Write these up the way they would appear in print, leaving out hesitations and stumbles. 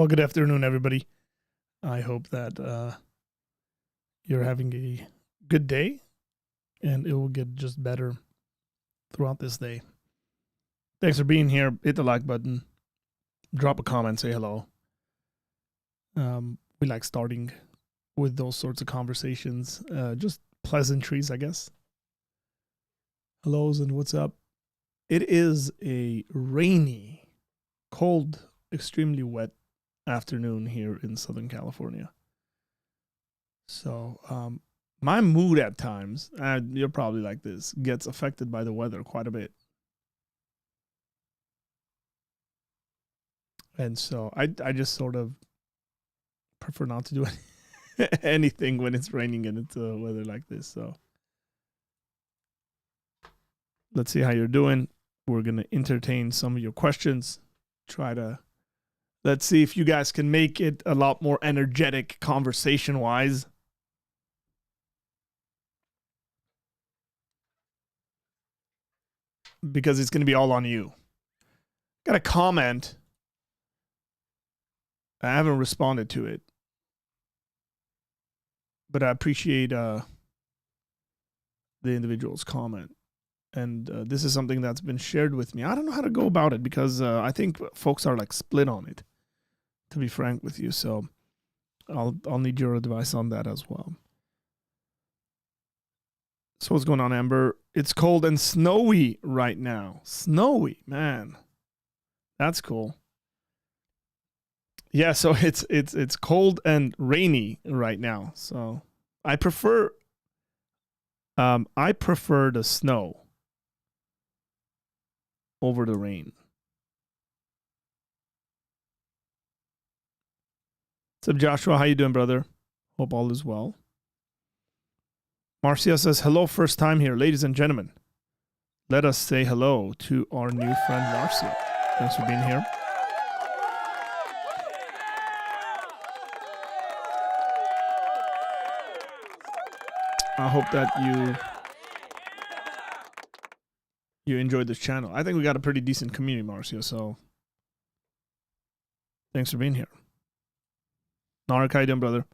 Well, good afternoon, everybody. I hope that you're having a good day and it will get just better throughout this day. Thanks for being here. Hit the like button. Drop a comment. Say hello. We like starting with those sorts of conversations. Just pleasantries, I guess. Hellos and what's up? It is a rainy, cold, extremely wet afternoon here in Southern California. So my mood at times, you're probably like this, gets affected by the weather quite a bit. And so I just sort of prefer not to do anything when it's raining and it's weather like this. So let's see how you're doing. We're going to entertain some of your questions. Let's see if you guys can make it a lot more energetic conversation-wise. Because it's going to be all on you. Got a comment. I haven't responded to it. But I appreciate the individual's comment. And this is something that's been shared with me. I don't know how to go about it because I think folks are like split on it, to be frank with you. So I'll need your advice on that as well. So what's going on, Amber? It's cold and snowy right now. Snowy, man. That's cool. Yeah, so it's cold and rainy right now. So I prefer the snow over the rain. What's up, Joshua? How you doing, brother? Hope all is well. Marcia says, hello, first time here. Ladies and gentlemen, let us say hello to our new friend, Marcia. Thanks for being here. I hope that you enjoyed this channel. I think we got a pretty decent community, Marcia, so thanks for being here. Narek, how you doing, brother?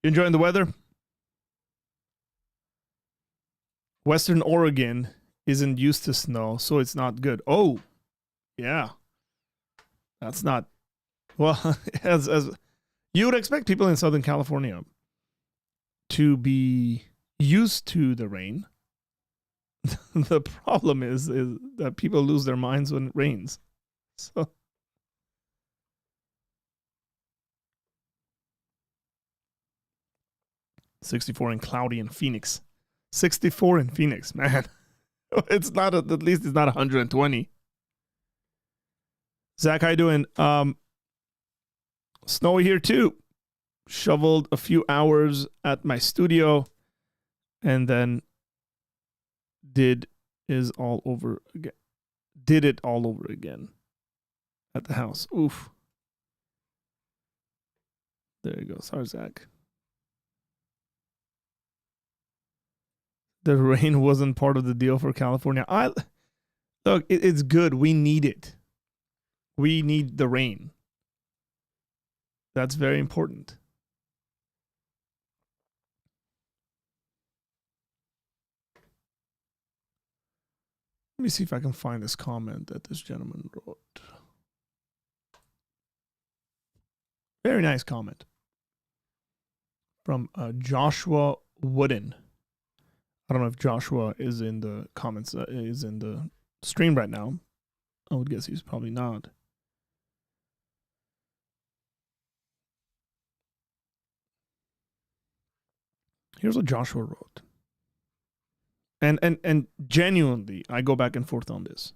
You enjoying the weather? Western Oregon isn't used to snow, so it's not good. Oh, yeah. That's not... Well, as you would expect people in Southern California to be used to the rain. The problem is that people lose their minds when it rains. So 64 and cloudy in Phoenix. 64 in Phoenix, man. It's not at least it's not 120. Zach, how you doing? Snowy here too. Shoveled a few hours at my studio and then did it all over again at the house. Oof. There you go. Sorry, Zach. The rain wasn't part of the deal for California. Look, it's good. We need it. We need the rain. That's very important. Let me see if I can find this comment that this gentleman wrote. Very nice comment from Joshua Wooden. I don't know if Joshua is in the comments, is in the stream right now. I would guess he's probably not. Here's what Joshua wrote. And genuinely, I go back and forth on this.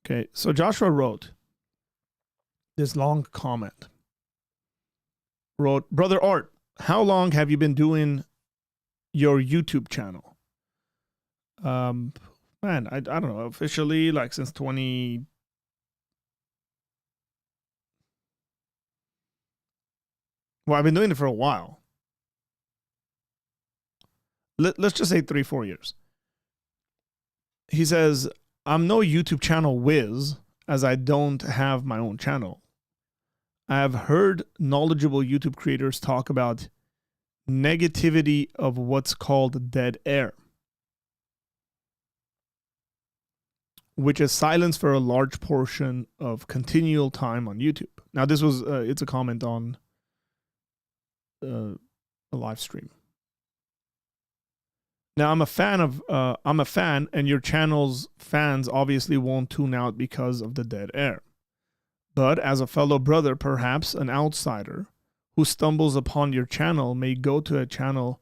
Okay, so Joshua wrote this long comment. Wrote, Brother Art, how long have you been doing your YouTube channel? Man, I don't know, officially like since 20... Well, I've been doing it for a while. Let's just say 3-4 years. He says, I'm no YouTube channel whiz, as I don't have my own channel. I have heard knowledgeable YouTube creators talk about negativity of what's called dead air, which is silence for a large portion of continual time on YouTube. Now, this was it's a comment on a live stream. Now, I'm a fan, and your channel's fans obviously won't tune out because of the dead air. But as a fellow brother, perhaps an outsider who stumbles upon your channel may go to a channel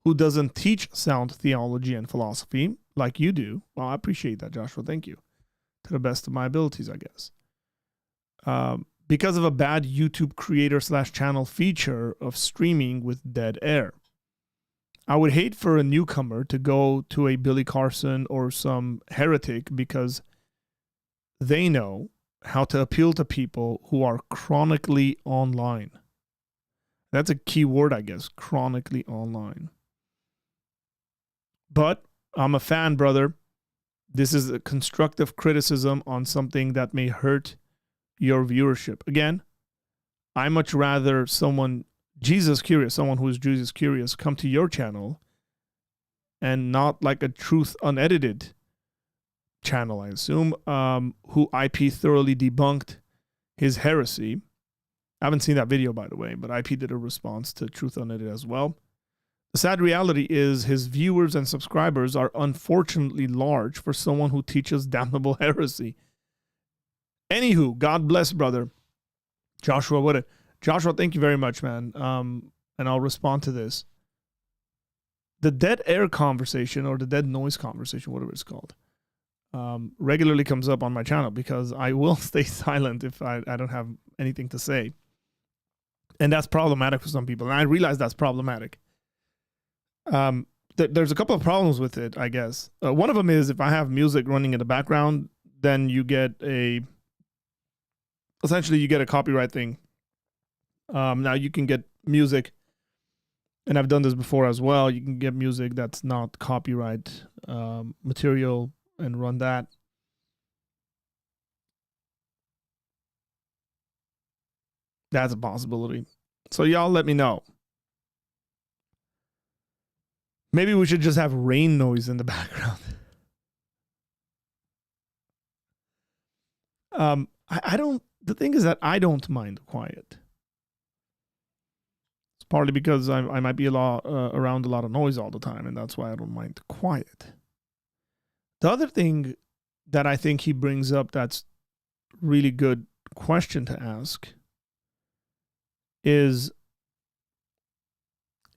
who doesn't teach sound theology and philosophy like you do. Well, I appreciate that, Joshua. Thank you. To the best of my abilities, I guess. Because of a bad YouTube creator / channel feature of streaming with dead air. I would hate for a newcomer to go to a Billy Carson or some heretic because they know how to appeal to people who are chronically online. That's a key word, I guess, chronically online. But I'm a fan, brother. This is a constructive criticism on something that may hurt your viewership. Again, I much rather someone Jesus curious, someone who is Jesus curious, come to your channel and not like a truth unedited channel, I assume, who IP thoroughly debunked his heresy. I haven't seen that video, by the way, but IP did a response to Truth Unedited as well. The sad reality is his viewers and subscribers are unfortunately large for someone who teaches damnable heresy. Anywho, God bless, brother. Joshua, Joshua, thank you very much, man. And I'll respond to this. The dead air conversation or the dead noise conversation, whatever it's called, regularly comes up on my channel because I will stay silent if I don't have anything to say. And that's problematic for some people. And I realize that's problematic. There's a couple of problems with it, I guess. One of them is if I have music running in the background, then you get essentially you get a copyright thing. Now you can get music, and I've done this before as well. You can get music that's not copyright material and run that. That's a possibility. So y'all let me know. Maybe we should just have rain noise in the background. The thing is that I don't mind quiet. It's partly because I might be around a lot of noise all the time, and that's why I don't mind quiet. The other thing that I think he brings up that's really good question to ask is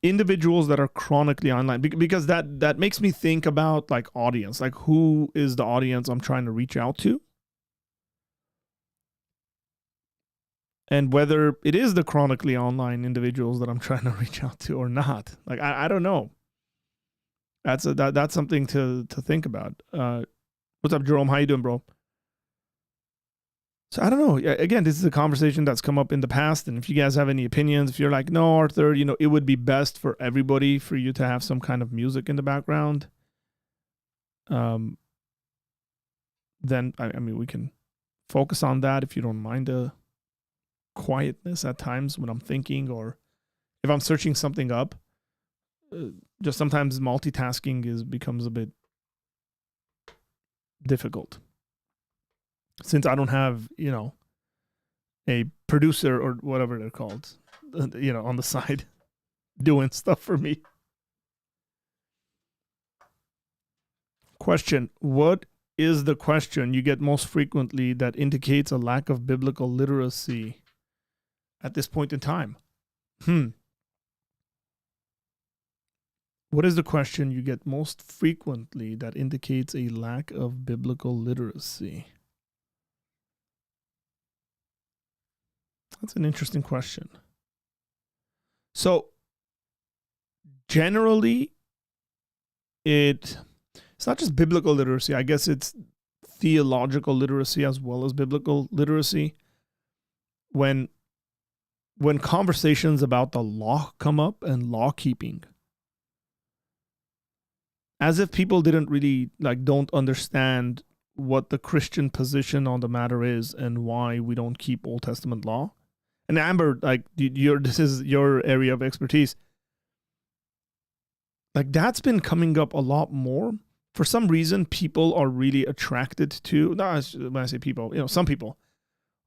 individuals that are chronically online, because that makes me think about like audience, like who is the audience I'm trying to reach out to, and whether it is the chronically online individuals that I'm trying to reach out to or not. Like I don't know. That's something to think about. What's up, Jerome? How you doing, bro? So I don't know. Again, this is a conversation that's come up in the past. And if you guys have any opinions, if you're like, no, Arthur, it would be best for everybody for you to have some kind of music in the background. Then, I mean, we can focus on that if you don't mind the quietness at times when I'm thinking or if I'm searching something up. Just sometimes multitasking becomes a bit difficult. Since I don't have, a producer or whatever they're called, on the side doing stuff for me. Question: what is the question you get most frequently that indicates a lack of biblical literacy at this point in time? What is the question you get most frequently that indicates a lack of biblical literacy? That's an interesting question. So, generally, it's not just biblical literacy. I guess it's theological literacy as well as biblical literacy. When conversations about the law come up and law keeping, as if people didn't really don't understand what the Christian position on the matter is and why we don't keep Old Testament law. And Amber, like this is your area of expertise. Like that's been coming up a lot more. For some reason, people are really attracted to, no, when I say people, some people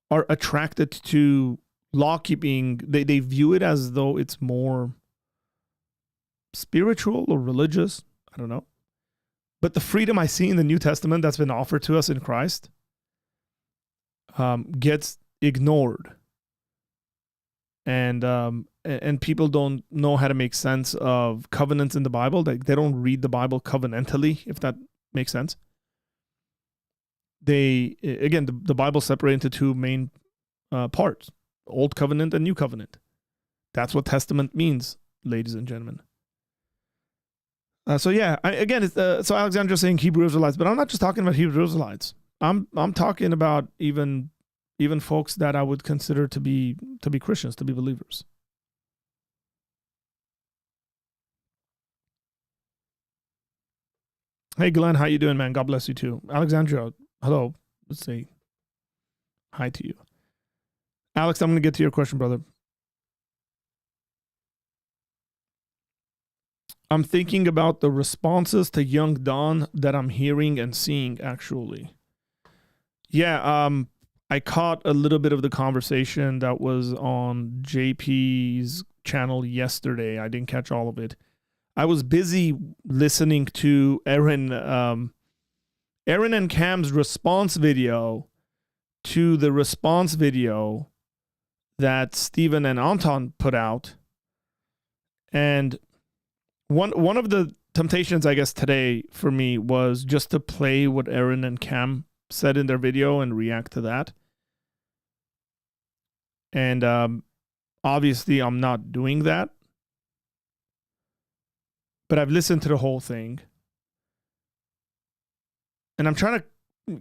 are attracted to law keeping. They view it as though it's more spiritual or religious. I don't know. But the freedom I see in the New Testament that's been offered to us in Christ gets ignored. And people don't know how to make sense of covenants in the Bible. They don't read the Bible covenantally, if that makes sense. The Bible separated into two main parts, Old Covenant and New Covenant. That's what testament means, ladies and gentlemen. So Alexander's saying Hebrew Israelites, but I'm not just talking about Hebrew Israelites. I'm talking about even folks that I would consider to be Christians, to be believers. Hey Glenn, how you doing, man? God bless you too. Alexandria, hello. Let's say hi to you. Alex, I'm going to get to your question, brother. I'm thinking about the responses to Young Don that I'm hearing and seeing, actually. Yeah, I caught a little bit of the conversation that was on JP's channel yesterday. I didn't catch all of it. I was busy listening to Aaron and Cam's response video to the response video that Stephen and Anton put out. And one of the temptations, I guess, today for me was just to play what Aaron and Cam said in their video and react to that. And obviously, I'm not doing that. But I've listened to the whole thing. And I'm trying to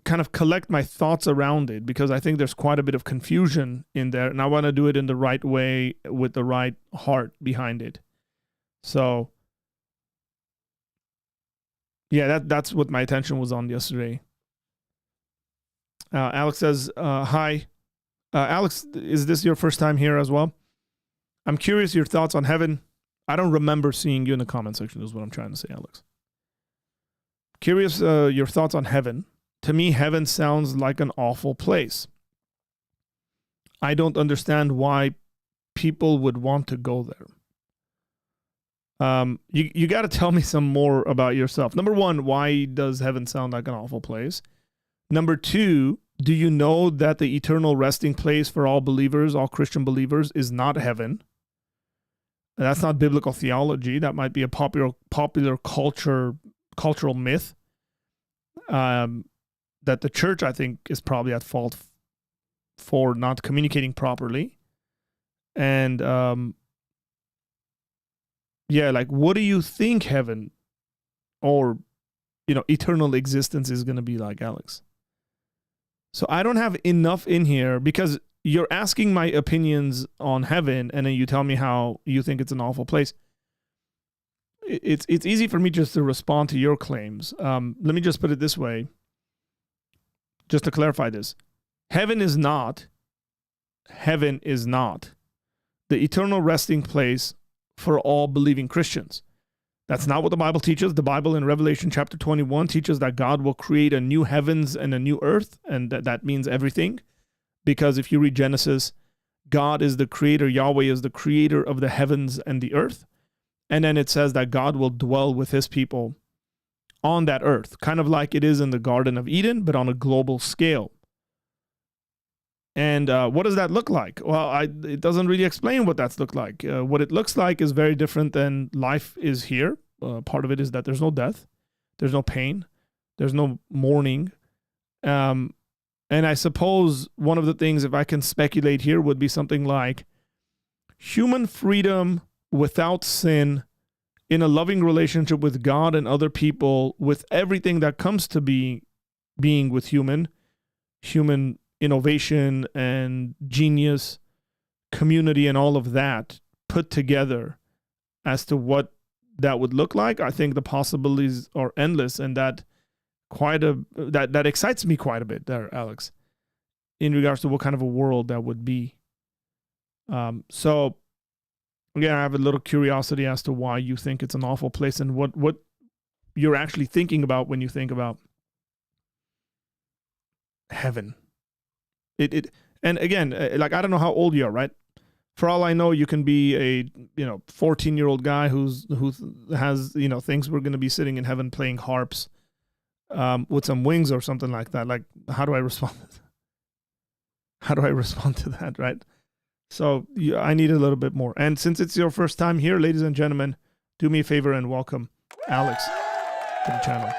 kind of collect my thoughts around it because I think there's quite a bit of confusion in there. And I want to do it in the right way with the right heart behind it. So, yeah, that's what my attention was on yesterday. Alex says, hi. Alex, is this your first time here as well? I'm curious your thoughts on heaven. I don't remember seeing you in the comment section is what I'm trying to say, Alex. Curious your thoughts on heaven. To me, heaven sounds like an awful place. I don't understand why people would want to go there. You got to tell me some more about yourself. Number one, why does heaven sound like an awful place? Number two, do you know that the eternal resting place for all believers, all Christian believers, is not heaven? That's not biblical theology. That might be a popular cultural myth that the church, I think, is probably at fault for not communicating properly. And what do you think heaven or eternal existence is going to be like, Alex? So I don't have enough in here because you're asking my opinions on heaven, and then you tell me how you think it's an awful place. It's easy for me just to respond to your claims. Let me just put it this way, just to clarify this. Heaven is not the eternal resting place for all believing Christians. That's not what the Bible teaches. The Bible in Revelation chapter 21 teaches that God will create a new heavens and a new earth, and that means everything. Because if you read Genesis, God is the creator, Yahweh is the creator of the heavens and the earth. And then it says that God will dwell with his people on that earth, kind of like it is in the Garden of Eden, but on a global scale. And what does that look like? Well, it doesn't really explain what that's look like. What it looks like is very different than life is here. Part of it is that there's no death, there's no pain, there's no mourning. And I suppose one of the things, if I can speculate here, would be something like human freedom without sin in a loving relationship with God and other people, with everything that comes to being with human innovation and genius, community, and all of that put together as to what that would look like. I think the possibilities are endless, and that excites me quite a bit there, Alex, in regards to what kind of a world that would be. So again, I have a little curiosity as to why you think it's an awful place and what you're actually thinking about when you think about heaven. And again, like, I don't know how old you are, right? For all I know, you can be a 14-year-old guy who has thinks we're going to be sitting in heaven playing harps with some wings or something like that. Like, how do I respond? How do I respond to that, right? So I need a little bit more. And since it's your first time here, ladies and gentlemen, do me a favor and welcome Alex to the channel.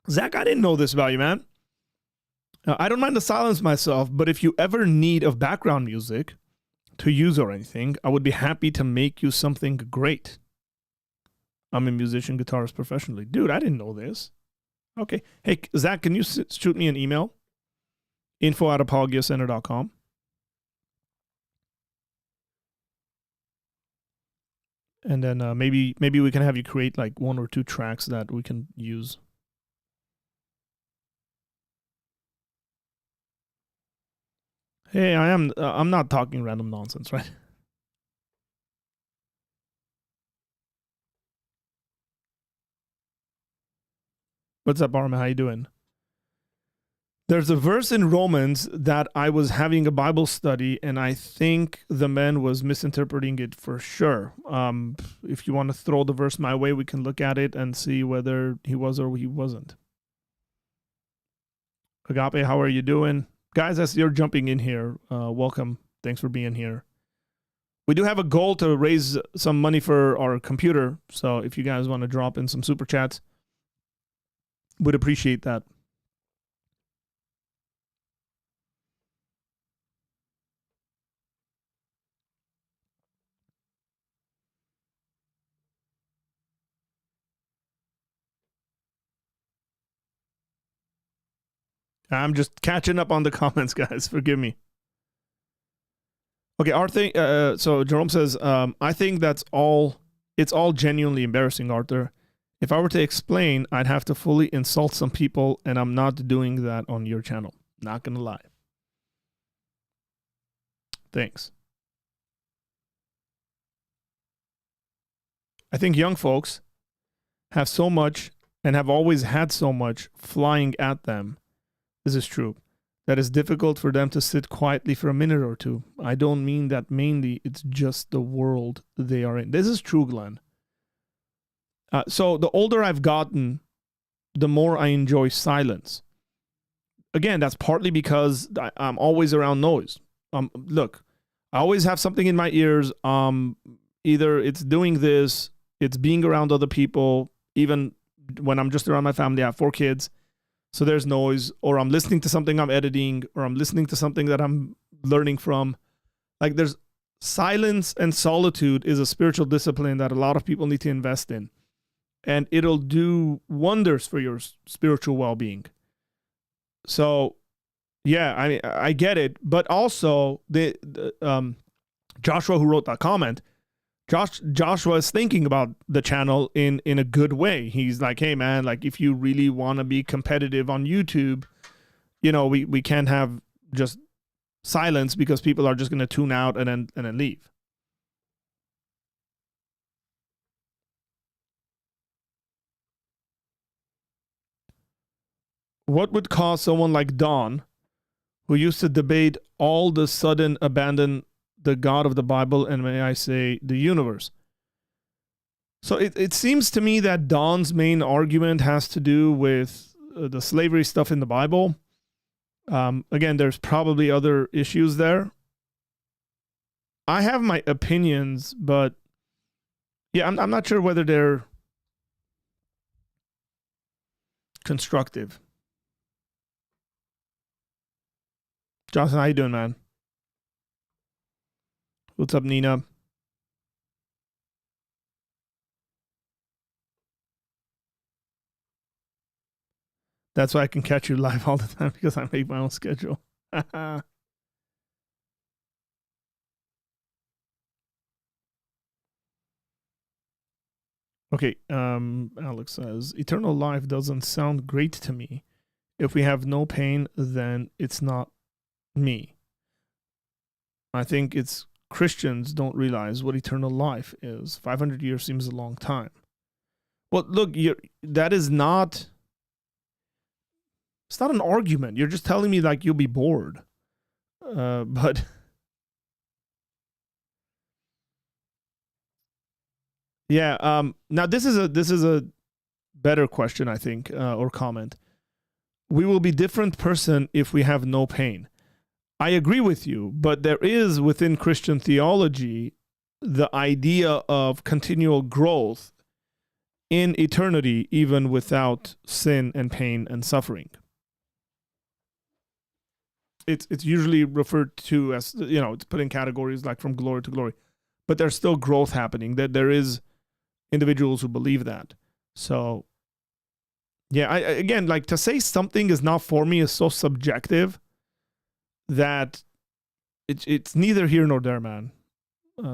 Zach, I didn't know this about you, man. I don't mind to silence myself, but if you ever need of background music to use or anything, I would be happy to make you something great. I'm a musician, guitarist professionally. Dude, I didn't know this. Okay. Hey, Zach, can you shoot me an email? info@apologiacenter.com. And then maybe we can have you create like 1 or 2 tracks that we can use. Hey, I'm not talking random nonsense, right? What's up, Arma? How you doing? There's a verse in Romans that I was having a Bible study, and I think the man was misinterpreting it for sure. If you want to throw the verse my way, we can look at it and see whether he was or he wasn't. Agape, how are you doing? Guys, as you're jumping in here, welcome. Thanks for being here. We do have a goal to raise some money for our computer, so if you guys want to drop in some super chats, would appreciate that. I'm just catching up on the comments, guys. Forgive me. Okay, so Jerome says, I think it's all genuinely embarrassing, Arthur. If I were to explain, I'd have to fully insult some people, and I'm not doing that on your channel. Not gonna lie. Thanks. I think young folks have so much and have always had so much flying at them. This is true. That it's difficult for them to sit quietly for a minute or two. I don't mean that mainly, it's just the world they are in. This is true, Glenn. So the older I've gotten, the more I enjoy silence. Again, that's partly because I'm always around noise. Look, I always have something in my ears. Either it's doing this, it's being around other people, even when I'm just around my family. I have 4 kids. So there's noise, or I'm listening to something I'm editing, or I'm listening to something that I'm learning from. Like, there's silence, and solitude is a spiritual discipline that a lot of people need to invest in. And it'll do wonders for your spiritual well-being. So, yeah, I get it. But also, Joshua, who wrote that comment, Joshua is thinking about the channel in a good way. He's like, hey, man, like, if you really want to be competitive on YouTube, we can't have just silence because people are just going to tune out and then leave. What would cause someone like Don, who used to debate, all of a sudden abandon the God of the Bible, and may I say, the universe? So it seems to me that Don's main argument has to do with the slavery stuff in the Bible. Again, there's probably other issues there. I have my opinions, but yeah, I'm not sure whether they're constructive. Johnson, how you doing, man? What's up, Nina? That's why I can catch you live all the time, because I make my own schedule. Okay, Alex says, eternal life doesn't sound great to me. If we have no pain, then it's not me. I think it's Christians don't realize what eternal life is. 500 years seems a long time. Well, look, that is not, it's not an argument. You're just telling me like you'll be bored. But yeah, now this is a better question, I think, or comment. We will be different person if we have no pain. I agree with you, but there is within Christian theology the idea of continual growth in eternity, even without sin and pain and suffering. It's usually referred to as, it's put in categories like from glory to glory, but there's still growth happening. That there is individuals who believe that. So, yeah, again, like to say something is not for me is so subjective that it's neither here nor there, man.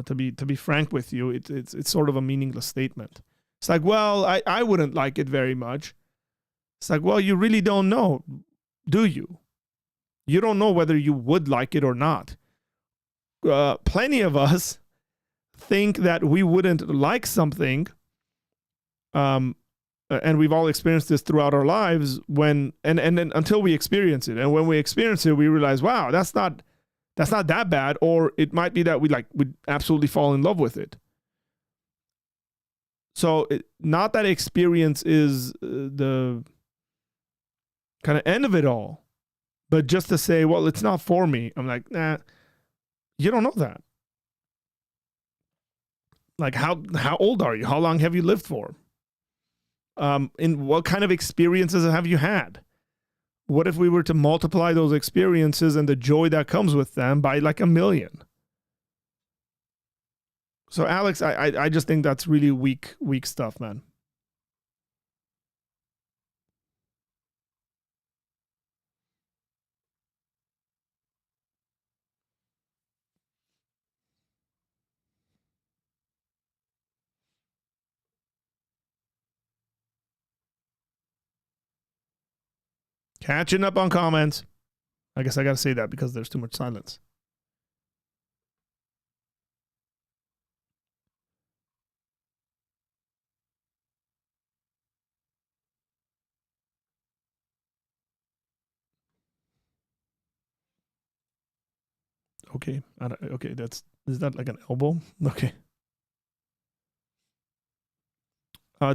To be frank with you, it's sort of a meaningless statement. It's like, well, I wouldn't like it very much. It's like, well, you really don't know, do you? You don't know whether you would like it or not. Plenty of us think that we wouldn't like something, and we've all experienced this throughout our lives and then until we experience it. And when we experience it, we realize, wow, that's not that bad. Or it might be that we absolutely fall in love with it. So not that experience is the kind of end of it all, but just to say, well, it's not for me. I'm like, nah, you don't know that. Like, how old are you? How long have you lived for? In what kind of experiences have you had? What if we were to multiply those experiences and the joy that comes with them by like 1 million? So Alex, I just think that's really weak stuff, man. Catching up on comments. I guess I got to say that because there's too much silence. Okay. Okay. Is that like an elbow? Okay.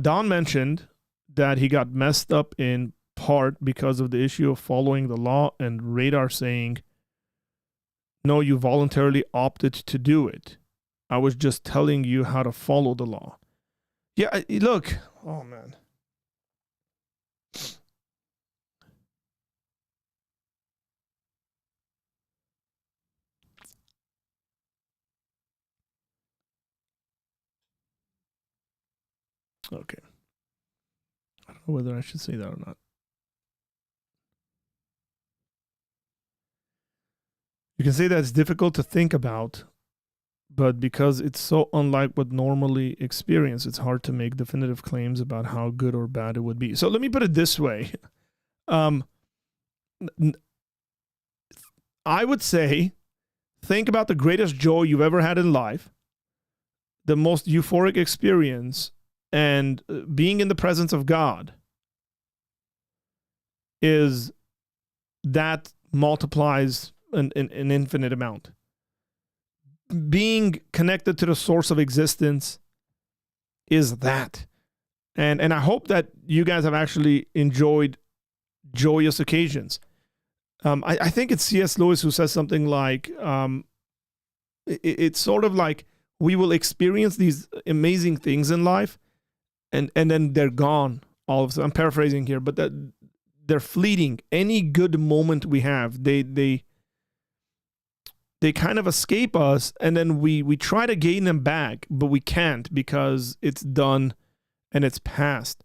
Don mentioned that he got messed up in part because of the issue of following the law, and Radar saying, no, you voluntarily opted to do it. I was just telling you how to follow the law. Yeah, look. Oh, man. Okay. I don't know whether I should say that or not. You can say that it's difficult to think about, but because it's so unlike what normally experience, it's hard to make definitive claims about how good or bad it would be. So let me put it this way. I would say, think about the greatest joy you've ever had in life, the most euphoric experience, and being in the presence of God is that multiplies an infinite amount. Being connected to the source of existence is that. And I hope that you guys have actually enjoyed joyous occasions. I think it's C.S. Lewis who says something like, it's sort of like we will experience these amazing things in life, and then they're gone all of a sudden. I'm paraphrasing here, but they're fleeting. Any good moment we have, they kind of escape us, and then we try to gain them back, but we can't because it's done and it's past.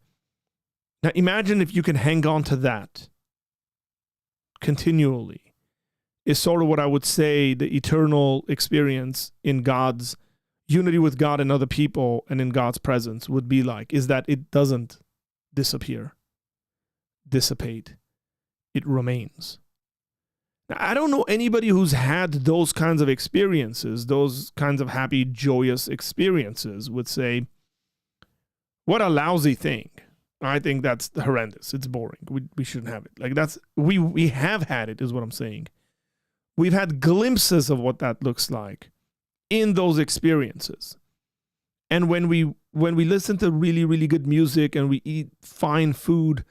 Now imagine if you can hang on to that continually, is sort of what I would say the eternal experience in God's unity with God and other people and in God's presence would be like, is that it doesn't disappear, dissipate. It remains. Now, I don't know anybody who's had those kinds of experiences, those kinds of happy, joyous experiences would say, what a lousy thing. I think that's horrendous. It's boring. We shouldn't have it. Like we have had it, is what I'm saying. We've had glimpses of what that looks like in those experiences. And when we listen to really, really good music and we eat fine food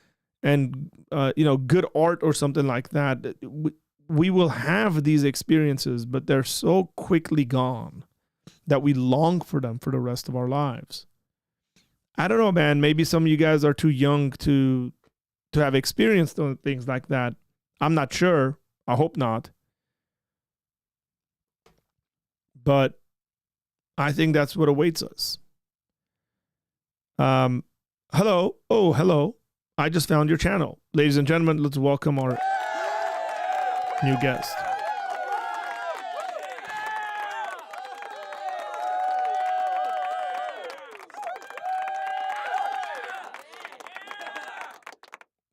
and good art or something like that, we will have these experiences, but they're so quickly gone that we long for them for the rest of our lives. I don't know, man. Maybe some of you guys are too young to have experienced things like that. I'm not sure. I hope not. But I think that's what awaits us. Hello. Oh, hello. I just found your channel. Ladies and gentlemen, let's welcome our new guest.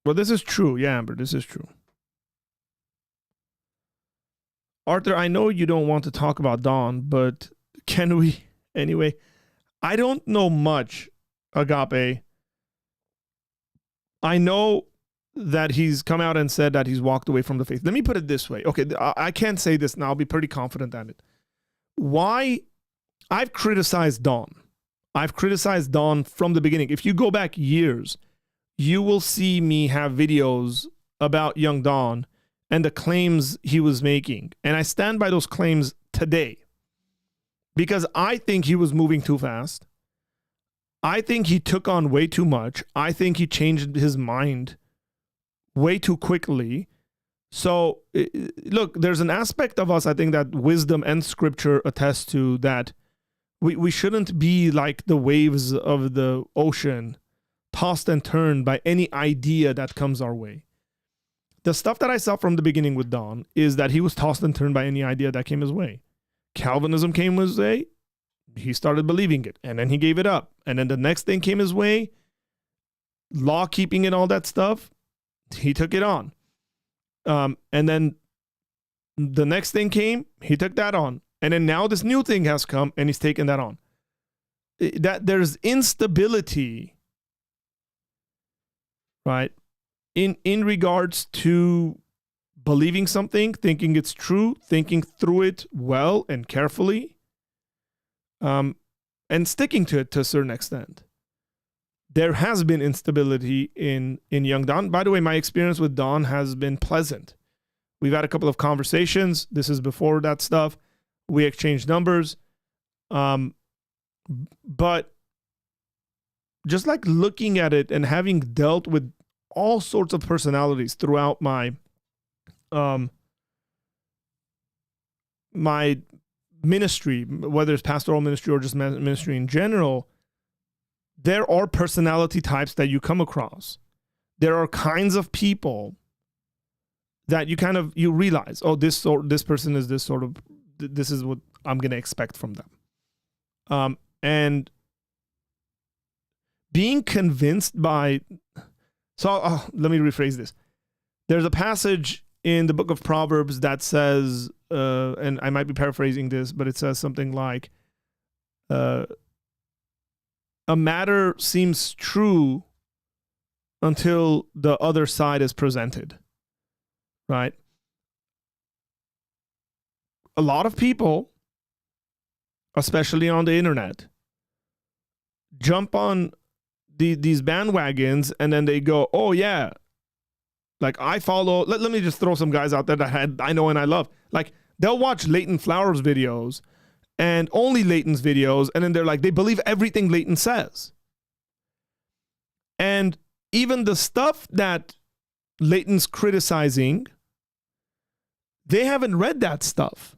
Well, this is true. Yeah, Amber, this is true. Arthur, I know you don't want to talk about Dawn, but can we anyway? I don't know much, Agape. I know that he's come out and said that he's walked away from the faith. Let me put it this way. Okay, I can't say this now. I'll be pretty confident at it. Why? I've criticized Dawn. I've criticized Dawn from the beginning. If you go back years, you will see me have videos about young Dawn and the claims he was making. And I stand by those claims today because I think he was moving too fast. I think he took on way too much. I think he changed his mind way too quickly. So, look, there's an aspect of us, I think, that wisdom and scripture attest to, that we shouldn't be like the waves of the ocean, tossed and turned by any idea that comes our way. The stuff that I saw from the beginning with Dawn is that he was tossed and turned by any idea that came his way. Calvinism came his way. He started believing it, and then he gave it up. And then the next thing came his way, law keeping and all that stuff, he took it on. And then the next thing came, he took that on. And then now this new thing has come, and he's taken that on. That there's instability, right, in regards to believing something, thinking it's true, thinking through it well and carefully, and sticking to it to a certain extent. There has been instability in young Dawn. By the way, my experience with Dawn has been pleasant. We've had a couple of conversations. This is before that stuff. We exchanged numbers. But just like looking at it and having dealt with all sorts of personalities throughout my my ministry, whether it's pastoral ministry or just ministry in general, there are personality types that you come across. There are kinds of people that you realize, oh, this person is this sort of, this is what I'm going to expect from them. And being convinced by, let me rephrase this. There's a passage in the book of Proverbs that says, and I might be paraphrasing this, but it says something like, a matter seems true until the other side is presented, right? A lot of people, especially on the internet, jump on these bandwagons and then they go, oh yeah, like I follow, let me just throw some guys out there that I know and I love. Like they'll watch Leighton Flowers videos and only Leighton's videos, and then they're like, they believe everything Leighton says. And even the stuff that Leighton's criticizing, they haven't read that stuff.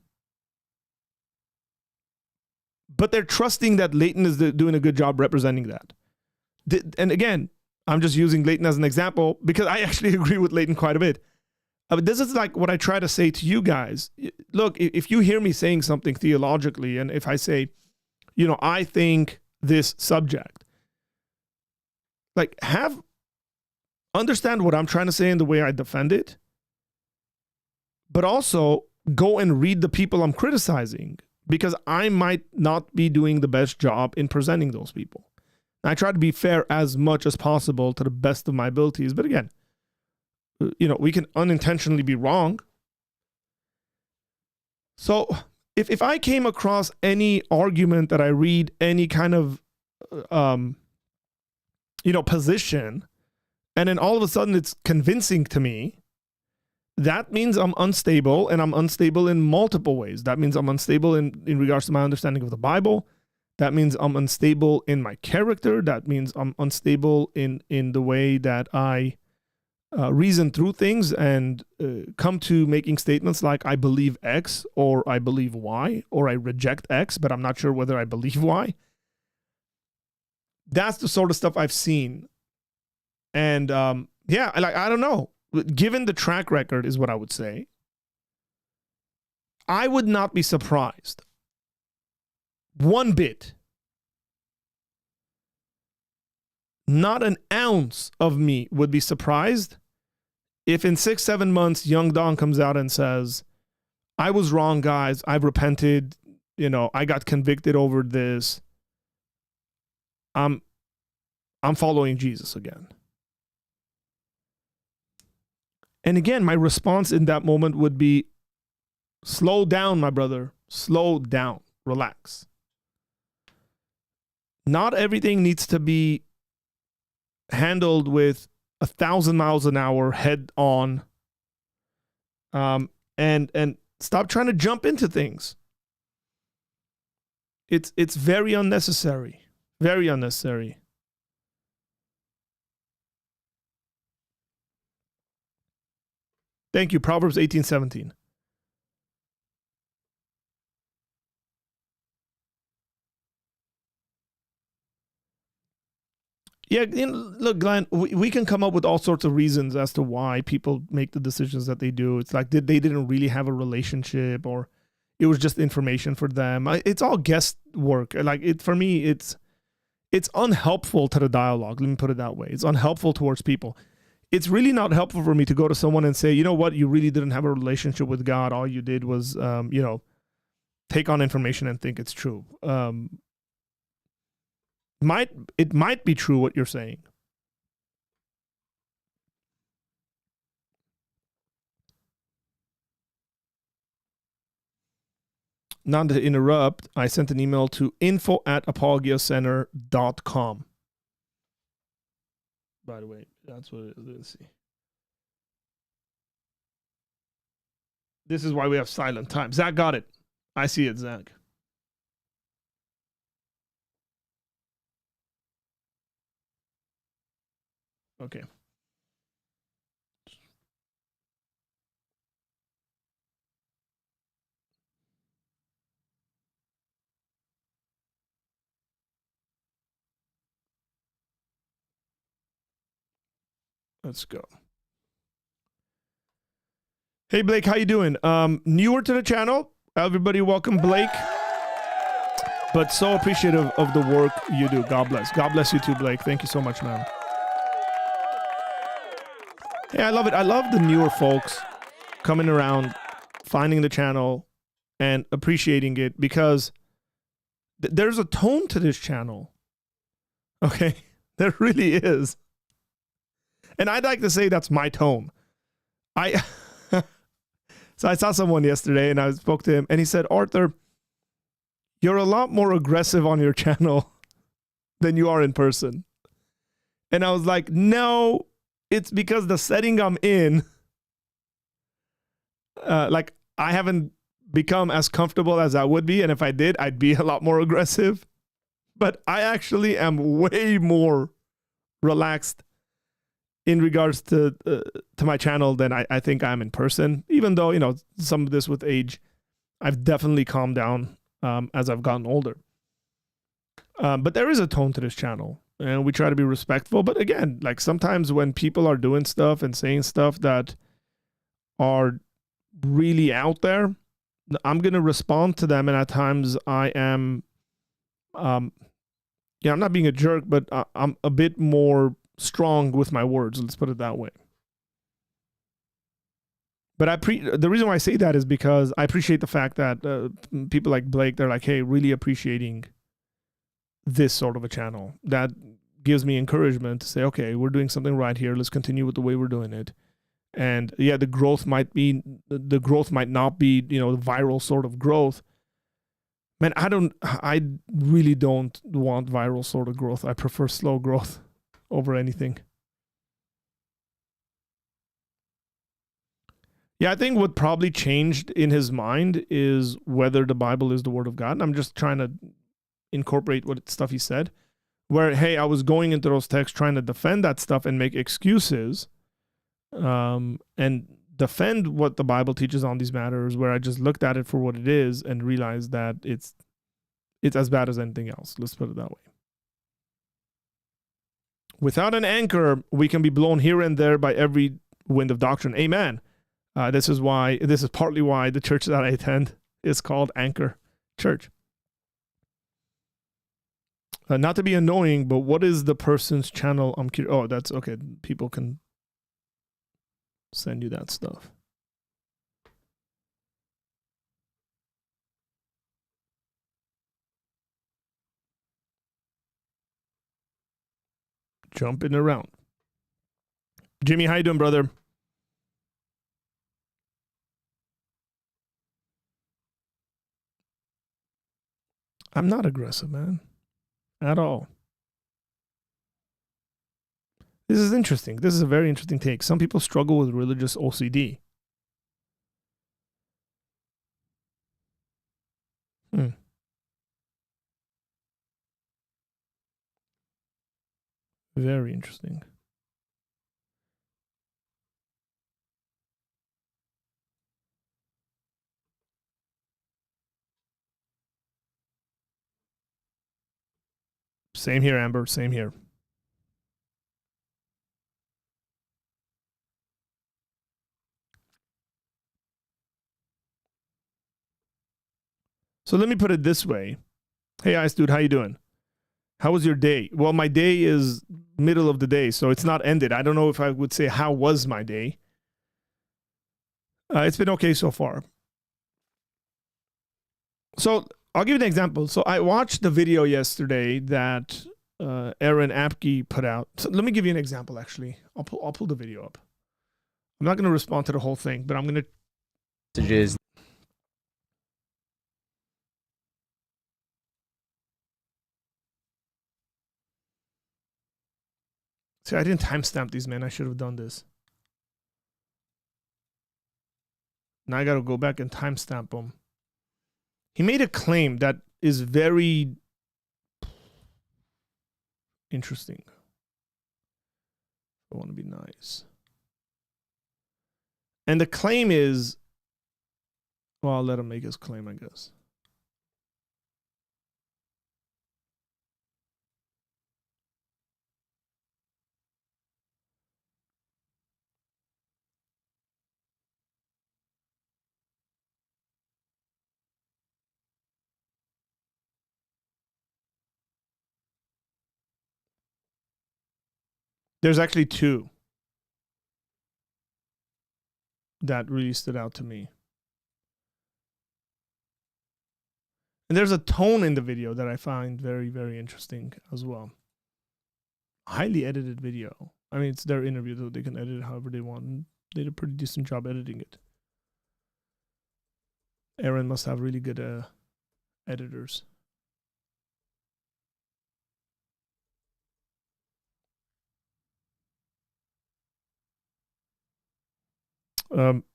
But they're trusting that Leighton is doing a good job representing that. And again, I'm just using Leighton as an example because I actually agree with Leighton quite a bit. But this is like what I try to say to you guys. Look, if you hear me saying something theologically, and if I say, I think this subject. Like, understand what I'm trying to say in the way I defend it, but also go and read the people I'm criticizing, because I might not be doing the best job in presenting those people. I try to be fair as much as possible to the best of my abilities. But again, we can unintentionally be wrong. So if I came across any argument that I read, any kind of, position, and then all of a sudden it's convincing to me, that means I'm unstable, and I'm unstable in multiple ways. That means I'm unstable in regards to my understanding of the Bible. That means I'm unstable in my character. That means I'm unstable in the way that I reason through things and come to making statements like I believe X or I believe Y or I reject X, but I'm not sure whether I believe Y. That's the sort of stuff I've seen. And I don't know. Given the track record is what I would say. I would not be surprised one bit. Not an ounce of me would be surprised if in 6-7 months, Young Don comes out and says, I was wrong, guys. I've repented. I got convicted over this. I'm following Jesus again. And again, my response in that moment would be, slow down, my brother. Slow down. Relax. Not everything needs to be handled with 1,000 miles an hour head on. And stop trying to jump into things. It's very unnecessary. Very unnecessary. Thank you. Proverbs 18:17. Yeah, look, Glenn, we can come up with all sorts of reasons as to why people make the decisions that they do. It's like they didn't really have a relationship, or it was just information for them. It's all guesswork. For me, it's unhelpful to the dialogue. Let me put it that way. It's unhelpful towards people. It's really not helpful for me to go to someone and say, you know what, you really didn't have a relationship with God. All you did was, take on information and think it's true. It might be true what you're saying. Not to interrupt, I sent an email to info@apologiacenter.com. By the way, that's what it is. Let's see. This is why we have silent time. Zach got it. I see it, Zach. Okay. Let's go. Hey, Blake, how you doing? Newer to the channel. Everybody welcome Blake. But so appreciative of the work you do. God bless. God bless you too, Blake. Thank you so much, man. Hey, I love it. I love the newer folks coming around, finding the channel, and appreciating it, because there's a tone to this channel. Okay? There really is. And I'd like to say that's my tone. So I saw someone yesterday and I spoke to him and he said, Arthur, you're a lot more aggressive on your channel than you are in person. And I was like, no, it's because the setting I'm in, I haven't become as comfortable as I would be. And if I did, I'd be a lot more aggressive. But I actually am way more relaxed in regards to my channel than I think I'm in person. Even though, some of this with age, I've definitely calmed down as I've gotten older. But there is a tone to this channel, and we try to be respectful. But again, sometimes when people are doing stuff and saying stuff that are really out there, I'm going to respond to them. And at times I am I'm not being a jerk, but I'm a bit more strong with my words. Let's put it that way. But the reason why I say that is because I appreciate the fact that people like Blake, they're like, hey, really appreciating this sort of a channel. That gives me encouragement to say, okay, we're doing something right here. Let's continue with the way we're doing it. And yeah, the growth might not be, the viral sort of growth. Man, I really don't want viral sort of growth. I prefer slow growth over anything. Yeah, I think what probably changed in his mind is whether the Bible is the word of God. And I'm just trying to incorporate what stuff he said. Where, hey, I was going into those texts trying to defend that stuff and make excuses and defend what the Bible teaches on these matters, where I just looked at it for what it is and realized that it's as bad as anything else. Let's put it that way. Without an anchor, we can be blown here and there by every wind of doctrine. Amen. This is partly why the church that I attend is called Anchor Church. Not to be annoying, but what is the person's channel? I'm curious. Oh, that's okay. People can send you that stuff. Jumping around. Jimmy, how you doing, brother? I'm not aggressive, man. At all. This is interesting. This is a very interesting take. Some people struggle with religious OCD. Very interesting. Same here, Amber. Same here. So let me put it this way. Hey, Ice Dude, how you doing? How was your day? Well, my day is middle of the day, so it's not ended. I don't know if I would say how was my day. It's been okay so far. So I'll give you an example. So I watched the video yesterday that Aaron Apke put out. So let me give you an example, actually. I'll pull the video up. I'm not going to respond to the whole thing, but I'm going to... Messages. See, I didn't timestamp these, man. I should have done this. Now I got to go back and timestamp them. He made a claim that is very interesting. I want to be nice. And the claim is, well, I'll let him make his claim, I guess. There's actually two that really stood out to me. And there's a tone in the video that I find very, very interesting as well. Highly edited video. I mean, it's their interview, so they can edit it however they want. They did a pretty decent job editing it. Aaron must have really good editors.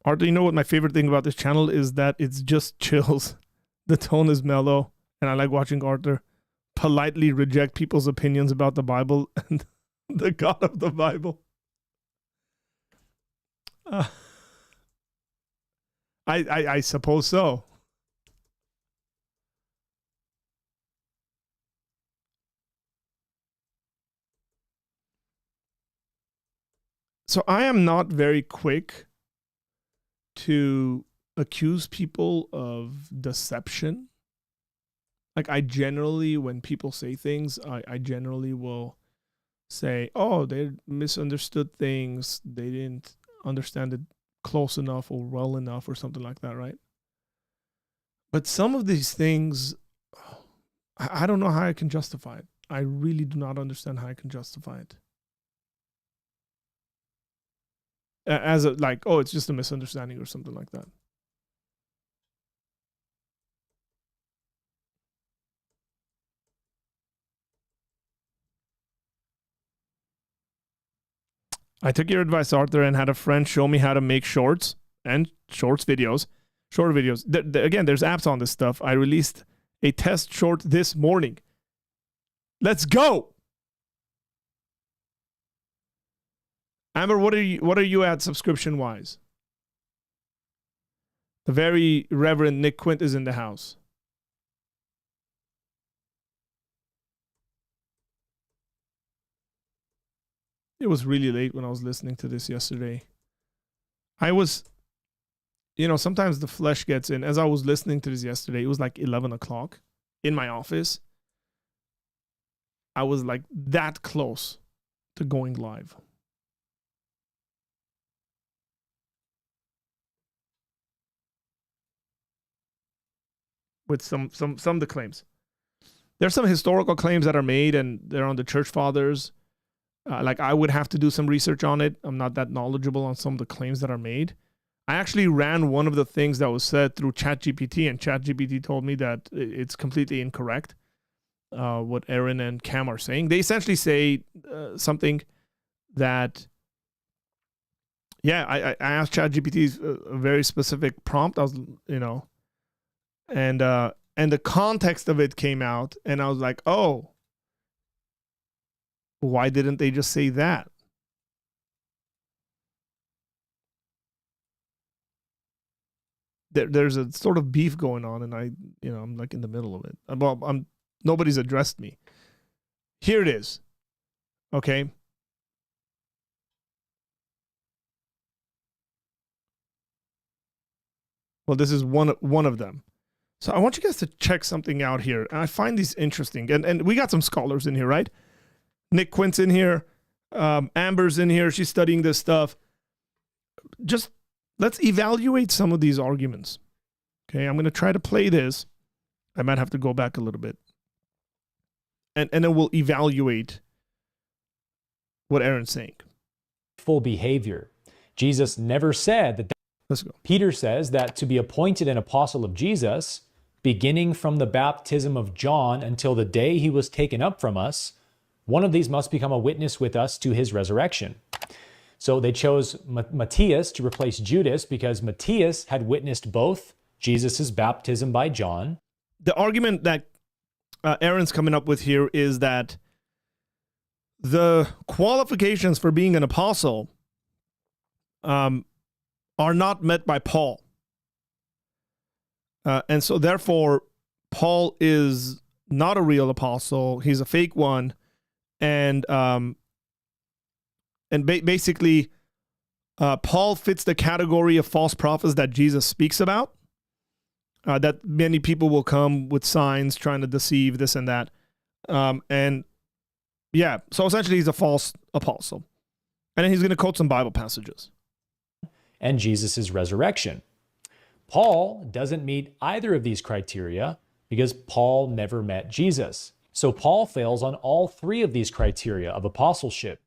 Arthur, you know what my favorite thing about this channel is? That it's just chills. The tone is mellow, and I like watching Arthur politely reject people's opinions about the Bible and the God of the Bible. I suppose so. So I am not very quick to accuse people of deception. Like I generally, when people say things, I generally will say, oh, they misunderstood things. They didn't understand it close enough or well enough or something like that, right? But some of these things, I don't know how I can justify it. I really do not understand how I can justify it. As a, like, oh, it's just a misunderstanding or something like that. I took your advice, Arthur, and had a friend show me how to make short videos. Again, there's apps on this stuff. I released a test short this morning. Let's go. Amber, what are you at subscription wise? The very Reverend Nick Quint is in the house. It was really late when I was listening to this yesterday. I was, sometimes the flesh gets in. As I was listening to this yesterday, it was like 11 o'clock in my office. I was like that close to going live. With some of the claims. There's some historical claims that are made and they're on the church fathers. Like I would have to do some research on it. I'm not that knowledgeable on some of the claims that are made. I actually ran one of the things that was said through ChatGPT, and ChatGPT told me that it's completely incorrect. What Aaron and Cam are saying. They essentially say something that, I asked ChatGPT a very specific prompt. I was, and the context of it came out, and I was like, oh, why didn't they just say that? There's a sort of beef going on, and I'm like in the middle of it. Nobody's addressed me. Here it is. Okay. Well, this is one of them. So I want you guys to check something out here. And I find these interesting. And we got some scholars in here, right? Nick Quint's in here. Amber's in here. She's studying this stuff. Just let's evaluate some of these arguments. Okay, I'm going to try to play this. I might have to go back a little bit. And then we'll evaluate what Aaron's saying. Full behavior. Jesus never said that. Let's go. Peter says that to be appointed an apostle of Jesus, beginning from the baptism of John until the day he was taken up from us, one of these must become a witness with us to his resurrection. So they chose Matthias to replace Judas because Matthias had witnessed both Jesus' baptism by John. The argument that Aaron's coming up with here is that the qualifications for being an apostle are not met by Paul. And so therefore, Paul is not a real apostle. He's a fake one. And basically, Paul fits the category of false prophets that Jesus speaks about. That many people will come with signs trying to deceive this and that. So essentially he's a false apostle. And then he's going to quote some Bible passages. And Jesus' resurrection. Paul doesn't meet either of these criteria because Paul never met Jesus. So Paul fails on all three of these criteria of apostleship.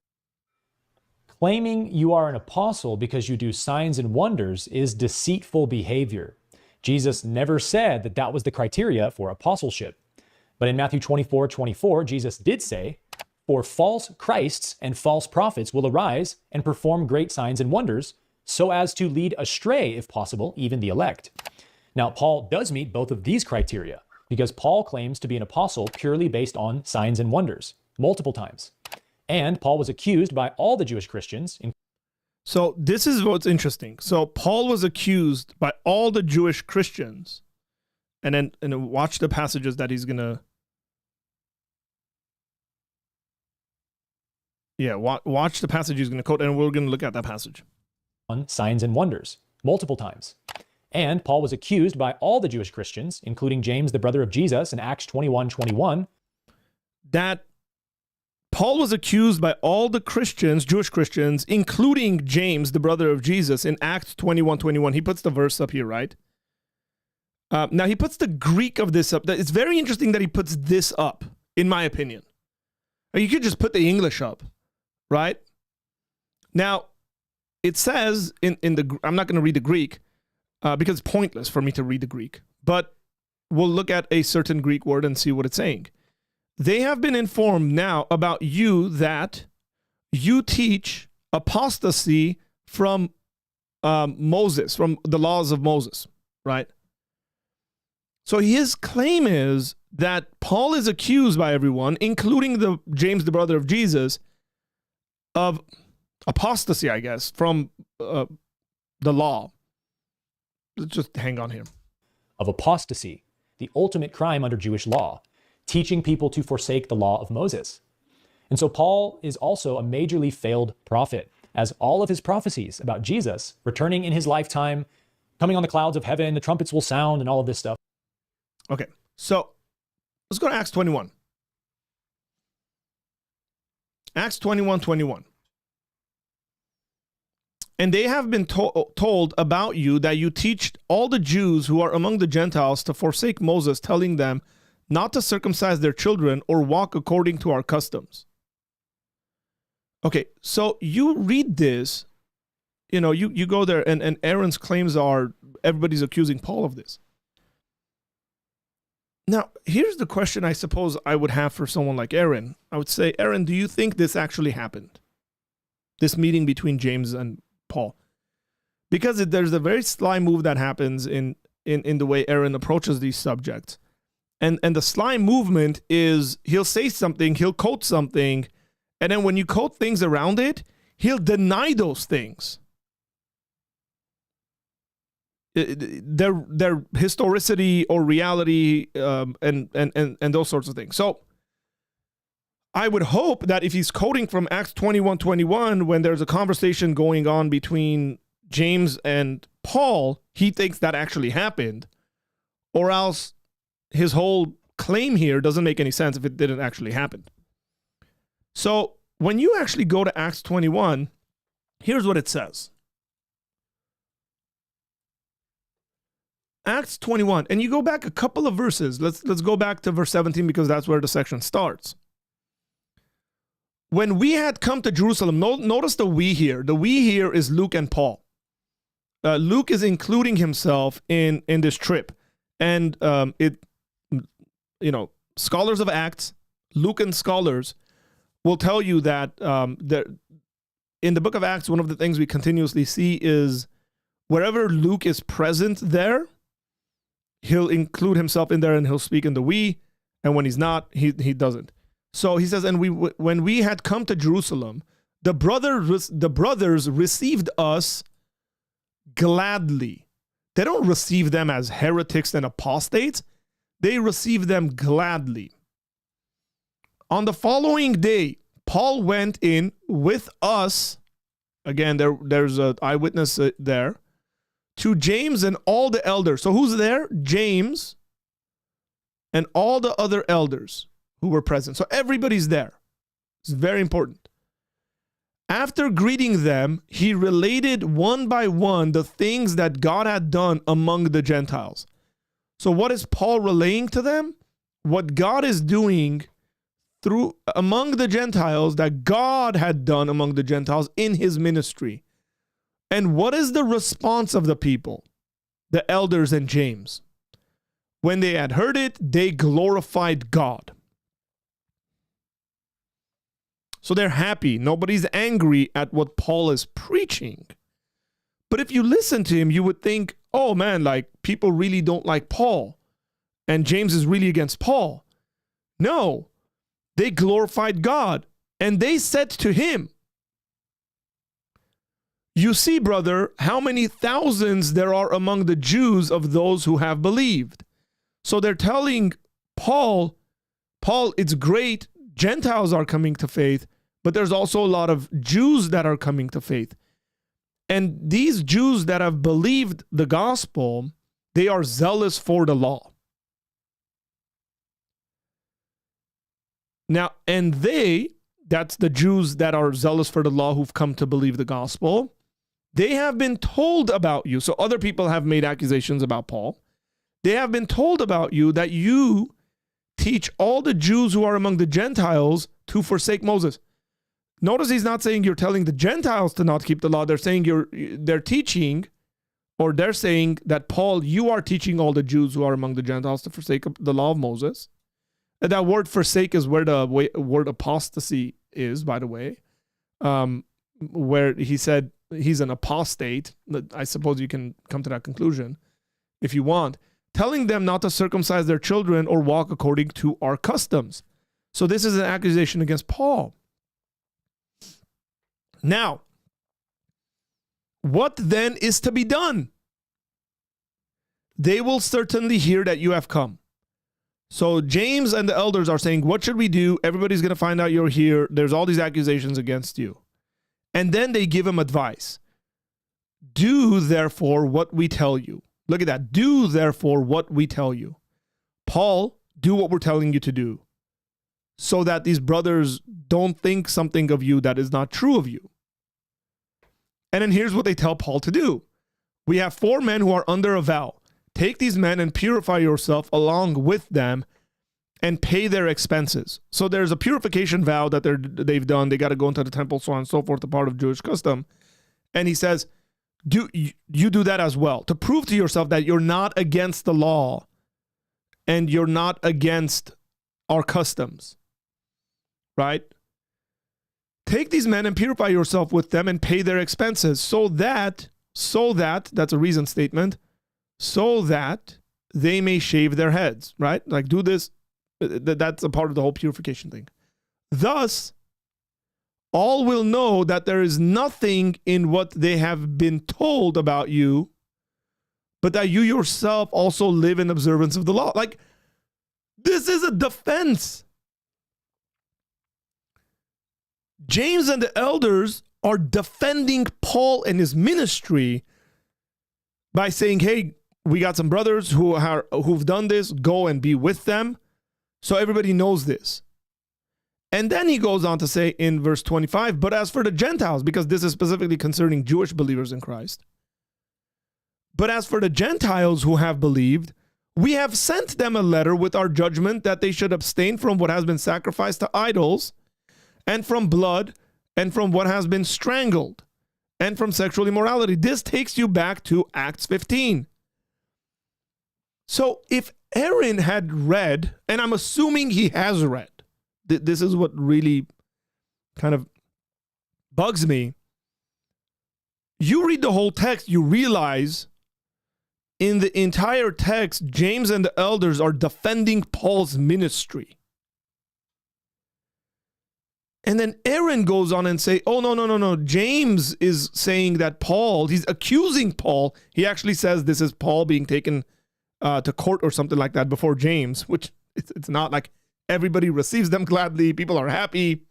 Claiming you are an apostle because you do signs and wonders is deceitful behavior. Jesus never said that that was the criteria for apostleship. But in Matthew 24:24, Jesus did say, "For false Christs and false prophets will arise and perform great signs and wonders, so as to lead astray, if possible, even the elect." Now, Paul does meet both of these criteria because Paul claims to be an apostle purely based on signs and wonders, multiple times. And Paul was accused by all the Jewish Christians. So this is what's interesting. So Paul was accused by all the Jewish Christians. And then watch the passages that he's going to... watch the passage he's going to quote, and we're going to look at that passage. On signs and wonders, multiple times. And Paul was accused by all the Jewish Christians, including James, the brother of Jesus, in Acts 21:21. That Paul was accused by all the Christians, Jewish Christians, including James, the brother of Jesus, in Acts 21:21. He puts the verse up here, right? Now, he puts the Greek of this up. It's very interesting that he puts this up, in my opinion. You could just put the English up, right? Now, it says in the, I'm not going to read the Greek because it's pointless for me to read the Greek, but we'll look at a certain Greek word and see what it's saying. They have been informed now about you that you teach apostasy from Moses, from the laws of Moses, right? So his claim is that Paul is accused by everyone, including James, the brother of Jesus, of apostasy, I guess, from the law. Let's just hang on here. Of apostasy, the ultimate crime under Jewish law, teaching people to forsake the law of Moses. And so Paul is also a majorly failed prophet, as all of his prophecies about Jesus returning in his lifetime, coming on the clouds of heaven, the trumpets will sound, and all of this stuff. Okay, so let's go to Acts 21. Acts 21:21. And they have been told about you that you teach all the Jews who are among the Gentiles to forsake Moses, telling them not to circumcise their children or walk according to our customs. Okay, so you read this, you go there, and Aaron's claims are everybody's accusing Paul of this. Now, here's the question I suppose I would have for someone like Aaron. I would say, Aaron, do you think this actually happened? This meeting between James and Paul? Because there's a very sly move that happens in the way Aaron approaches these subjects. And the sly movement is he'll say something, he'll quote something, and then when you quote things around it, he'll deny those things. Their historicity or reality and those sorts of things. So I would hope that if he's quoting from Acts 21:21, when there's a conversation going on between James and Paul, he thinks that actually happened, or else his whole claim here doesn't make any sense if it didn't actually happen. So when you actually go to Acts 21, here's what it says. Acts 21, and you go back a couple of verses. Let's go back to verse 17 because that's where the section starts. When we had come to Jerusalem, notice the we here. The we here is Luke and Paul. Luke is including himself in this trip. And scholars of Acts, Lucan scholars, will tell you that in the book of Acts, one of the things we continuously see is wherever Luke is present there, he'll include himself in there and he'll speak in the we, and when he's not, he doesn't. So he says, and when we had come to Jerusalem, the brothers received us gladly. They don't receive them as heretics and apostates. They receive them gladly. On the following day, Paul went in with us. Again, there's an eyewitness there. To James and all the elders. So who's there? James and all the other elders who were present. So everybody's there. It's very important. After greeting them, he related one by one the things that God had done among the Gentiles. So what is Paul relaying to them? What God is doing among the Gentiles that God had done among the Gentiles in his ministry. And what is the response of the people, the elders and James? When they had heard it, they glorified God. So they're happy. Nobody's angry at what Paul is preaching. But if you listen to him, you would think, oh man, like people really don't like Paul. And James is really against Paul. No, they glorified God. And they said to him, you see, brother, how many thousands there are among the Jews of those who have believed. So they're telling Paul, it's great. Gentiles are coming to faith, but there's also a lot of Jews that are coming to faith. And these Jews that have believed the gospel, they are zealous for the law. Now, and that's the Jews that are zealous for the law who've come to believe the gospel. They have been told about you. So other people have made accusations about Paul. They have been told about you that you teach all the Jews who are among the Gentiles to forsake Moses. Notice he's not saying you're telling the Gentiles to not keep the law. They're saying they're teaching, or they're saying that, Paul, you are teaching all the Jews who are among the Gentiles to forsake the law of Moses. And that word forsake is where the word apostasy is, by the way, where he said he's an apostate. I suppose you can come to that conclusion if you want. Telling them not to circumcise their children or walk according to our customs. So this is an accusation against Paul. Now, what then is to be done? They will certainly hear that you have come. So James and the elders are saying, what should we do? Everybody's going to find out you're here. There's all these accusations against you. And then they give him advice. Do, therefore, what we tell you. Look at that. Do, therefore, what we tell you. Paul, do what we're telling you to do, so that these brothers don't think something of you that is not true of you. And then here's what they tell Paul to do. We have 4 men who are under a vow. Take these men and purify yourself along with them and pay their expenses. So there's a purification vow that they've done. They got to go into the temple, so on and so forth, a part of Jewish custom. And he says, you do that as well, to prove to yourself that you're not against the law and you're not against our customs, right? Take these men and purify yourself with them and pay their expenses so that, that's a reason statement, so that they may shave their heads, right? Like, do this. That's a part of the whole purification thing. Thus, all will know that there is nothing in what they have been told about you, but that you yourself also live in observance of the law. Like, this is a defense. James and the elders are defending Paul and his ministry by saying, hey, we got some brothers who've done this, go and be with them. So everybody knows this. And then he goes on to say in verse 25, but as for the Gentiles, because this is specifically concerning Jewish believers in Christ, but as for the Gentiles who have believed, we have sent them a letter with our judgment that they should abstain from what has been sacrificed to idols, and from blood, and from what has been strangled, and from sexual immorality. This takes you back to Acts 15. So if Aaron had read, and I'm assuming he has read, this is what really kind of bugs me. You read the whole text, you realize in the entire text, James and the elders are defending Paul's ministry. And then Aaron goes on and say, oh, no. James is saying that Paul, he's accusing Paul. He actually says this is Paul being taken to court or something like that before James, which it's not like everybody receives them gladly. People are happy.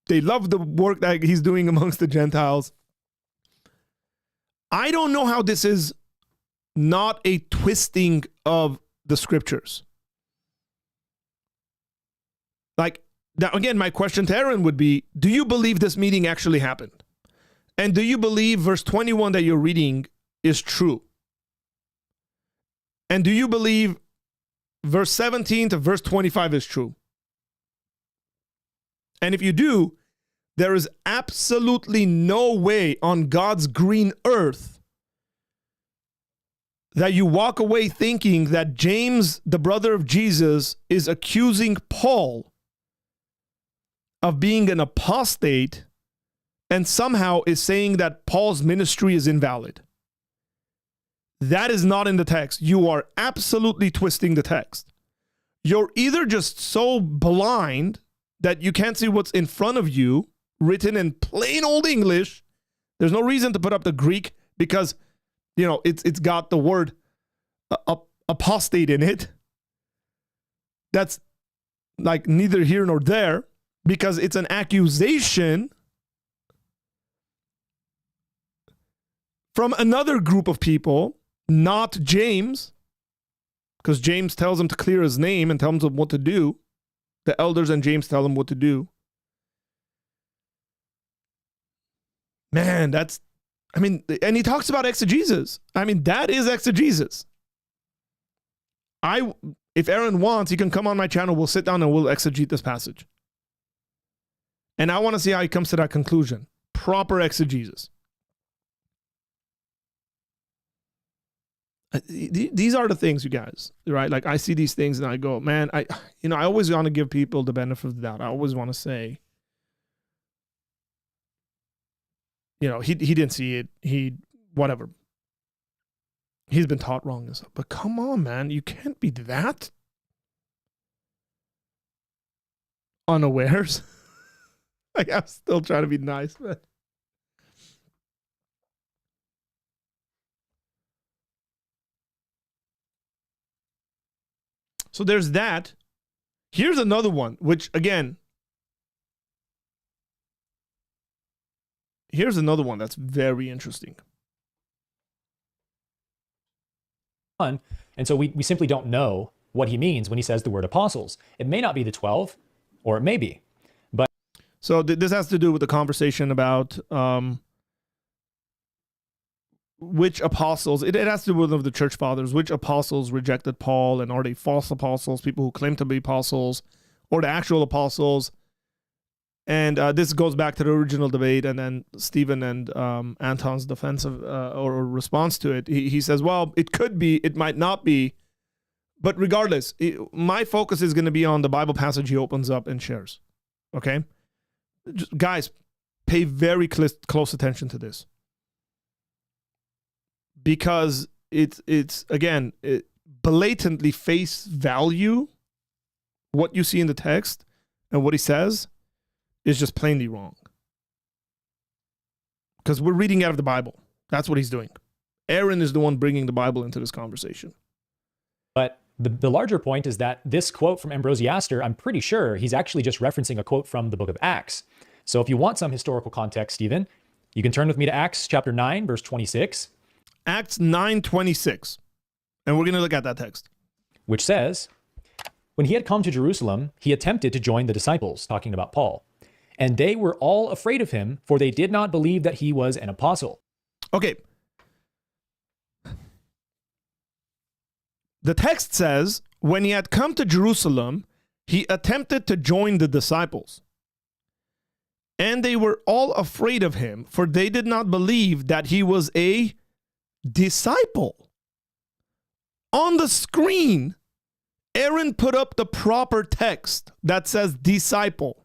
They love the work that he's doing amongst the Gentiles. I don't know how this is not a twisting of the scriptures. Like, now again, my question to Aaron would be, do you believe this meeting actually happened? And do you believe verse 21 that you're reading is true? And do you believe verse 17 to verse 25 is true? And if you do, there is absolutely no way on God's green earth that you walk away thinking that James, the brother of Jesus, is accusing Paul of being an apostate and somehow is saying that Paul's ministry is invalid. That is not in the text. You are absolutely twisting the text. You're either just so blind that you can't see what's in front of you, written in plain old English. There's no reason to put up the Greek because, you know, it's got the word apostate in it. That's like neither here nor there because it's an accusation. from another group of people, not James, because James tells him to clear his name and tells him what to do. The elders and James tell him what to do. Man, and he talks about exegesis. That is exegesis. If Aaron wants, he can come on my channel. We'll sit down and we'll exegete this passage. And I want to see how he comes to that conclusion. Proper exegesis. These are the things, you guys, right? Like, I see these things and I go, man, I always want to give people the benefit of the doubt. I always want to say, he didn't see it. Whatever. He's been taught wrong. But come on, man, you can't be that unawares. Like, I'm still trying to be nice, but so there's that. Here's another one, which again, here's another one that's very interesting. And so we simply don't know what he means when he says the word apostles. It may not be the 12, or it may be. But so this has to do with the conversation about which apostles, it has to do with the church fathers, which apostles rejected Paul, and are they false apostles, people who claim to be apostles, or the actual apostles? And this goes back to the original debate, and then Stephen and Anton's defensive or response to it. He says, well, it could be, it might not be, but regardless, my focus is going to be on the Bible passage he opens up and shares. Okay? Guys, pay very close attention to this. Because it's again, blatantly face value, what you see in the text and what he says is just plainly wrong. Because we're reading out of the Bible. That's what he's doing. Aaron is the one bringing the Bible into this conversation. But the larger point is that this quote from Ambrosiaster, I'm pretty sure he's actually just referencing a quote from the book of Acts. So if you want some historical context, Stephen, you can turn with me to Acts chapter 9, verse 26. Acts 9:26. And we're going to look at that text. Which says, when he had come to Jerusalem, he attempted to join the disciples, talking about Paul. And they were all afraid of him, for they did not believe that he was an apostle. Okay. The text says, when he had come to Jerusalem, he attempted to join the disciples. And they were all afraid of him, for they did not believe that he was a disciple. On the screen, Aaron put up the proper text that says disciple.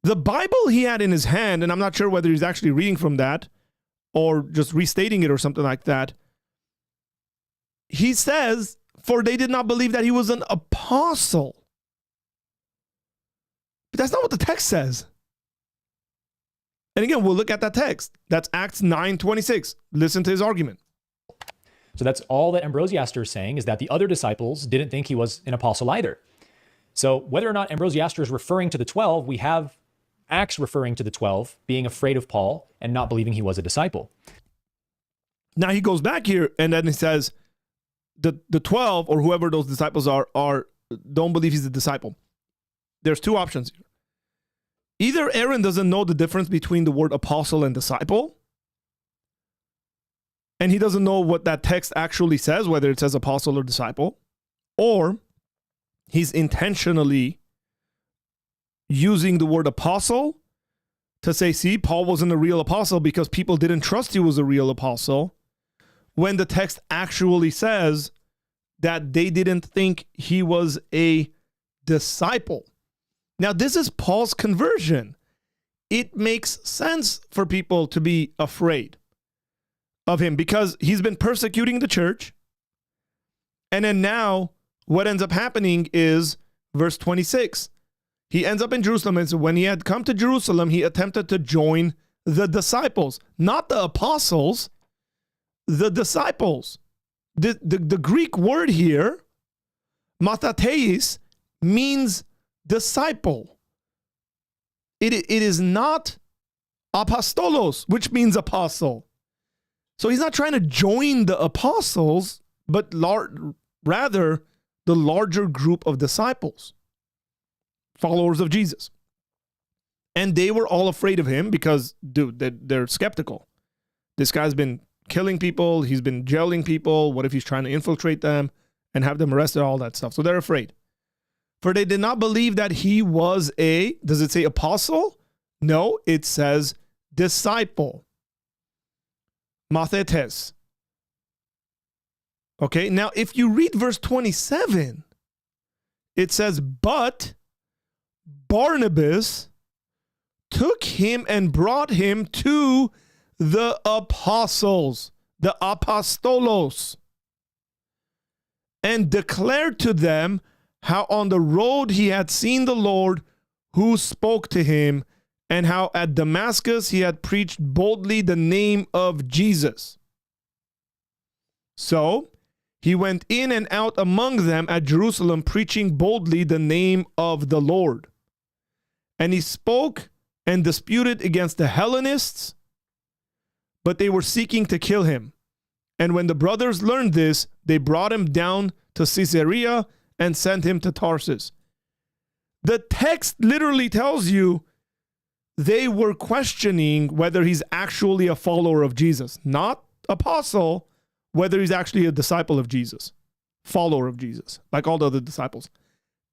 The Bible he had in his hand, and I'm not sure whether he's actually reading from that or just restating it or something like that. He says, for they did not believe that he was an apostle. But that's not what the text says. And again, we'll look at that text. That's Acts 9:26. Listen to his argument. So that's all that Ambrosiaster is saying, is that the other disciples didn't think he was an apostle either. So whether or not Ambrosiaster is referring to the 12, we have Acts referring to the 12 being afraid of Paul and not believing he was a disciple. Now he goes back here and then he says, the 12 or whoever those disciples are don't believe he's a disciple. There's two options here. Either Aaron doesn't know the difference between the word apostle and disciple, and he doesn't know what that text actually says, whether it says apostle or disciple, or he's intentionally using the word apostle to say, see, Paul wasn't a real apostle because people didn't trust he was a real apostle, when the text actually says that they didn't think he was a disciple. Now, this is Paul's conversion. It makes sense for people to be afraid of him because he's been persecuting the church. And then now what ends up happening is verse 26. He ends up in Jerusalem, and so when he had come to Jerusalem, he attempted to join the disciples, not the apostles, the disciples. The Greek word here, mathatheis, means disciple. It is not apostolos, which means apostle. So he's not trying to join the apostles, but rather the larger group of disciples, followers of Jesus. And they were all afraid of him because, dude, they're skeptical. This guy's been killing people. He's been jailing people. What if he's trying to infiltrate them and have them arrested, all that stuff? So they're afraid. For they did not believe that he was does it say apostle? No, it says disciple. Mathetes. Okay, now if you read verse 27, it says, but Barnabas took him and brought him to the apostles, the apostolos, and declared to them how on the road he had seen the Lord who spoke to him, and how at Damascus he had preached boldly the name of Jesus. So he went in and out among them at Jerusalem, preaching boldly the name of the Lord. And he spoke and disputed against the Hellenists, but they were seeking to kill him. And when the brothers learned this, they brought him down to Caesarea and sent him to Tarsus. The text literally tells you they were questioning whether he's actually a follower of Jesus, not apostle, whether he's actually a disciple of Jesus, follower of Jesus, like all the other disciples.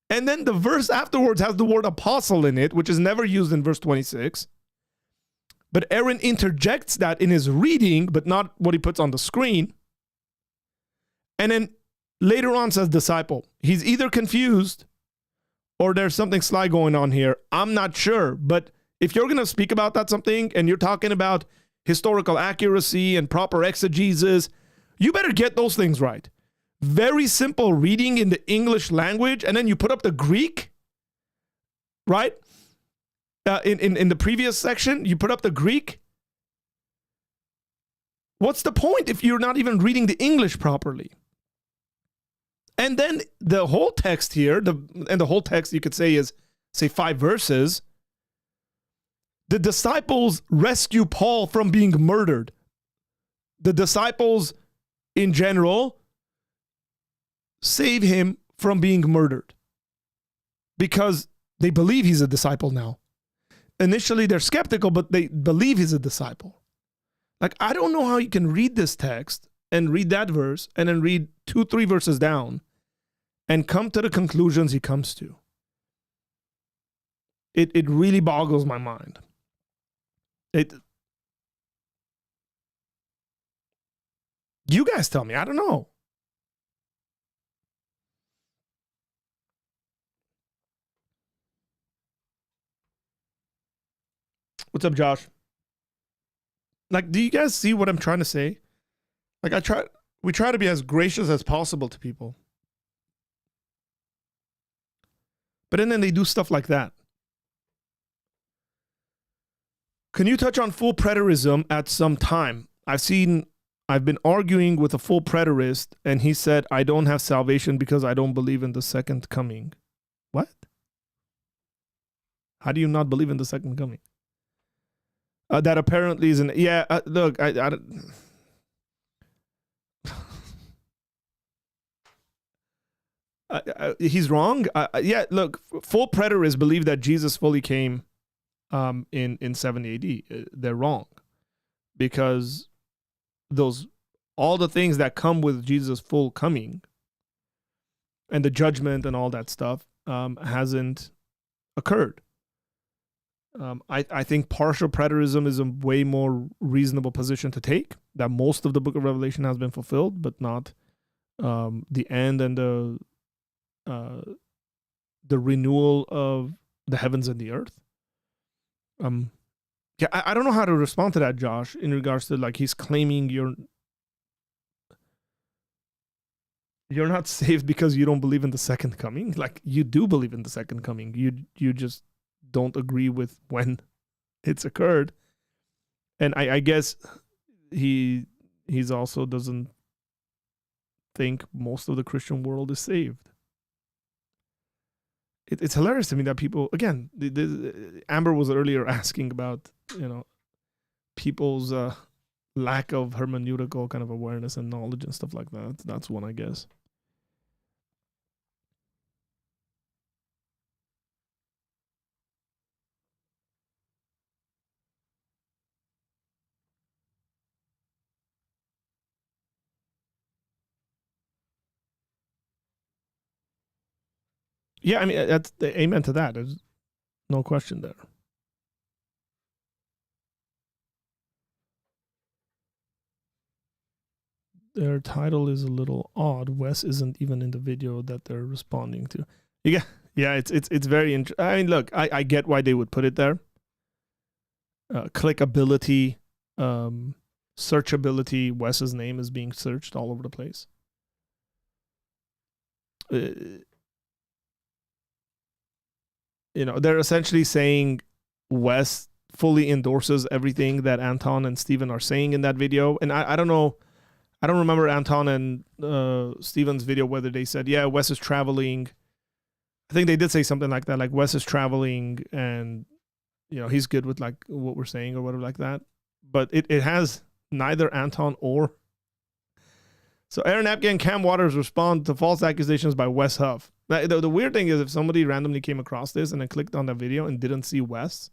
And then the verse afterwards has the word apostle in it, which is never used in verse 26. But Aaron interjects that in his reading, but not what he puts on the screen. And then later on says disciple. He's either confused or there's something sly going on here. I'm not sure. But if you're going to speak about that something and you're talking about historical accuracy and proper exegesis, you better get those things right. Very simple reading in the English language, and then you put up the Greek, right? In the previous section, you put up the Greek. What's the point if you're not even reading the English properly? And then the whole text here, the whole text you could say is, say, 5 verses. The disciples rescue Paul from being murdered. The disciples in general save him from being murdered because they believe he's a disciple now. Initially, they're skeptical, but they believe he's a disciple. Like, I don't know how you can read this text and read that verse and then read 2-3 verses down and come to the conclusions he comes to. It really boggles my mind. You guys tell me. I don't know. What's up, Josh? Like, do you guys see what I'm trying to say? Like, we try to be as gracious as possible to people. But then they do stuff like that. Can you touch on full preterism at some time? I've been arguing with a full preterist, and he said, I don't have salvation because I don't believe in the second coming. What? How do you not believe in the second coming? That apparently is look, I don't... he's wrong. Look, full preterists believe that Jesus fully came in 70 AD. They're wrong because all the things that come with Jesus' full coming and the judgment and all that stuff hasn't occurred. I think partial preterism is a way more reasonable position to take, that most of the book of Revelation has been fulfilled, but not the end and the renewal of the heavens and the earth. I don't know how to respond to that, Josh, in regards to, like, he's claiming you're not saved because you don't believe in the second coming. Like, you do believe in the second coming. You just don't agree with when it's occurred. And I guess he's also doesn't think most of the Christian world is saved. It's hilarious to me that people, again, Amber was earlier asking about, people's lack of hermeneutical kind of awareness and knowledge and stuff like that. That's one, I guess. Yeah, I mean, that's the amen to that. There's no question there. Their title is a little odd. Wes isn't even in the video that they're responding to. Yeah, it's very interesting. I mean, look, I get why they would put it there. Clickability, searchability. Wes's name is being searched all over the place. They're essentially saying Wes fully endorses everything that Anton and Steven are saying in that video. And I don't know. I don't remember Anton and Steven's video whether they said, yeah, Wes is traveling. I think they did say something like that, like Wes is traveling and, he's good with like what we're saying or whatever like that. But it has neither Anton or. So Aaron Apke and Cam Waters respond to false accusations by Wes Huff. The weird thing is if somebody randomly came across this and then clicked on that video and didn't see Wes.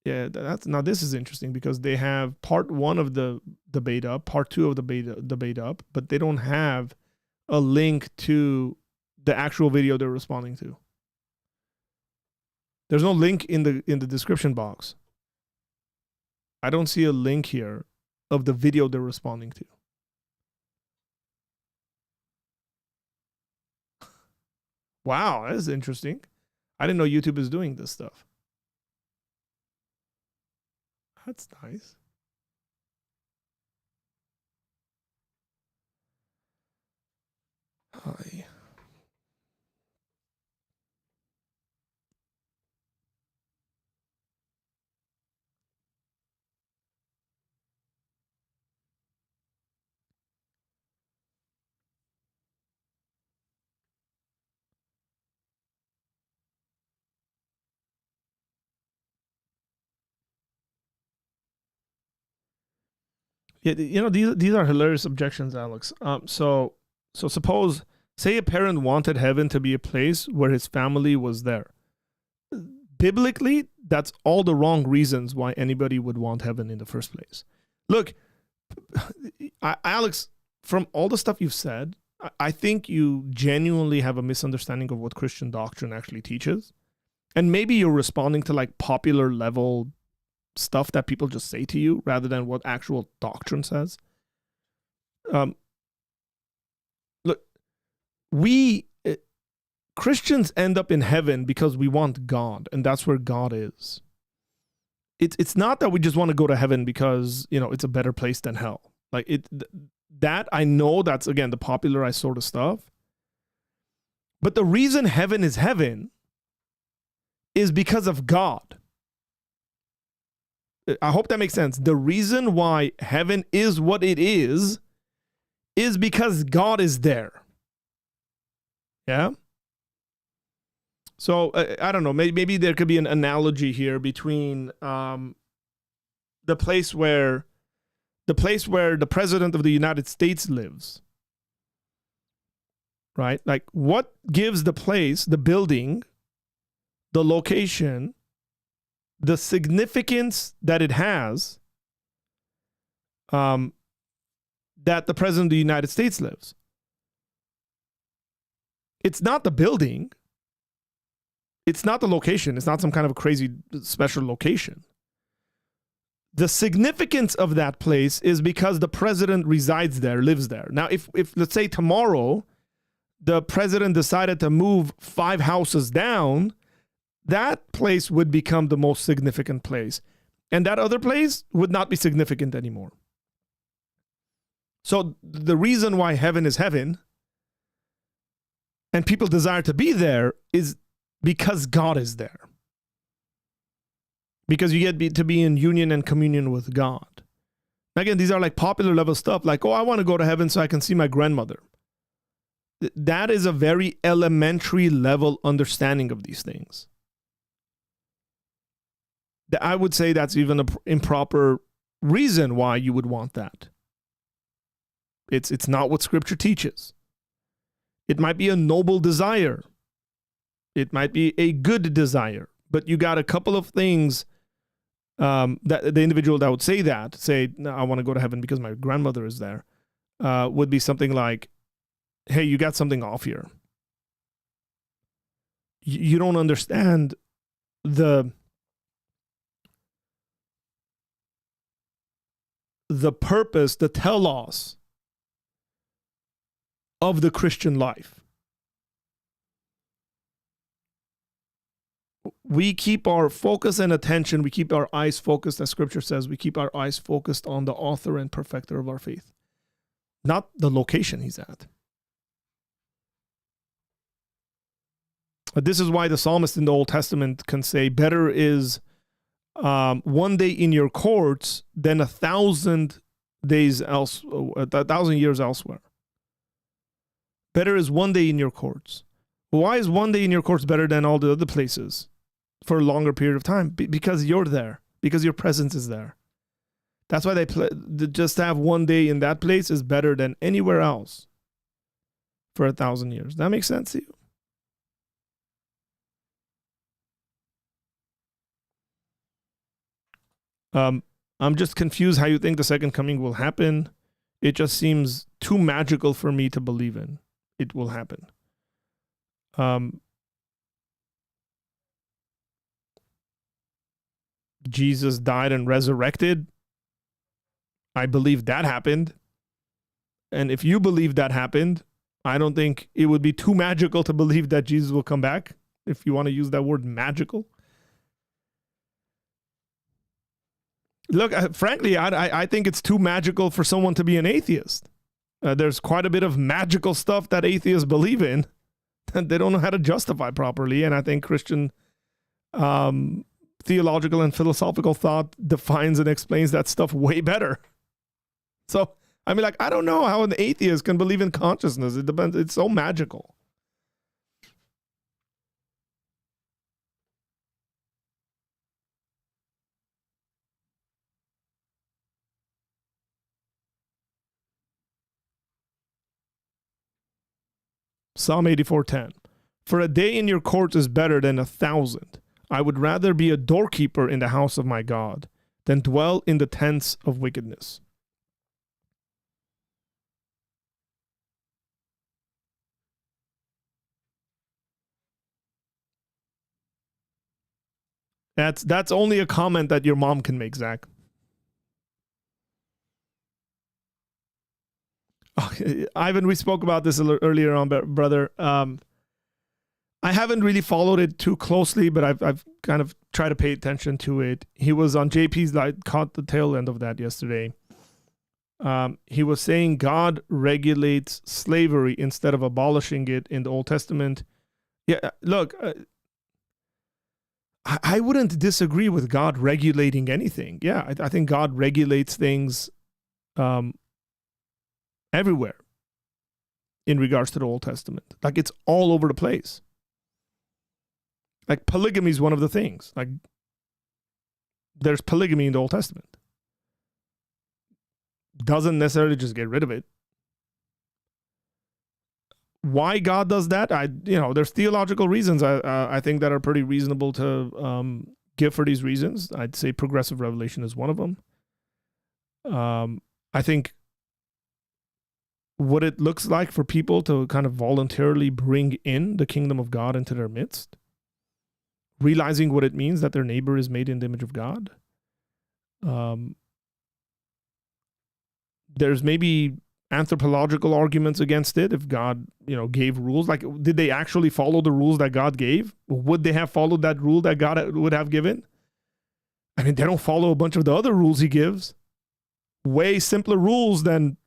Yeah, now this is interesting because they have part 1 of the debate up, part 2 of the debate up, but they don't have a link to the actual video they're responding to. There's no link in the description box. I don't see a link here of the video they're responding to. Wow, that is interesting. I didn't know YouTube is doing this stuff. That's nice. Hi. Yeah, these are hilarious objections, Alex. So suppose, say a parent wanted heaven to be a place where his family was there. Biblically, that's all the wrong reasons why anybody would want heaven in the first place. Look, Alex, from all the stuff you've said, I think you genuinely have a misunderstanding of what Christian doctrine actually teaches. And maybe you're responding to like popular level stuff that people just say to you rather than what actual doctrine says. Look, Christians end up in heaven because we want God, and that's where God is. It's not that we just want to go to heaven because it's a better place than hell. Like that I know that's again the popularized sort of stuff. But the reason heaven is because of God. I hope that makes sense. The reason why heaven is what it is because God is there. Yeah? So, I don't know. Maybe there could be an analogy here between the place where the president of the United States lives. Right? Like, what gives the place, the building, the location, the significance that it has, that the president of the United States lives? It's not the building. It's not the location. It's not some kind of a crazy special location. The significance of that place is because the president resides there, lives there. Now, if let's say tomorrow, the president decided to move 5 houses down, that place would become the most significant place. And that other place would not be significant anymore. So the reason why heaven is heaven and people desire to be there is because God is there. Because you get to be in union and communion with God. Again, these are like popular level stuff like, oh, I want to go to heaven so I can see my grandmother. That is a very elementary level understanding of these things. I would say that's even an improper reason why you would want that. It's not what Scripture teaches. It might be a noble desire. It might be a good desire. But you got a couple of things that the individual that would say, no, I want to go to heaven because my grandmother is there, would be something like, hey, you got something off here. You don't understand the purpose, the telos of the Christian life. We keep our focus and attention, we keep our eyes focused, as Scripture says, we keep our eyes focused on the author and perfecter of our faith, not the location he's at. But this is why the psalmist in the Old Testament can say, better is one day in your courts than 1,000 days 1,000 years elsewhere. Better is one day in your courts. Why is one day in your courts better than all the other places for a longer period of time? Because you're there. Because your presence is there. That's why just to have one day in that place is better than anywhere else for 1,000 years. That makes sense to you? I'm just confused how you think the second coming will happen. It just seems too magical for me to believe in. It will happen. Jesus died and resurrected. I believe that happened. And if you believe that happened, I don't think it would be too magical to believe that Jesus will come back, if you want to use that word magical. Look, frankly, I think it's too magical for someone to be an atheist. There's quite a bit of magical stuff that atheists believe in that they don't know how to justify properly. And I think Christian theological and philosophical thought defines and explains that stuff way better. So, I mean, I don't know how an atheist can believe in consciousness. It depends. It's so magical. Psalm 84:10. For a day in your courts is better than 1,000. I would rather be a doorkeeper in the house of my God than dwell in the tents of wickedness. That's only a comment that your mom can make, Zach. Ivan, we spoke about this earlier on, brother. I haven't really followed it too closely, but I've kind of tried to pay attention to it. He was on JP's, caught the tail end of that yesterday. He was saying God regulates slavery instead of abolishing it in the Old Testament. Yeah, look, I wouldn't disagree with God regulating anything. Yeah, I think God regulates things everywhere in regards to the Old Testament. It's all over the place. Polygamy is one of the things. There's polygamy in the Old Testament. Doesn't necessarily just get rid of it. Why God does that, there's theological reasons I think that are pretty reasonable to give for these reasons. I'd say progressive revelation is one of them. I think what it looks like for people to kind of voluntarily bring in the kingdom of God into their midst, realizing what it means that their neighbor is made in the image of God. There's maybe anthropological arguments against it. If God, gave rules, did they actually follow the rules that God gave? Would they have followed that rule that God would have given? I mean, they don't follow a bunch of the other rules he gives. Way simpler rules than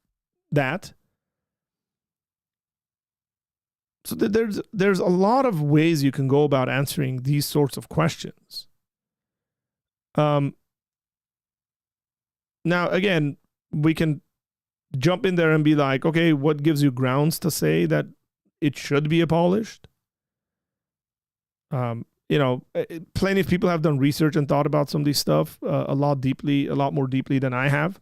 that. So there's a lot of ways you can go about answering these sorts of questions. Now, again, we can jump in there and be like, okay, what gives you grounds to say that it should be abolished? plenty of people have done research and thought about some of these stuff a lot more deeply than I have.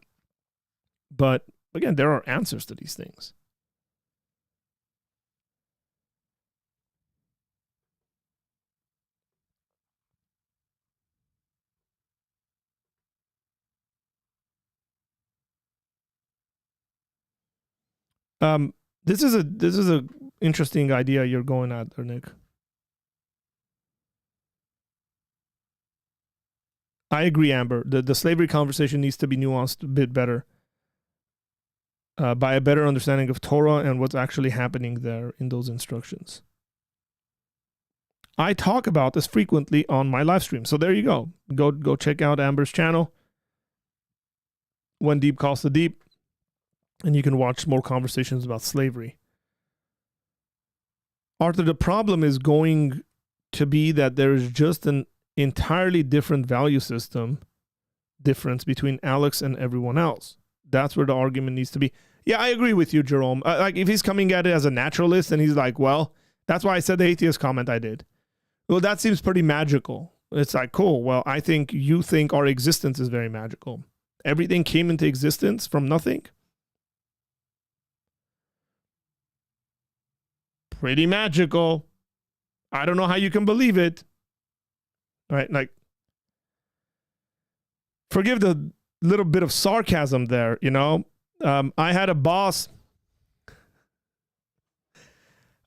But again, there are answers to these things. This is a interesting idea you're going at there, Nick. I agree, Amber. The slavery conversation needs to be nuanced a bit better by a better understanding of Torah and what's actually happening there in those instructions. I talk about this frequently on my live stream. So there you go. Go check out Amber's channel. When Deep Calls to Deep. And you can watch more conversations about slavery. Arthur, the problem is going to be that there is just an entirely different value system difference between Alex and everyone else. That's where the argument needs to be. Yeah, I agree with you, Jerome. Like if he's coming at it as a naturalist and he's like, well, that's why I said the atheist comment I did. Well, that seems pretty magical. It's like, cool. Well, I think you think our existence is very magical. Everything came into existence from nothing. Pretty magical. I don't know how you can believe it. Right? Like, forgive the little bit of sarcasm there, I had a boss.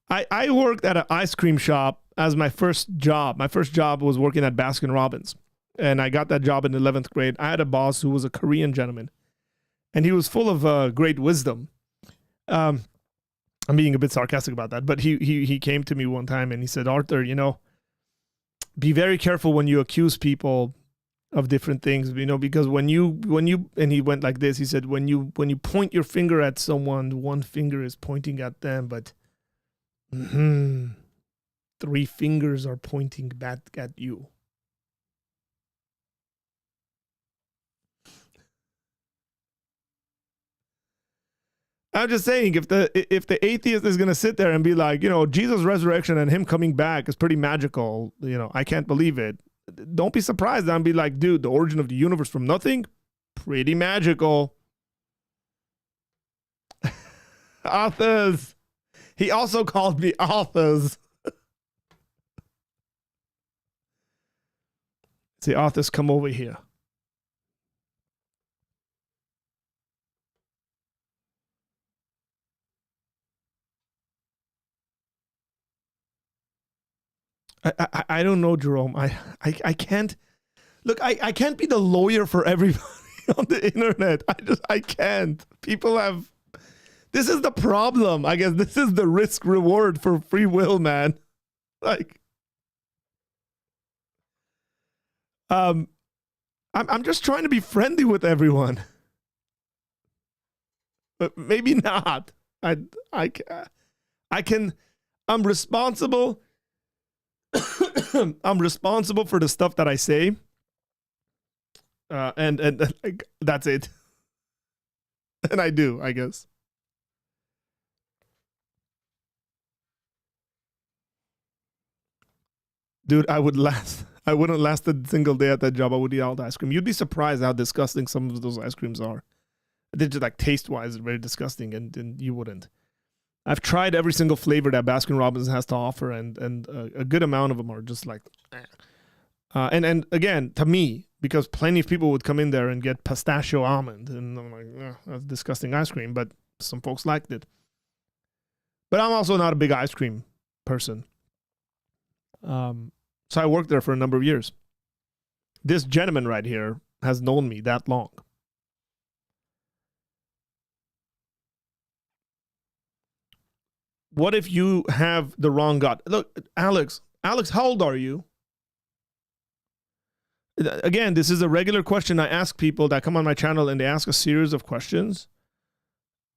I worked at an ice cream shop as my first job. My first job was working at Baskin Robbins. And I got that job in 11th grade. I had a boss who was a Korean gentleman. And he was full of great wisdom. I'm being a bit sarcastic about that, but he came to me one time and he said, Arthur, be very careful when you accuse people of different things, because when you and he went like this, he said, when you point your finger at someone, one finger is pointing at them, but 3 fingers are pointing back at you. I'm just saying, if the atheist is going to sit there and be like, Jesus' resurrection and him coming back is pretty magical, I can't believe it. Don't be surprised and be like, dude, the origin of the universe from nothing, pretty magical. Authors. He also called me authors. See, authors, come over here. I don't know, Jerome. I can't look. I can't be the lawyer for everybody on the internet. I can't. People have. This is the problem. I guess this is the risk reward for free will, man. Like, I'm just trying to be friendly with everyone, but maybe not. I can. I'm responsible. I'm responsible for the stuff that I say, and like, that's it. And I do, I guess. Dude, I wouldn't last a single day at that job. I would eat all the ice cream. You'd be surprised how disgusting some of those ice creams are. They're just like taste-wise very disgusting, and you wouldn't. I've tried every single flavor that Baskin Robbins has to offer, and a good amount of them are just like, and again, to me, because plenty of people would come in there and get pistachio almond, and I'm like, that's disgusting ice cream, but some folks liked it. But I'm also not a big ice cream person. So I worked there for a number of years. This gentleman right here has known me that long. What if you have the wrong God? Look, Alex, how old are you? Again, this is a regular question I ask people that come on my channel, and they ask a series of questions.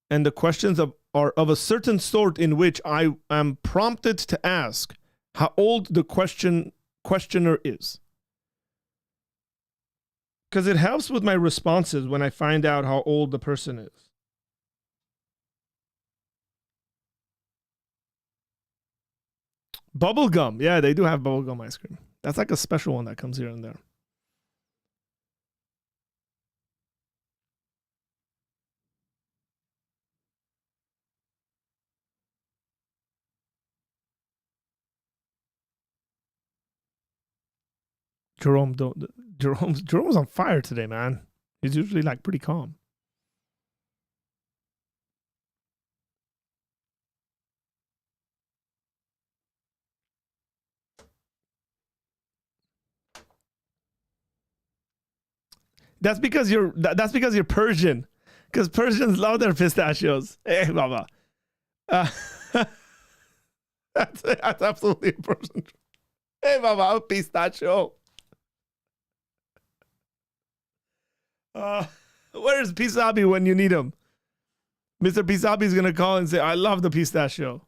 And the questions are of a certain sort in which I am prompted to ask how old the questioner is. Because it helps with my responses when I find out how old the person is. Bubblegum. Yeah, they do have bubblegum ice cream. That's like a special one that comes here and there. Jerome's on fire today, man. He's usually like pretty calm. That's because you're Persian. Because Persians love their pistachios. Hey, Baba. That's absolutely a Persian. Hey, Baba, pistachio. Where's Pisabi when you need him? Mr. Pisabi is going to call and say, I love the pistachio.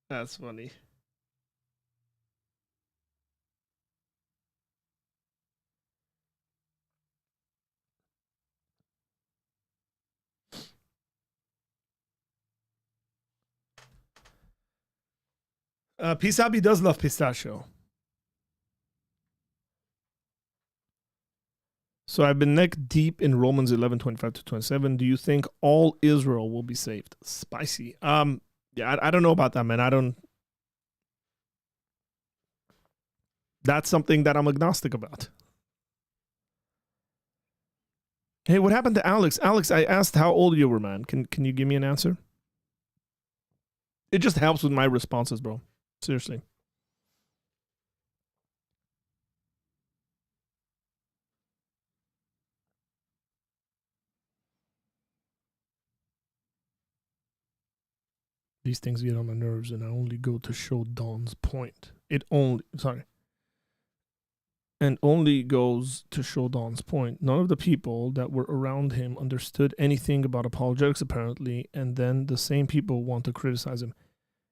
That's funny. Pisabi does love pistachio. So I've been neck deep in Romans 11:25-27. Do you think all Israel will be saved? Spicy. Yeah, I don't know about that, man. That's something that I'm agnostic about. Hey, what happened to Alex? Alex, I asked how old you were, man. Can you give me an answer? It just helps with my responses, bro. Seriously. These things get on my nerves, and I only go to show Don's point. And only goes to show Don's point. None of the people that were around him understood anything about apologetics, apparently, and then the same people want to criticize him.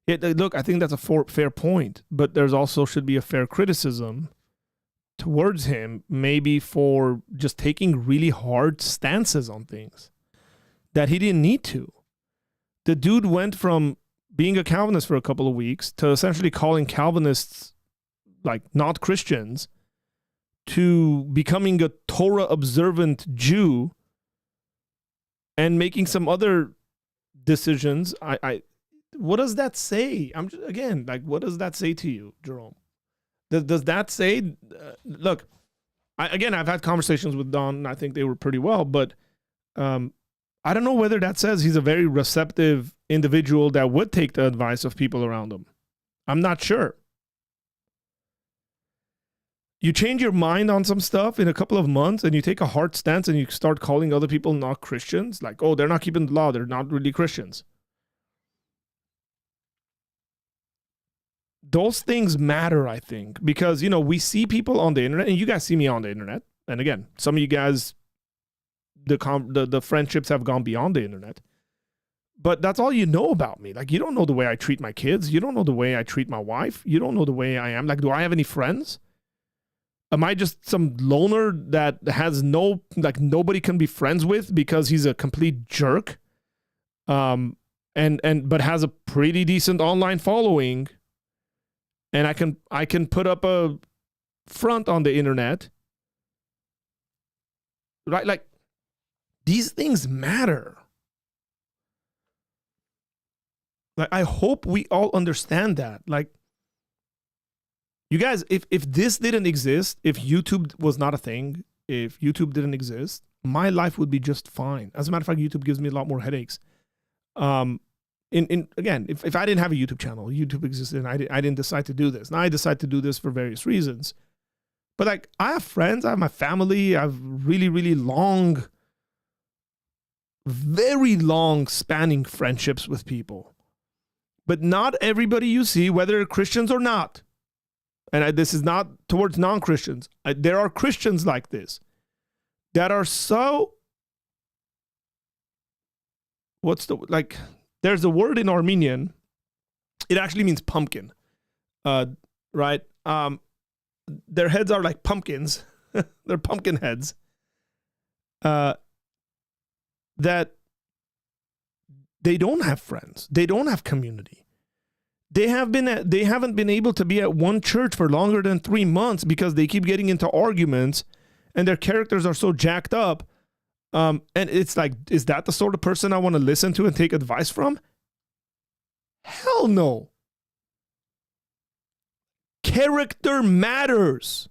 Look, I think that's a fair point, but there's also should be a fair criticism towards him, maybe for just taking really hard stances on things that he didn't need to. The dude went from being a Calvinist for a couple of weeks to essentially calling Calvinists like not Christians to becoming a Torah observant Jew and making some other decisions. What does that say? What does that say to you, Jerome? Does that say, look, I've had conversations with Don, and I think they were pretty well, but I don't know whether that says he's a very receptive individual that would take the advice of people around him. I'm not sure. You change your mind on some stuff in a couple of months and you take a hard stance and you start calling other people not Christians, like, oh, they're not keeping the law, they're not really Christians. Those things matter, I think, because, we see people on the internet, and you guys see me on the internet. And again, some of you guys, the friendships have gone beyond the internet. But that's all you know about me. Like, you don't know the way I treat my kids. You don't know the way I treat my wife. You don't know the way I am. Like, do I have any friends? Am I just some loner that has nobody can be friends with because he's a complete jerk? But has a pretty decent online following. And I can put up a front on the internet. Right? Like, these things matter. Like, I hope we all understand that. Like, you guys, if this didn't exist, if YouTube was not a thing, if YouTube didn't exist, my life would be just fine. As a matter of fact, YouTube gives me a lot more headaches. If I didn't have a YouTube channel, YouTube existed, and I didn't decide to do this. Now I decide to do this for various reasons. But like, I have friends, I have my family, I have really, really long, very long spanning friendships with people. But not everybody you see, whether Christians or not, and this is not towards non-Christians, there are Christians like this that are so there's a word in Armenian. It actually means pumpkin, right? Their heads are like pumpkins. They're pumpkin heads. That they don't have friends. They don't have community. They haven't been able to be at one church for longer than 3 months because they keep getting into arguments and their characters are so jacked up. And it's like, is that the sort of person I want to listen to and take advice from? Hell no. Character matters.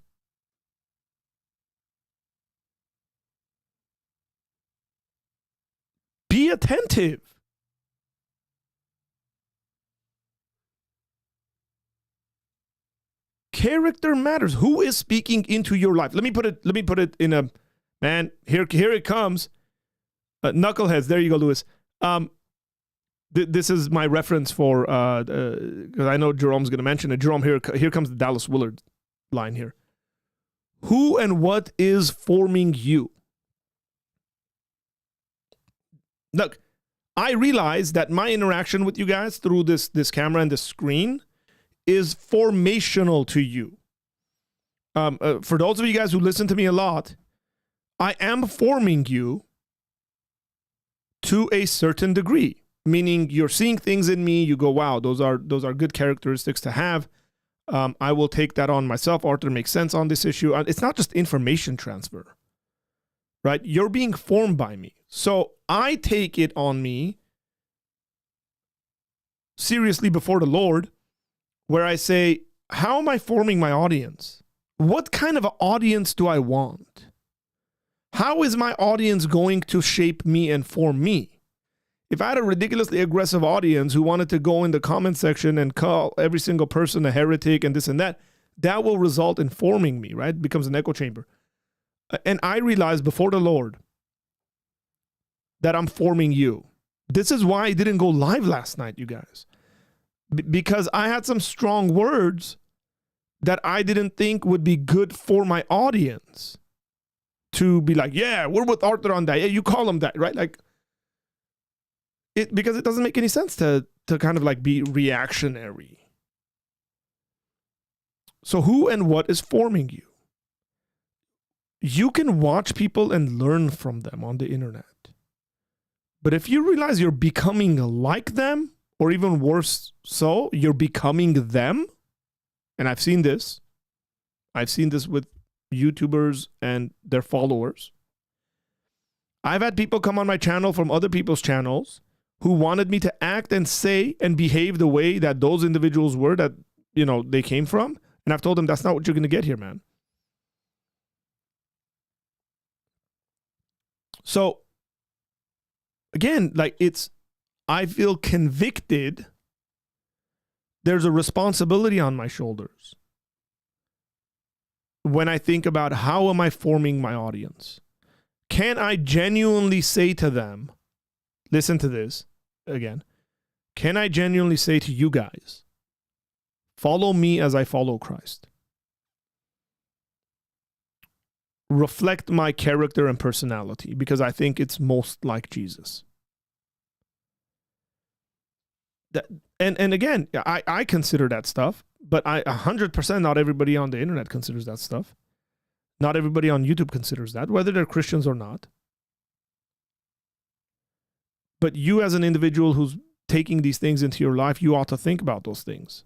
Be attentive. Character matters. Who is speaking into your life? Let me put it in a, man, here it comes. Knuckleheads. There you go, Lewis. This is my reference for, because I know Jerome's going to mention it. Jerome, here comes the Dallas Willard line here. Who and what is forming you? Look, I realize that my interaction with you guys through this camera and this screen is formational to you. For those of you guys who listen to me a lot, I am forming you to a certain degree, meaning you're seeing things in me. You go, wow, those are good characteristics to have. I will take that on myself. Arthur makes sense on this issue. It's not just information transfer, right? You're being formed by me. So I take it on me seriously before the Lord, where I say, how am I forming my audience? What kind of audience do I want? How is my audience going to shape me and form me? If I had a ridiculously aggressive audience who wanted to go in the comment section and call every single person a heretic and this and that, that will result in forming me, right? It becomes an echo chamber. And I realized before the Lord that I'm forming you. This is why I didn't go live last night, you guys. Because I had some strong words that I didn't think would be good for my audience to be like, yeah, we're with Arthur on that. Yeah, you call him that, right? Like, because it doesn't make any sense to kind of like be reactionary. So who and what is forming you? You can watch people and learn from them on the internet. But if you realize you're becoming like them, or even worse so, you're becoming them, and I've seen this with YouTubers and their followers. I've had people come on my channel from other people's channels who wanted me to act and say and behave the way that those individuals were that, they came from. And I've told them that's not what you're going to get here, man. So, again, I feel convicted. There's a responsibility on my shoulders when I think about how am I forming my audience? Can I genuinely say to them, listen to this again, can I genuinely say to you guys, follow me as I follow Christ? Reflect my character and personality because I think it's most like Jesus. And again, I consider that stuff, but 100% not everybody on the internet considers that stuff. Not everybody on YouTube considers that, whether they're Christians or not. But you as an individual who's taking these things into your life, you ought to think about those things.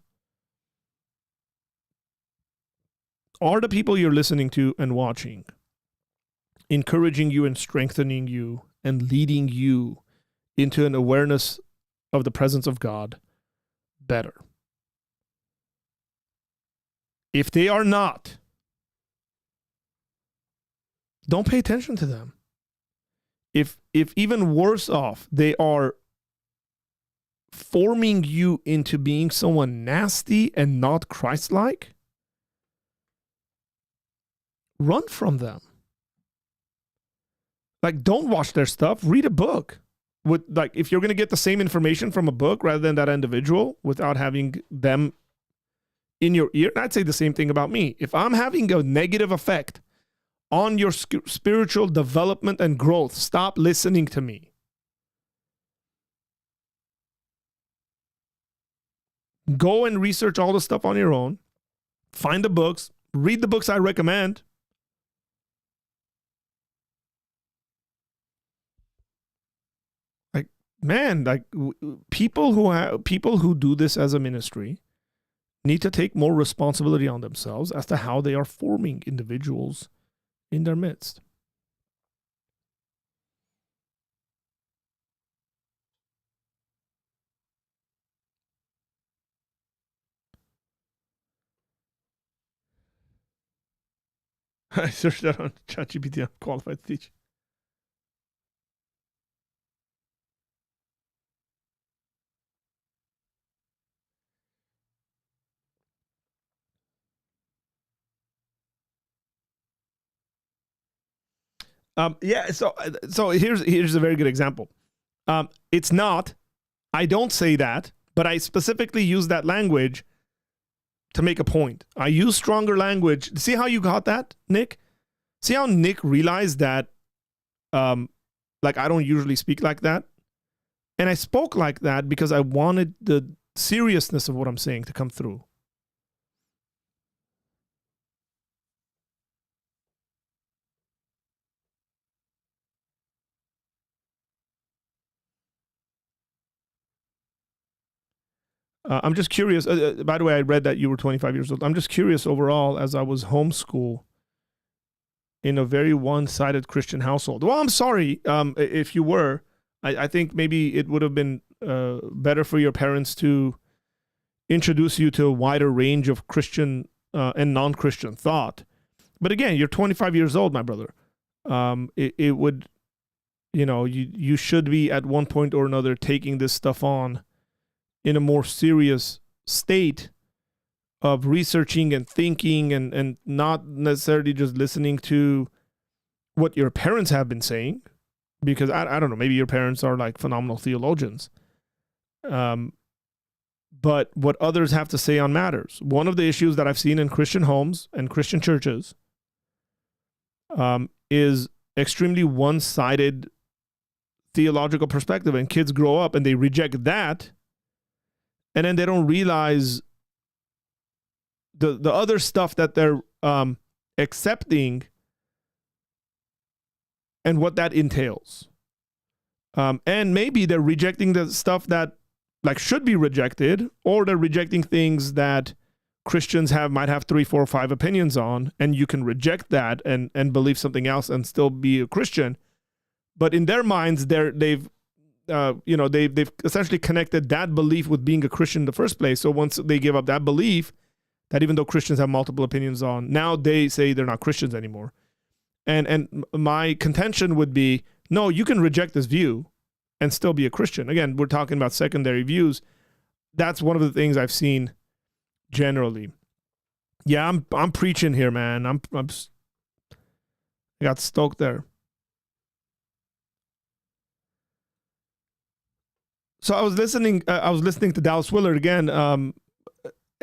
Are the people you're listening to and watching encouraging you and strengthening you and leading you into an awareness of the presence of God better? If they are not, don't pay attention to them. If even worse off, they are forming you into being someone nasty and not Christ-like, run from them. Don't watch their stuff. Read a book. If you're going to get the same information from a book rather than that individual without having them in your ear, I'd say the same thing about me. If I'm having a negative effect on your spiritual development and growth, stop listening to me. Go and research all the stuff on your own. Find the books. Read the books I recommend. Like, man, like people who do this as a ministry need to take more responsibility on themselves as to how they are forming individuals in their midst. I searched that on ChatGPT. I'm qualified to teach. So here's a very good example. It's not. I don't say that, but I specifically use that language to make a point. I use stronger language. See how you got that, Nick? See how Nick realized that, like I don't usually speak like that, and I spoke like that because I wanted the seriousness of what I'm saying to come through. I'm just curious. By the way, I read that you were 25 years old. I'm just curious overall, as I was homeschooled in a very one-sided Christian household. Well, I'm sorry if you were. I think maybe it would have been better for your parents to introduce you to a wider range of Christian and non-Christian thought. But again, you're 25 years old, my brother. It would, you should be at one point or another taking this stuff on in a more serious state of researching and thinking and not necessarily just listening to what your parents have been saying, because I don't know, maybe your parents are like phenomenal theologians. But what others have to say on matters. One of the issues that I've seen in Christian homes and Christian churches is extremely one-sided theological perspective, and kids grow up and they reject that, and then they don't realize the other stuff that they're accepting and what that entails. And maybe they're rejecting the stuff that like should be rejected, or they're rejecting things that Christians might have 3, 4, 5 opinions on, and you can reject that and believe something else and still be a Christian. But in their minds, they've essentially connected that belief with being a Christian in the first place. So once they give up that belief, that even though Christians have multiple opinions on, now they say they're not Christians anymore. And my contention would be, no, you can reject this view and still be a Christian. Again, we're talking about secondary views. That's one of the things I've seen generally. Yeah, I'm preaching here, man. I got stoked there. So I was listening to Dallas Willard again,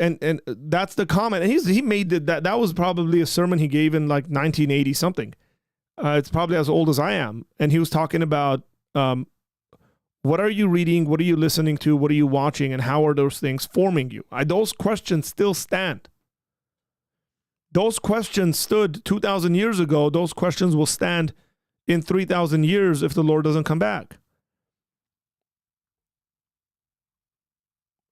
and that's the comment. And he made that was probably a sermon he gave in like 1980 something. It's probably as old as I am, and he was talking about what are you reading, what are you listening to, what are you watching, and how are those things forming you? Those questions still stand. Those questions stood 2,000 years ago. Those questions will stand in 3,000 years if the Lord doesn't come back.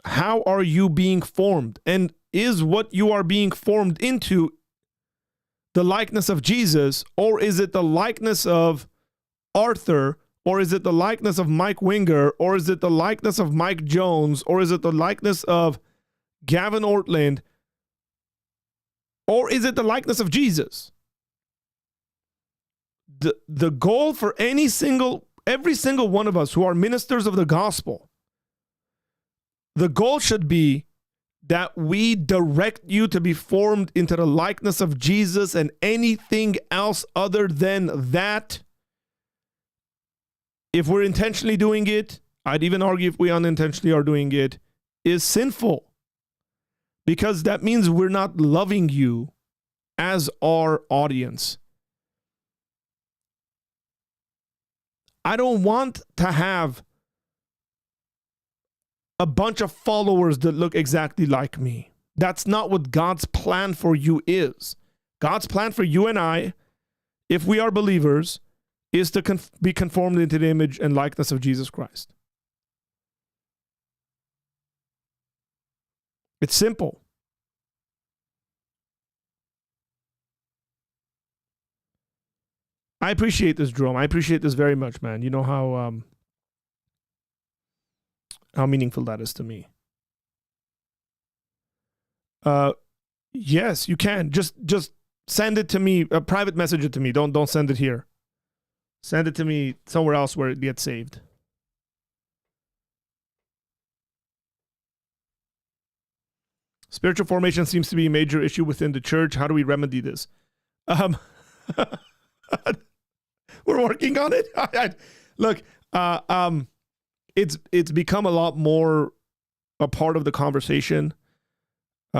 How are you being formed? And is what you are being formed into the likeness of Jesus, or is it the likeness of Arthur, or is it the likeness of Mike Winger, or is it the likeness of Mike Jones, or is it the likeness of Gavin Ortland, or is it the likeness of Jesus? The goal for every single one of us who are ministers of the gospel, the goal should be that we direct you to be formed into the likeness of Jesus, and anything else other than that, if we're intentionally doing it, I'd even argue if we unintentionally are doing it, is sinful. Because that means we're not loving you as our audience. I don't want to have a bunch of followers that look exactly like me. That's not what God's plan for you is. God's plan for you and I, if we are believers, is to be conformed into the image and likeness of Jesus Christ. It's simple. I appreciate this, Jerome. I appreciate this very much, man. You know how meaningful that is to me. Yes, you can. Just send it to me. Private message it to me. Don't send it here. Send it to me somewhere else where it gets saved. Spiritual formation seems to be a major issue within the church. How do we remedy this? We're working on it. Look, it's become a lot more a part of the conversation.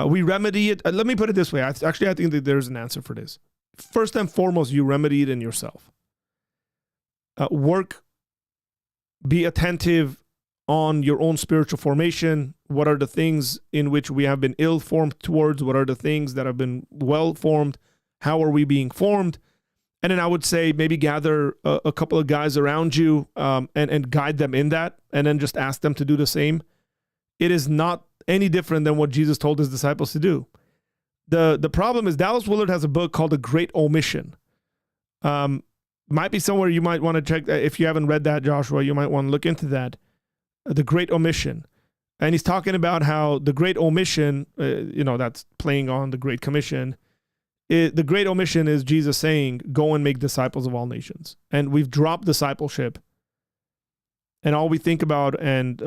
We remedy it. Let me put it this way. I think that there's an answer for this. First and foremost, you remedy it in yourself. Be attentive on your own spiritual formation. What are the things in which we have been ill-formed towards? What are the things that have been well-formed? How are we being formed? And then I would say maybe gather a couple of guys around you and guide them in that, and then just ask them to do the same. It is not any different than what Jesus told his disciples to do. The problem is Dallas Willard has a book called The Great Omission. Might be somewhere you might want to check. If you haven't read that, Joshua, you might want to look into that. The Great Omission. And he's talking about how the Great Omission, that's playing on the Great Commission. The Great Omission is Jesus saying, go and make disciples of all nations. And we've dropped discipleship. And all we think about and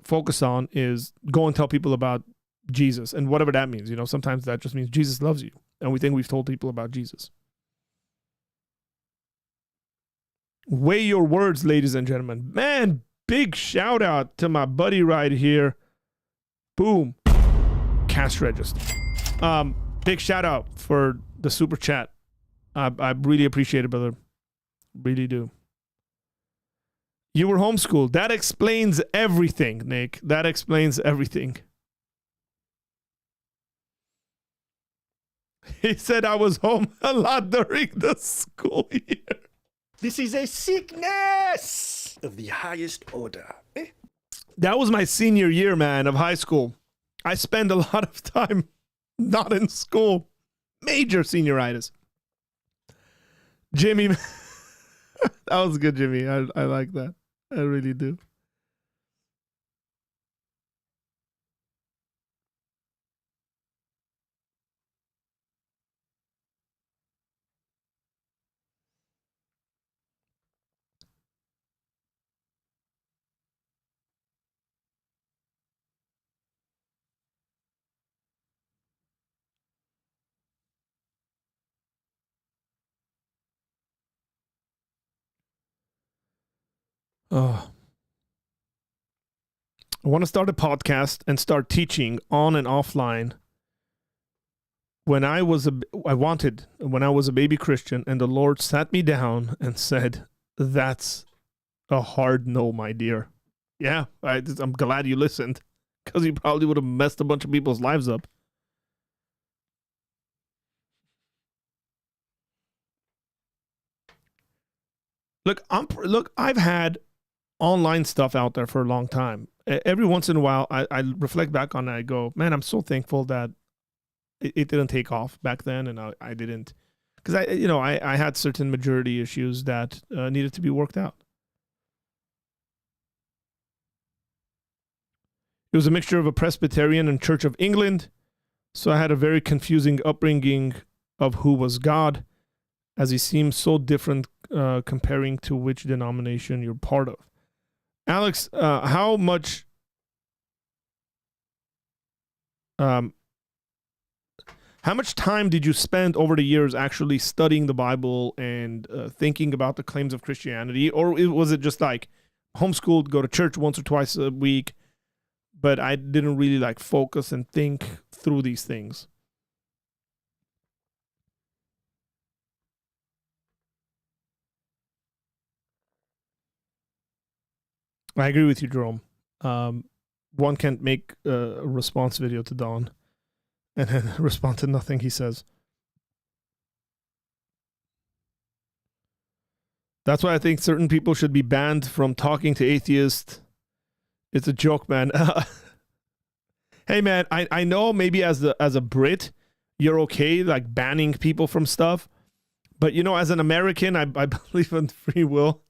focus on is go and tell people about Jesus. And whatever that means. Sometimes that just means Jesus loves you. And we think we've told people about Jesus. Weigh your words, ladies and gentlemen. Man, big shout out to my buddy right here. Boom. Cash register. Big shout out for the super chat. I really appreciate it, brother. Really do. You were homeschooled. That explains everything, Nick. That explains everything. He said I was home a lot during the school year. This is a sickness of the highest order. That was my senior year, man, of high school. I spent a lot of time not in school. Major senioritis. Jimmy, that was good, Jimmy. I like that. I really do. Oh. I want to start a podcast and start teaching on and offline. When I was a baby Christian, and the Lord sat me down and said, "That's a hard no, my dear." Yeah, I'm glad you listened, because you probably would have messed a bunch of people's lives up. Look, I've had online stuff out there for a long time. Every once in a while, I reflect back on it. I go, man, I'm so thankful that it didn't take off back then, and I didn't, because I had certain maturity issues that needed to be worked out. It was a mixture of a Presbyterian and Church of England, so I had a very confusing upbringing of who was God, as he seems so different comparing to which denomination you're part of. Alex, how much time did you spend over the years actually studying the Bible and thinking about the claims of Christianity? Or was it just like homeschooled, go to church once or twice a week, but I didn't really like focus and think through these things? I agree with you, Jerome. one can't make a response video to Don and then respond to nothing he says. That's why I think certain people should be banned from talking to atheists. It's a joke, man. Hey, man, I know maybe as a Brit, you're okay, like banning people from stuff. But, you know, as an American, I believe in free will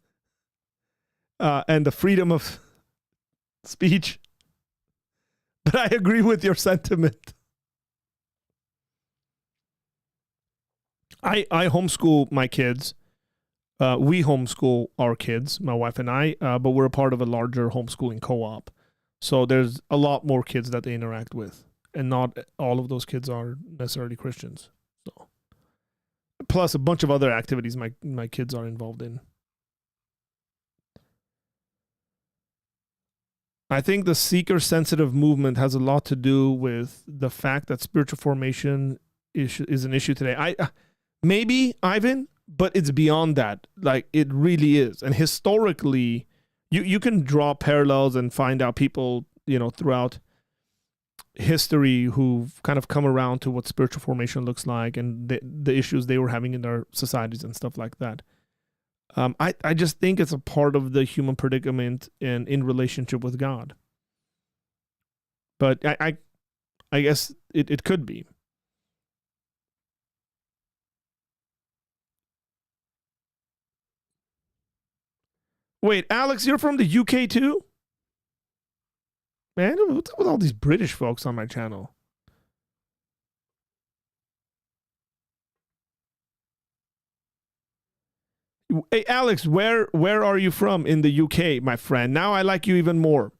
and the freedom of speech. But I agree with your sentiment. I homeschool my kids. We homeschool our kids, my wife and I, but we're a part of a larger homeschooling co-op. So there's a lot more kids that they interact with. And not all of those kids are necessarily Christians. So, plus a bunch of other activities my kids are involved in. I think the seeker-sensitive movement has a lot to do with the fact that spiritual formation is an issue today. Maybe, Ivan, but it's beyond that. Like, it really is. And historically, you can draw parallels and find out people, you know, throughout history who've kind of come around to what spiritual formation looks like and the issues they were having in their societies and stuff like that. I just think it's a part of the human predicament and in relationship with God. But I guess it could be. Wait, Alex, you're from the UK too? Man, what's up with all these British folks on my channel? Hey, Alex, where are you from in the UK, my friend? Now I like you even more.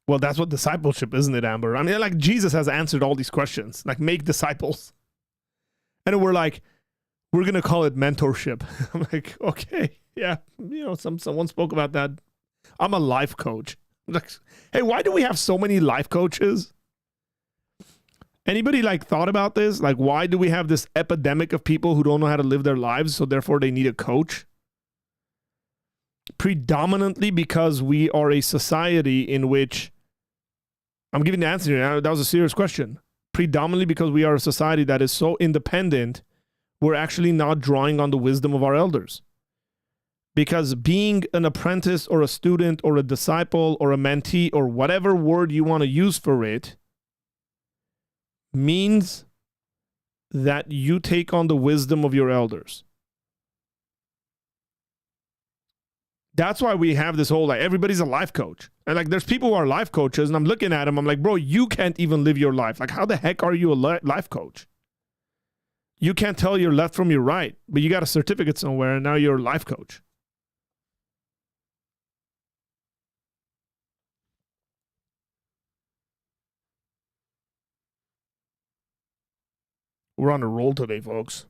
Well, that's what discipleship, isn't it, Amber? I mean, like, Jesus has answered all these questions. Like, make disciples. And we're like, we're going to call it mentorship. I'm like, okay, yeah. You know, someone spoke about that. I'm a life coach. I'm like, hey, why do we have so many life coaches? Anybody like thought about this? Like, why do we have this epidemic of people who don't know how to live their lives, so therefore they need a coach? Predominantly because we are a society in which, I'm giving the answer here, that was a serious question. Predominantly because we are a society that is so independent, we're actually not drawing on the wisdom of our elders. Because being an apprentice or a student or a disciple or a mentee or whatever word you want to use for it means that you take on the wisdom of your elders. That's why we have this whole, like, everybody's a life coach. And like, there's people who are life coaches, and I'm looking at them, I'm like, bro, you can't even live your life. Like, how the heck are you a life coach? You can't tell your left from your right, but you got a certificate somewhere, and now you're a life coach. We're on a roll today, folks.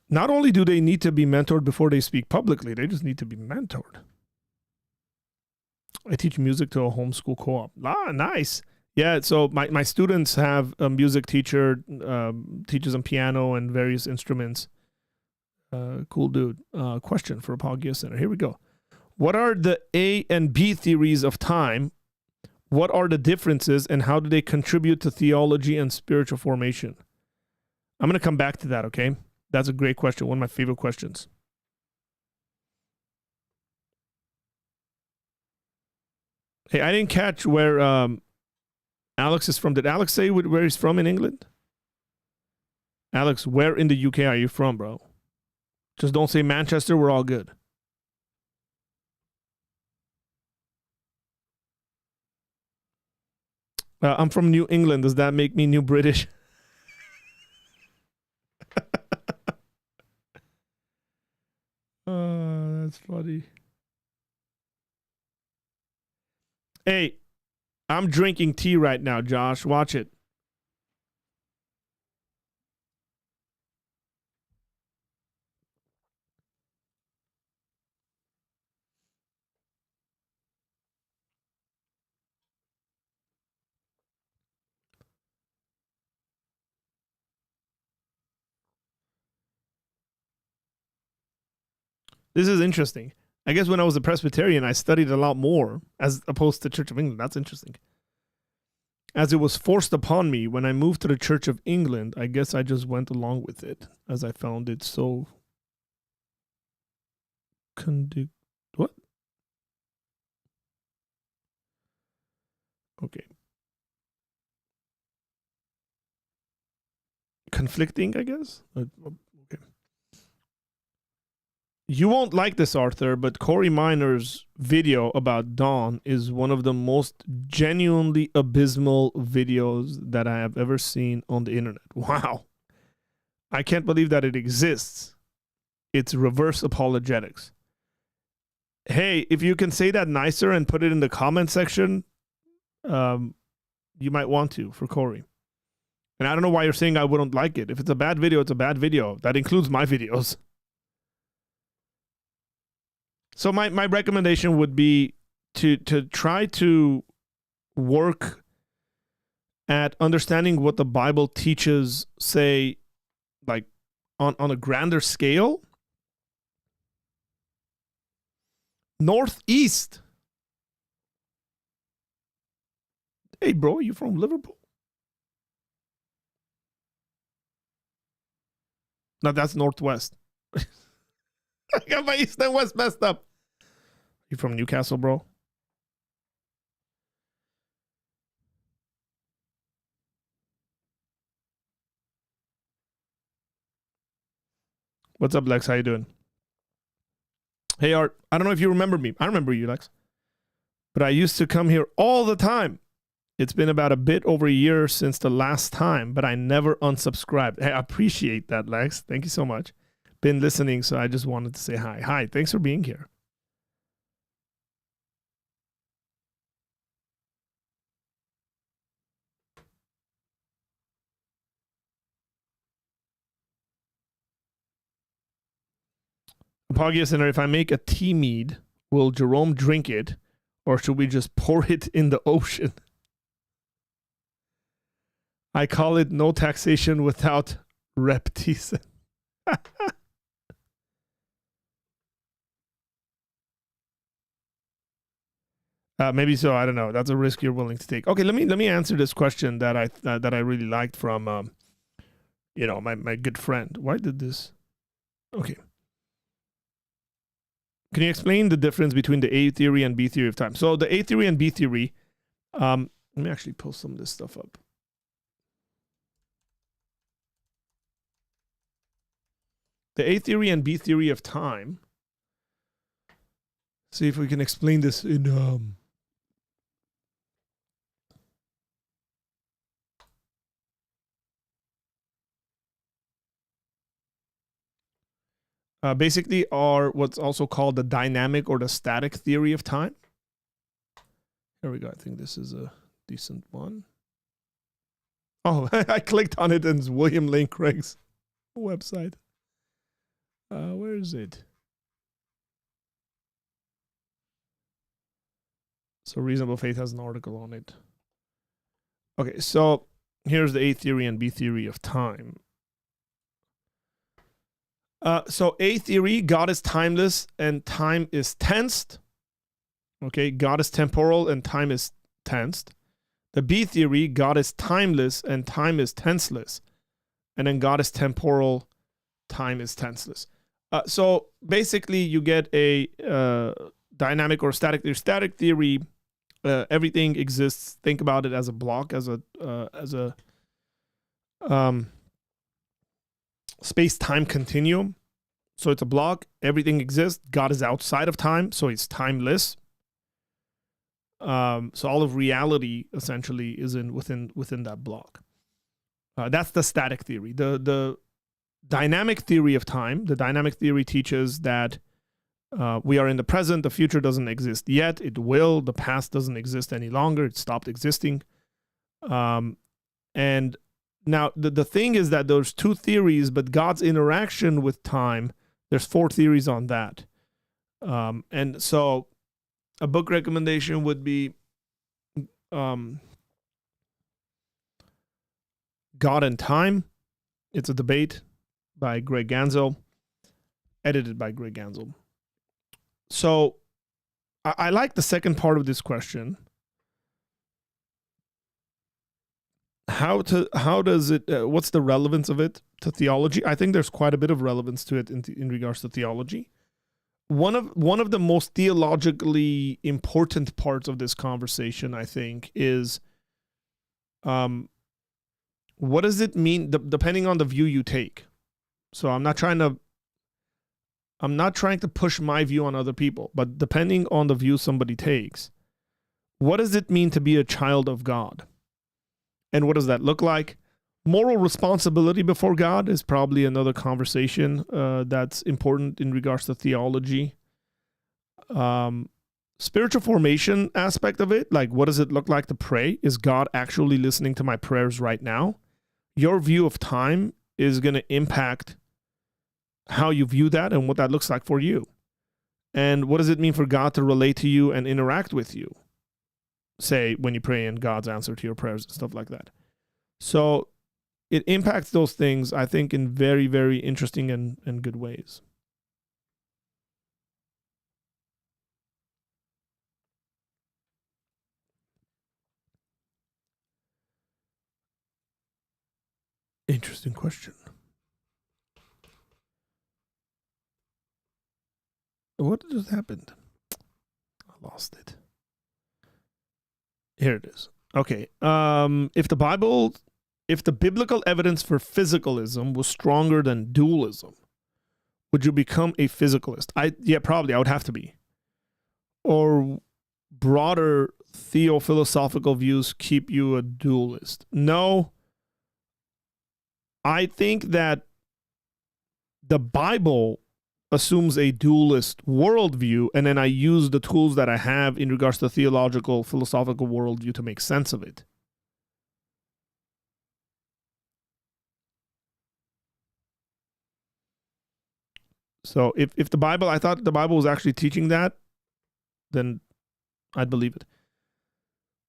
Not only do they need to be mentored before they speak publicly, they just need to be mentored. I teach music to a homeschool co-op. Ah, nice. Yeah, so my students have a music teacher, teaches them piano and various instruments. Cool dude. Question for Apologia Center. Here we go. What are the A and B theories of time? What are the differences and how do they contribute to theology and spiritual formation? I'm going to come back to that, okay? That's a great question. One of my favorite questions. Hey, I didn't catch where Alex is from. Did Alex say where he's from in England? Alex, where in the UK are you from, bro? Just don't say Manchester. We're all good. I'm from New England. Does that make me New British? That's funny. Hey, I'm drinking tea right now, Josh. Watch it. This is interesting. I guess when I was a Presbyterian, I studied a lot more as opposed to Church of England. That's interesting. As it was forced upon me when I moved to the Church of England, I guess I just went along with it as I found it so what? Okay. Conflicting, I guess. Okay. You won't like this, Arthur, but Corey Miner's video about Dawn is one of the most genuinely abysmal videos that I have ever seen on the internet. Wow. I can't believe that it exists. It's reverse apologetics. Hey, if you can say that nicer and put it in the comment section, you might want to for Corey. And I don't know why you're saying I wouldn't like it. If it's a bad video, it's a bad video. That includes my videos. So my recommendation would be to try to work at understanding what the Bible teaches, say, like on a grander scale. Northeast. Hey, bro, you from Liverpool? No, that's Northwest. I got my East and West messed up. You from Newcastle, bro? What's up, Lex? How you doing? Hey, Art. I don't know if you remember me. I remember you, Lex. But I used to come here all the time. It's been about a bit over a year since the last time, but I never unsubscribed. Hey, I appreciate that, Lex. Thank you so much. Been listening, so I just wanted to say hi. Hi, thanks for being here. Apologia Center, if I make a tea mead, will Jerome drink it, or should we just pour it in the ocean? I call it no taxation without repetition. Maybe so. I don't know. That's a risk you're willing to take. Okay, let me answer this question that I really liked from my good friend. Why did this? Okay. Can you explain the difference between the A theory and B theory of time? So the A theory and B theory. Let me actually pull some of this stuff up. The A theory and B theory of time. See if we can explain this in basically are what's also called the dynamic or the static theory of time. Here we go. I think this is a decent one. Oh, I clicked on it and it's William Lane Craig's website. Where is it? So Reasonable Faith has an article on it. Okay, so here's the A theory and B theory of time. So A theory, God is timeless and time is tensed. Okay, God is temporal and time is tensed. The B theory, God is timeless and time is tenseless. And then God is temporal, time is tenseless. So basically you get a dynamic or static theory. Static theory, everything exists. Think about it as a block, as a space-time continuum. So it's a block. Everything exists. God is outside of time, so it's timeless. So all of reality essentially is within that block. That's the static theory. The dynamic theory of time. The dynamic theory teaches that we are in the present. The future doesn't exist yet. It will. The past doesn't exist any longer. It stopped existing. And now, the thing is that there's two theories, but God's interaction with time, there's four theories on that. And so a book recommendation would be God and Time. It's a debate by Greg Ganzo, edited by Greg Ganzo. So I like the second part of this question. How does it? What's the relevance of it to theology? I think there's quite a bit of relevance to it in regards to theology. One of the most theologically important parts of this conversation, I think, is what does it mean depending on the view you take. So I'm not trying to push my view on other people, but depending on the view somebody takes, what does it mean to be a child of God? And what does that look like? Moral responsibility before God is probably another conversation that's important in regards to theology. Spiritual formation aspect of it, like what does it look like to pray? Is God actually listening to my prayers right now? Your view of time is going to impact how you view that and what that looks like for you. And what does it mean for God to relate to you and interact with you? Say, when you pray and God's answer to your prayers and stuff like that. So it impacts those things, I think, in very, very interesting and good ways. Interesting question. What just happened? I lost it. Here it is. Okay. If the biblical evidence for physicalism was stronger than dualism, would you become a physicalist? Yeah, probably. I would have to be. Or broader theophilosophical views keep you a dualist? No. I think that the Bible assumes a dualist worldview, and then I use the tools that I have in regards to theological, philosophical worldview to make sense of it. So if the Bible, I thought the Bible was actually teaching that, then I'd believe it.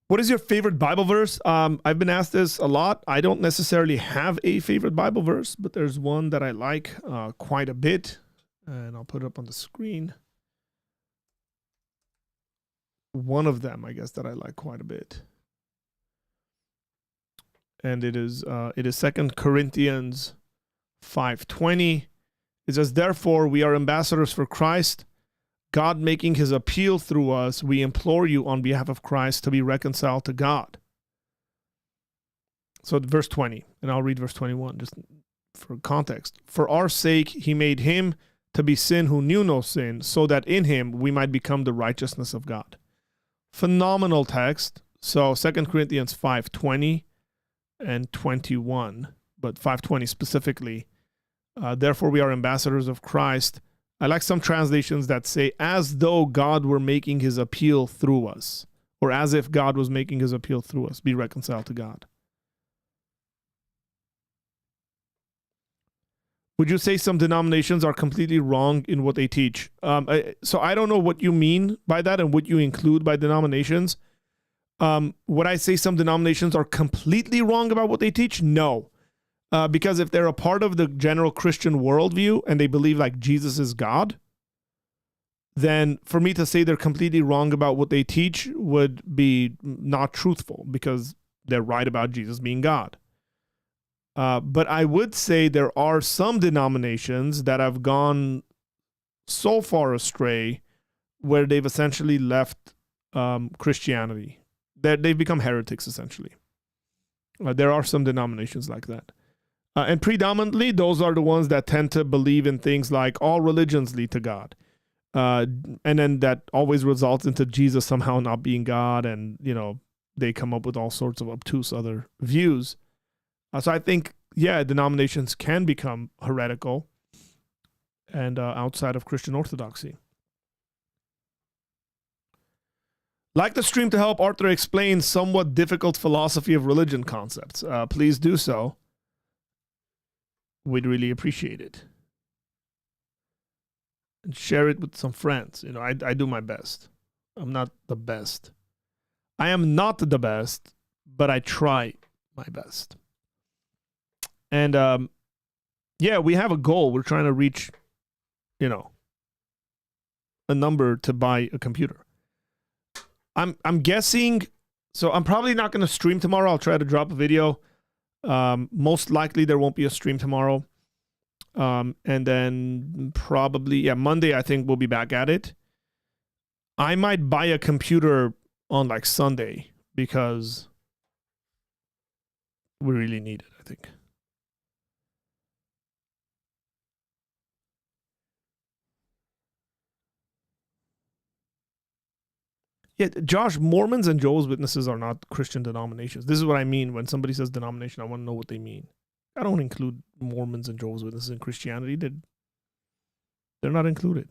What is your favorite Bible verse? I've been asked this a lot. I don't necessarily have a favorite Bible verse, but there's one that I like quite a bit. And I'll put it up on the screen. One of them, I guess, that I like quite a bit. And it is 2 Corinthians 5:20. It says, therefore, we are ambassadors for Christ, God making his appeal through us. We implore you on behalf of Christ to be reconciled to God. So verse 20, and I'll read verse 21 just for context. For our sake, he made him to be sin who knew no sin, so that in him we might become the righteousness of God. Phenomenal text. So 2 Corinthians 5:20 and 21, but 5:20 specifically. Therefore, we are ambassadors of Christ. I like some translations that say, as though God were making his appeal through us, or as if God was making his appeal through us, be reconciled to God. Would you say some denominations are completely wrong in what they teach? So I don't know what you mean by that and what you include by denominations. Would I say some denominations are completely wrong about what they teach? No. Because if they're a part of the general Christian worldview and they believe like Jesus is God, then for me to say they're completely wrong about what they teach would be not truthful, because they're right about Jesus being God. But I would say there are some denominations that have gone so far astray where they've essentially left Christianity. They've become heretics, essentially. There are some denominations like that. And predominantly, those are the ones that tend to believe in things like all religions lead to God. And then that always results into Jesus somehow not being God. And, they come up with all sorts of obtuse other views. So I think, denominations can become heretical and outside of Christian orthodoxy. Like the stream to help Arthur explain somewhat difficult philosophy of religion concepts. Please do so. We'd really appreciate it. And share it with some friends. I do my best. I'm not the best. I am not the best, but I try my best. And we have a goal. We're trying to reach, a number to buy a computer. I'm guessing, so I'm probably not going to stream tomorrow. I'll try to drop a video. Most likely there won't be a stream tomorrow. And then probably, Monday I think we'll be back at it. I might buy a computer on like Sunday because we really need it, I think. Yeah, Josh, Mormons and Jehovah's Witnesses are not Christian denominations. This is what I mean when somebody says denomination. I want to know what they mean. I don't include Mormons and Jehovah's Witnesses in Christianity. They're not included.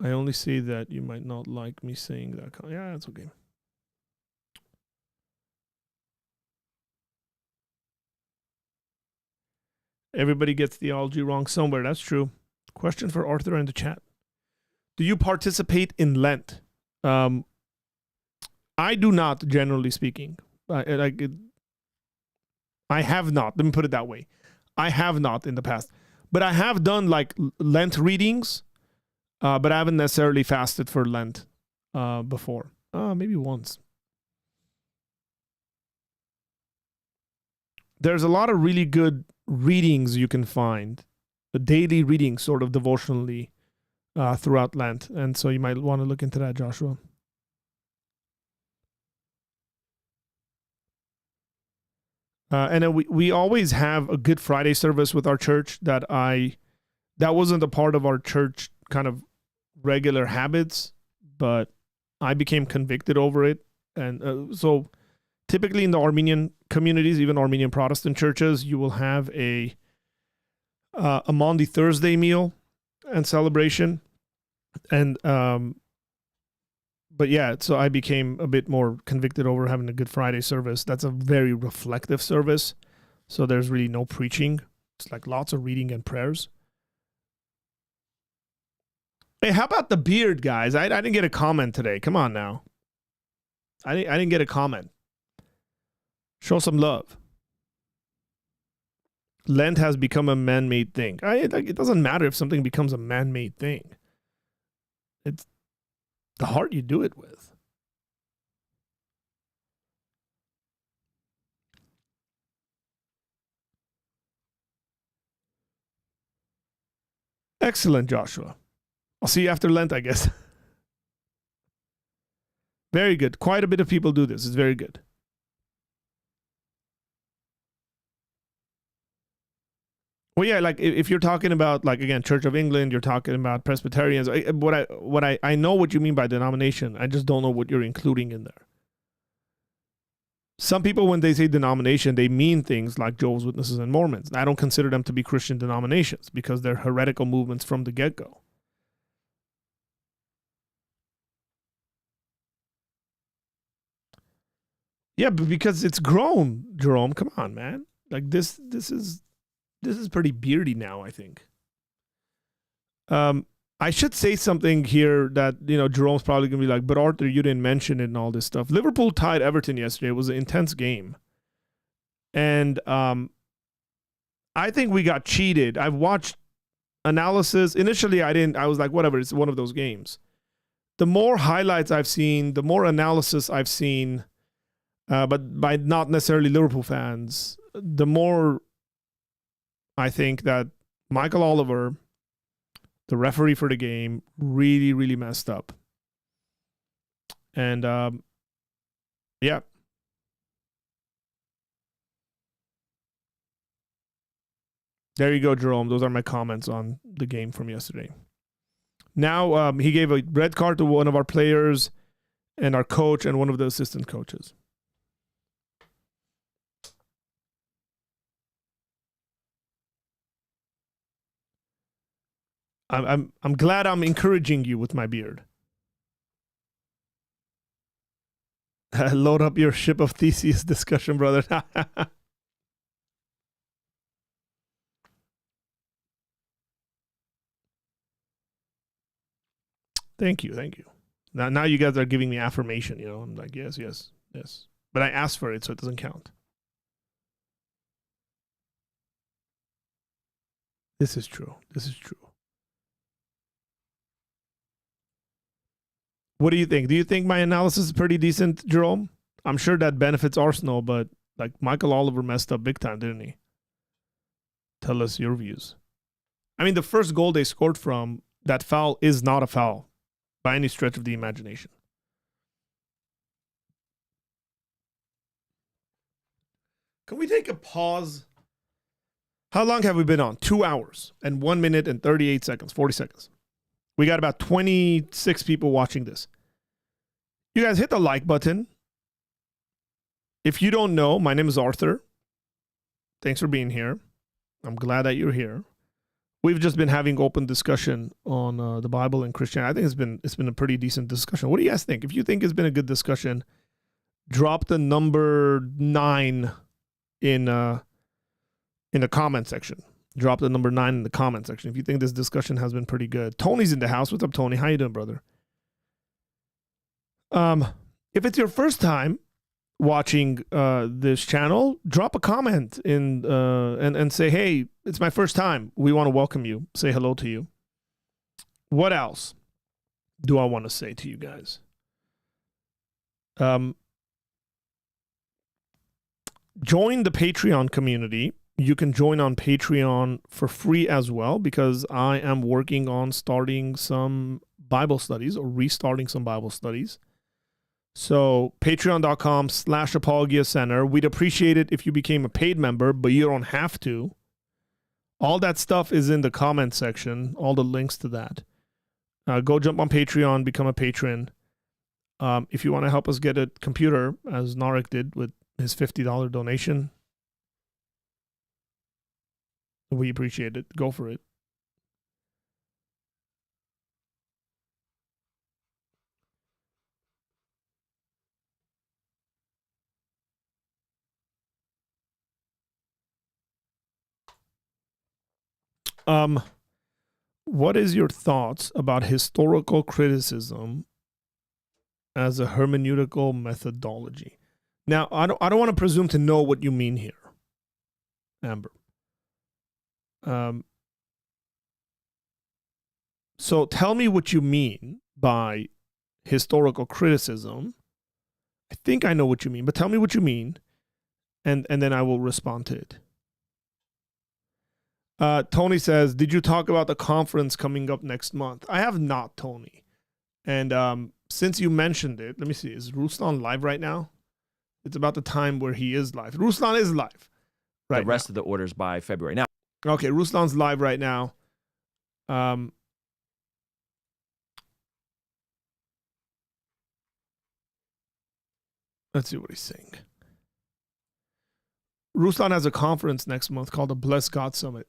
I only say that you might not like me saying that. Yeah, it's okay. Everybody gets theology wrong somewhere. That's true. Question for Arthur in the chat. Do you participate in Lent? I do not, generally speaking. I have not. Let me put it that way. I have not in the past. But I have done like Lent readings, but I haven't necessarily fasted for Lent before. Maybe once. There's a lot of really good readings you can find, the daily readings sort of devotionally throughout Lent. And so you might want to look into that, Joshua. And then we always have a Good Friday service with our church that wasn't a part of our church kind of regular habits, but I became convicted over it. And so typically in the Armenian communities, even Armenian Protestant churches, you will have a Maundy Thursday meal and celebration. And but yeah, so I became a bit more convicted over having a Good Friday service. That's a very reflective service. So there's really no preaching. It's like lots of reading and prayers. Hey, how about the beard, guys? I didn't get a comment today. Come on now. I didn't get a comment. Show some love. Lent has become a man-made thing. It doesn't matter if something becomes a man-made thing. It's the heart you do it with. Excellent, Joshua. I'll see you after Lent, I guess. Very good. Quite a bit of people do this. It's very good. Well, yeah, like if you're talking about, like, again, Church of England, you're talking about Presbyterians. I know what you mean by denomination. I just don't know what you're including in there. Some people, when they say denomination, they mean things like Jehovah's Witnesses and Mormons. I don't consider them to be Christian denominations because they're heretical movements from the get-go. Yeah, but because it's grown, Jerome. Come on, man. Like this is pretty beardy now, I think. I should say something here that, Jerome's probably going to be like, but Arthur, you didn't mention it and all this stuff. Liverpool tied Everton yesterday. It was an intense game. And I think we got cheated. I've watched analysis. Initially, I was like, whatever, it's one of those games. The more highlights I've seen, the more analysis I've seen, but by not necessarily Liverpool fans, the more I think that Michael Oliver, the referee for the game, really, really messed up. And, yeah. There you go, Jerome. Those are my comments on the game from yesterday. Now, he gave a red card to one of our players and our coach and one of the assistant coaches. I'm glad I'm encouraging you with my beard. Load up your ship of Theseus discussion, brother. Thank you. Now you guys are giving me affirmation. I'm like, yes. But I asked for it, so it doesn't count. This is true. This is true. What do you think? Do you think my analysis is pretty decent, Jerome? I'm sure that benefits Arsenal, but like Michael Oliver messed up big time, didn't he? Tell us your views. I mean, the first goal they scored from, that foul is not a foul by any stretch of the imagination. Can we take a pause? How long have we been on? 2 hours and 1 minute and 38 seconds, 40 seconds. We got about 26 people watching this. You guys hit the like button. If you don't know, my name is Arthur. Thanks for being here. I'm glad that you're here. We've just been having open discussion on the Bible and Christianity. I think it's been a pretty decent discussion. What do you guys think? If you think it's been a good discussion, drop the number 9 in the comment section. Drop the number 9 in the comment section if you think this discussion has been pretty good. Tony's in the house. What's up, Tony? How you doing, brother? If it's your first time watching this channel, drop a comment and say, hey, it's my first time. We want to welcome you. Say hello to you. What else do I want to say to you guys? Join the Patreon community. You can join on Patreon for free as well, because I am working on starting some Bible studies or restarting some Bible studies. So patreon.com/Apologia Center. We'd appreciate it if you became a paid member, but you don't have to. All that stuff is in the comment section, all the links to that. Go jump on Patreon, become a patron. If you want to help us get a computer, as Narek did with his $50 donation, we appreciate it. Go for it. What is your thoughts about historical criticism as a hermeneutical methodology? Now, I don't want to presume to know what you mean here, Amber. So tell me what you mean by historical criticism. I think I know what you mean, but tell me what you mean, and then I will respond to it. Tony says, did you talk about the conference coming up next month? I have not, Tony. And since you mentioned it, let me see. Is Ruslan live right now? It's about the time where he is live. Ruslan is live. Right. The rest of the orders by February. Now, okay, Ruslan's live right now. Let's see what he's saying. Ruslan has a conference next month called the Bless God Summit.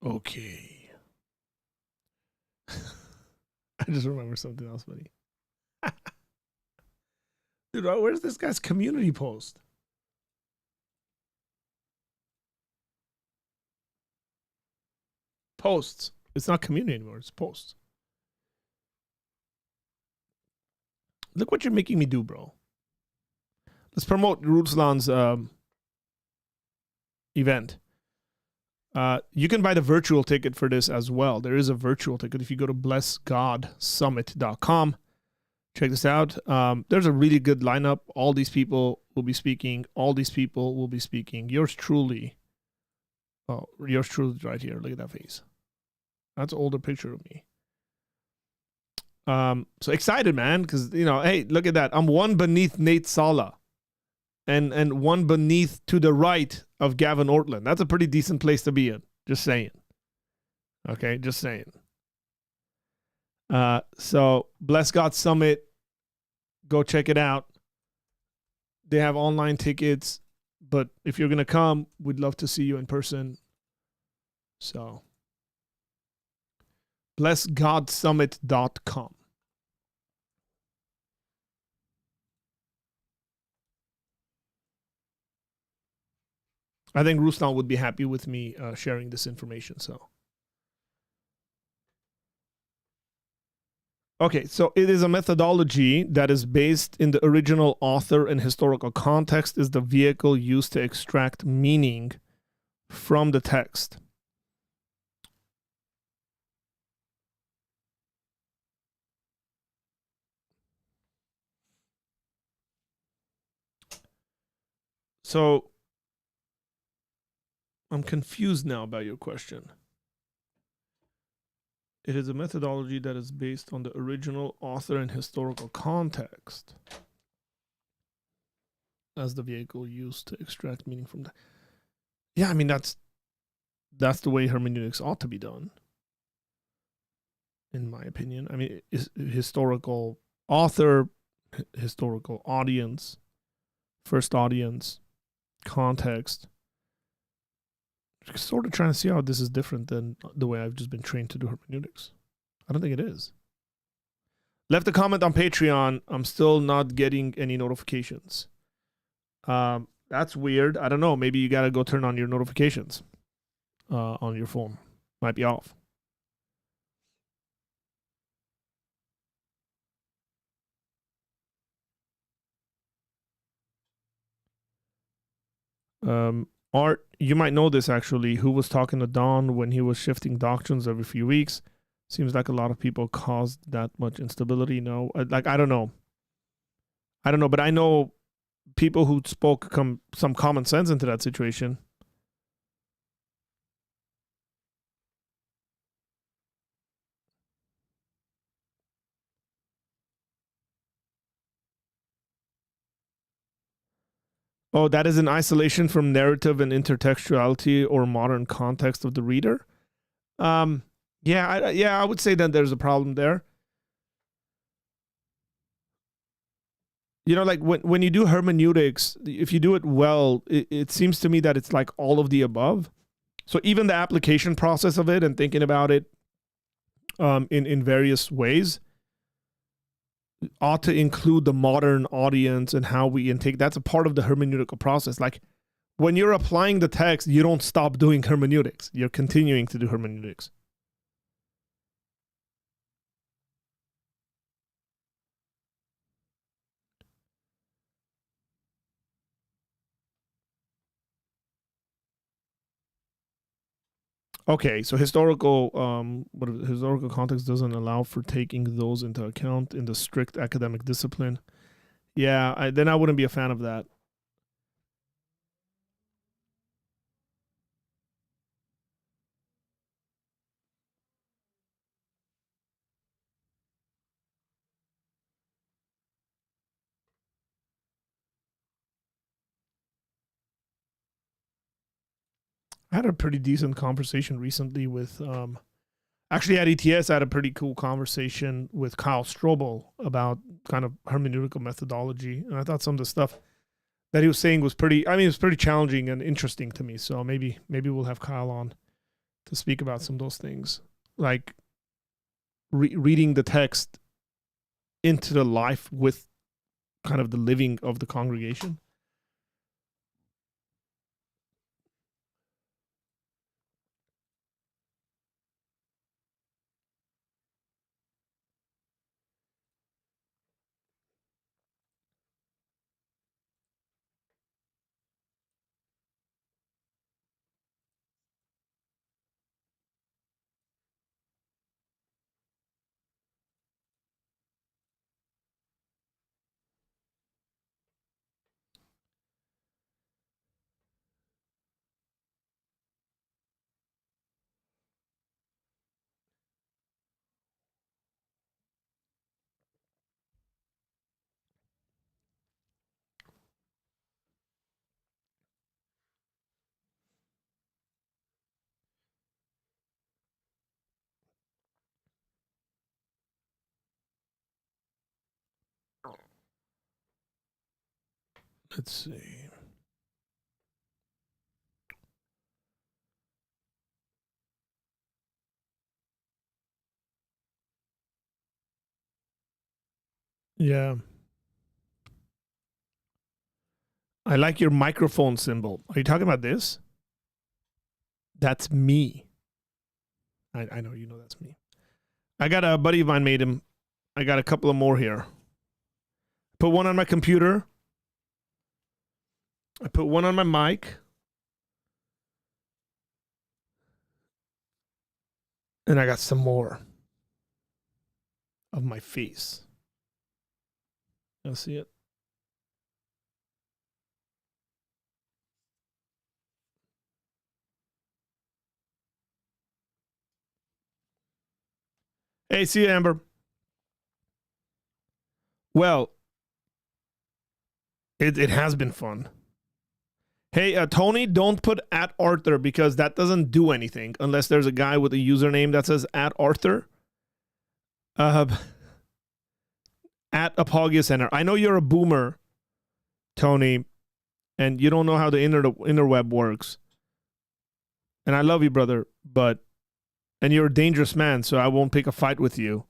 Okay. I just remember something else funny. Dude, where's this guy's community post? Posts. It's not community anymore. It's posts. Look what you're making me do, bro. Let's promote Ruslan's event. You can buy the virtual ticket for this as well. There is a virtual ticket if you go to blessgodsummit.com. Check this out. There's a really good lineup. All these people will be speaking. Yours truly. Oh, yours truly right here. Look at that face. That's an older picture of me. So excited, man, because hey, look at that. I'm one beneath Nate Sala, and one beneath to the right of Gavin Ortland. That's a pretty decent place to be in. Just saying. Okay, just saying. So Bless God Summit, go check it out. They have online tickets, but if you're gonna come, we'd love to see you in person. So blessgodsummit.com. I think Ruslan would be happy with me sharing this information. So, okay, so it is a methodology that is based in the original author and historical context, is the vehicle used to extract meaning from the text. So, I'm confused now about your question. It is a methodology that is based on the original author and historical context as the vehicle used to extract meaning from that. Yeah, I mean, that's the way hermeneutics ought to be done, in my opinion. I mean, historical author, historical audience, first audience, context. Sort of trying to see how this is different than the way I've just been trained to do hermeneutics. I don't think it is. Left a comment on Patreon. I'm still not getting any notifications. That's weird. I don't know. Maybe you got to go turn on your notifications on your phone. Might be off. Art, you might know this actually. Who was talking to Don when he was shifting doctrines every few weeks? Seems like a lot of people caused that much instability. No, I don't know. But I know people who spoke some common sense into that situation. Oh, that is in isolation from narrative and intertextuality or modern context of the reader. I would say that there's a problem there. Like when you do hermeneutics, if you do it well, it seems to me that it's like all of the above. So even the application process of it and thinking about it in various ways ought to include the modern audience and how we intake. That's a part of the hermeneutical process. Like when you're applying the text, you don't stop doing hermeneutics. You're continuing to do hermeneutics. Okay, so historical context doesn't allow for taking those into account in the strict academic discipline. Yeah, then I wouldn't be a fan of that. I had a pretty decent conversation recently with actually at ETS. I had a pretty cool conversation with Kyle Strobel about kind of hermeneutical methodology, and I thought some of the stuff that he was saying was pretty. I mean, it was pretty challenging and interesting to me. So maybe we'll have Kyle on to speak about some of those things, like reading the text into the life with kind of the living of the congregation. Let's see. Yeah. I like your microphone symbol. Are you talking about this? That's me. I know you know that's me. I got a buddy of mine made him. I got a couple of more here. Put one on my computer. I put one on my mic. And I got some more of my face. You'll see it. Hey, see you, Amber. Well, it has been fun. Hey, Tony, don't put at Arthur because that doesn't do anything unless there's a guy with a username that says at Arthur. At Apologia Center. I know you're a boomer, Tony, and you don't know how the interweb works. And I love you, brother, and you're a dangerous man, so I won't pick a fight with you.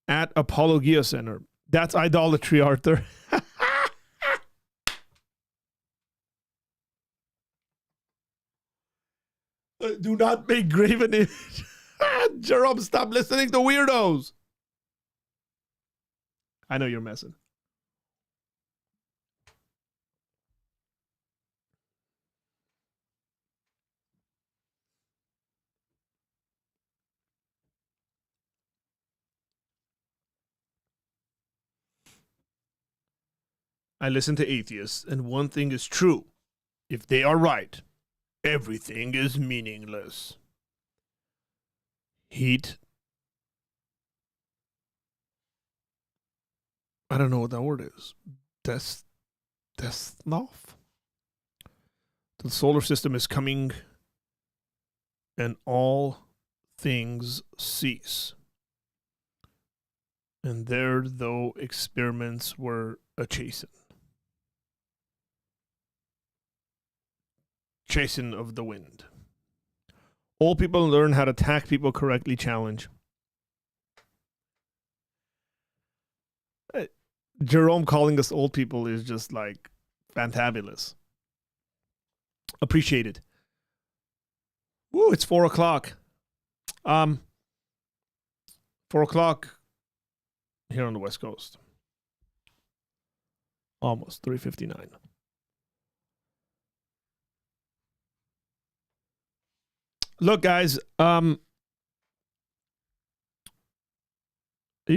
At Apologia Center. That's idolatry, Arthur. Do not make graven image. Jerome, stop listening to weirdos. I know you're messing. I listen to atheists, and one thing is true. If they are right, everything is meaningless. Heat. I don't know what that word is. Death. The solar system is coming, and all things cease. And there, though, experiments were a chasten of the wind. All people learn how to attack people correctly. Challenge. Jerome calling us old people is just like fantabulous. Appreciate it. Woo, it's 4:00. 4:00 here on the West Coast. Almost 3:59. Look, guys, you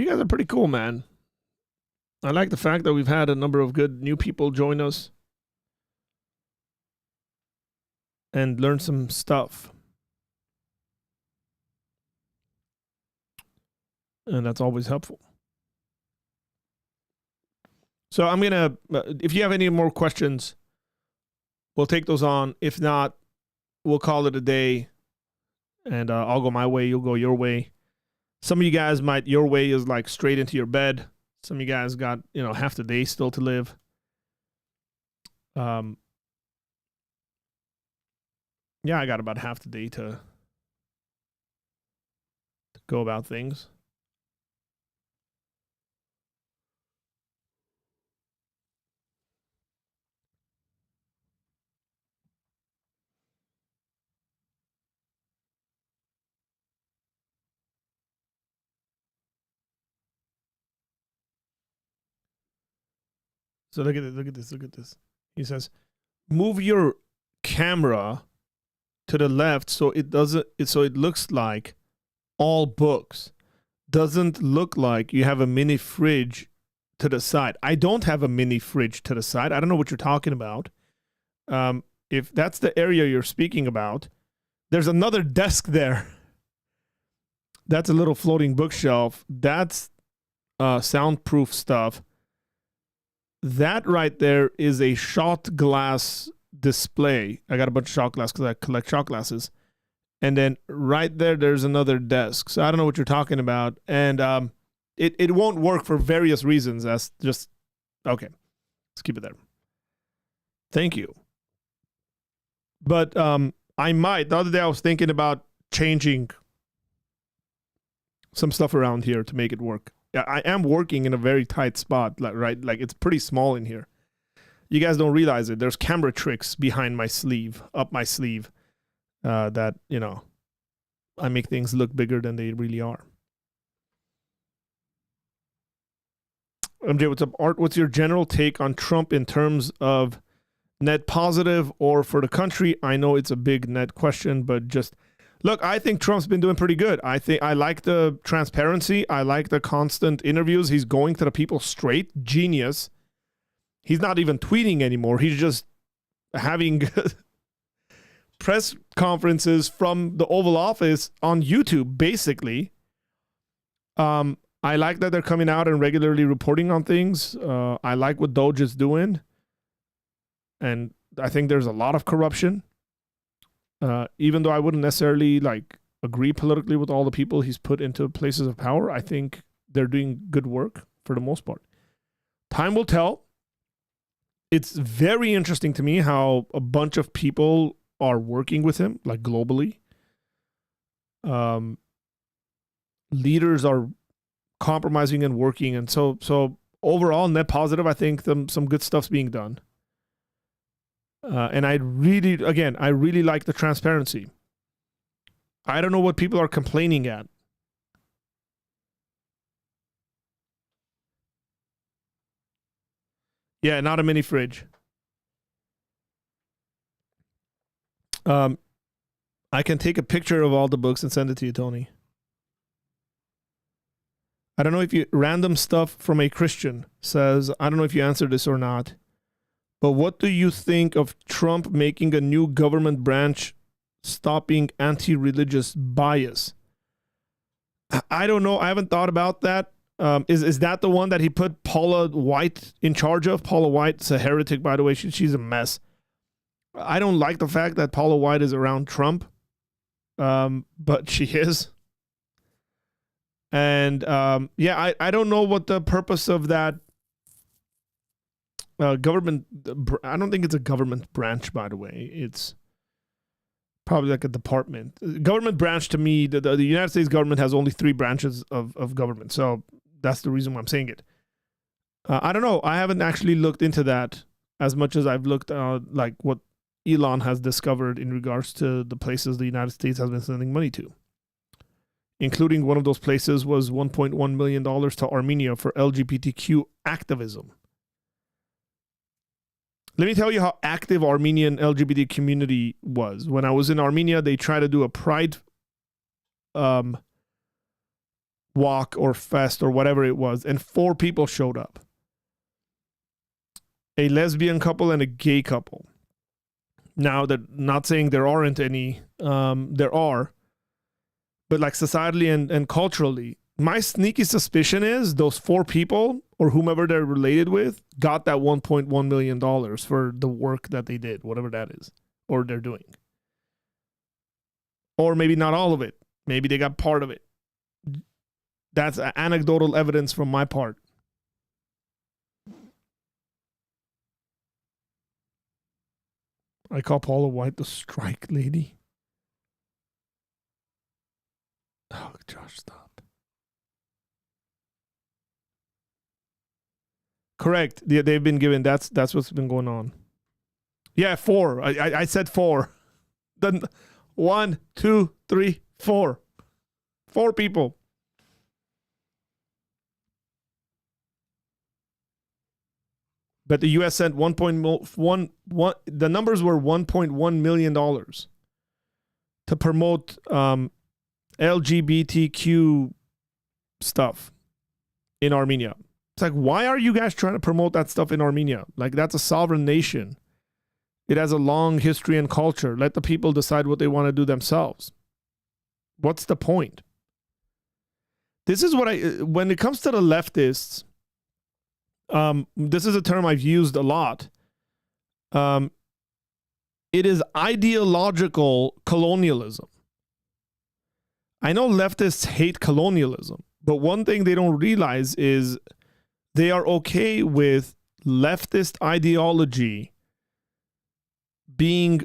guys are pretty cool, man. I like the fact that we've had a number of good new people join us and learn some stuff. And that's always helpful. So I'm going to, if you have any more questions, we'll take those on. If not, we'll call it a day. And I'll go my way, you'll go your way. Some of you guys your way is like straight into your bed. Some of you guys got, half the day still to live. Yeah, I got about half the day to go about things. So look at this. He says, move your camera to the left so it looks like all books. Doesn't look like you have a mini fridge to the side. I don't have a mini fridge to the side. I don't know what you're talking about. If that's the area you're speaking about, there's another desk there. That's a little floating bookshelf. That's soundproof stuff. That right there is a shot glass display. I got a bunch of shot glass because I collect shot glasses. And then right there, there's another desk. So I don't know what you're talking about. And it won't work for various reasons. That's just okay. Let's keep it there. Thank you. But I might. The other day I was thinking about changing some stuff around here to make it work. I am working in a very tight spot, right? Like it's pretty small in here. You guys don't realize it. There's camera tricks behind my sleeve, up my sleeve, that, you know, I make things look bigger than they really are. MJ, what's up? Art, what's your general take on Trump in terms of net positive or for the country? I know it's a big net question, but just look, I think Trump's been doing pretty good. I like the transparency. I like the constant interviews. He's going to the people straight. Genius. He's not even tweeting anymore. He's just having press conferences from the Oval Office on YouTube, basically. I like that they're coming out and regularly reporting on things. I like what Doge is doing. And I think there's a lot of corruption. Even though I wouldn't necessarily like agree politically with all the people he's put into places of power, I think they're doing good work for the most part. Time will tell. It's very interesting to me how a bunch of people are working with him, like globally. Leaders are compromising and working, and so overall net positive. I think some good stuff's being done. And I really like the transparency. I don't know what people are complaining at. Yeah, not a mini fridge. I can take a picture of all the books and send it to you, Tony. I don't know if you random stuff from a Christian says, I don't know if you answered this or not, but what do you think of Trump making a new government branch stopping anti-religious bias? I don't know. I haven't thought about that. Is that the one that he put Paula White in charge of? Paula White's a heretic, by the way. She's a mess. I don't like the fact that Paula White is around Trump, but she is. And I don't know what the purpose of that government. I don't think it's a government branch, by the way. It's probably like a department. Government branch to me, the United States government has only 3 branches of government. So that's the reason why I'm saying it. I don't know. I haven't actually looked into that as much as I've looked like what Elon has discovered in regards to the places the United States has been sending money to. Including one of those places was $1.1 million to Armenia for LGBTQ activism. Let me tell you how active Armenian LGBT community was. When I was in Armenia, they tried to do a pride walk or fest or whatever it was, and 4 people showed up. A lesbian couple and a gay couple. Now, they're not saying there aren't any. There are. But like societally and culturally, my sneaky suspicion is those 4 people or whomever they're related with got that $1.1 million for the work that they did, whatever that is, or they're doing. Or maybe not all of it. Maybe they got part of it. That's anecdotal evidence from my part. I call Paula White the strike lady. Oh, Josh, stop. Correct. Yeah, they've been given. That's what's been going on. Yeah, 4. I said 4. Then 1, 2, 3, 4. 4 people. But the U.S. sent the numbers were $1.1 million to promote LGBTQ stuff in Armenia. It's like, why are you guys trying to promote that stuff in Armenia? Like, that's a sovereign nation. It has a long history and culture. Let the people decide what they want to do themselves. What's the point? This is what when it comes to the leftists, this is a term I've used a lot. It is ideological colonialism. I know leftists hate colonialism, But one thing they don't realize is they are okay with leftist ideology being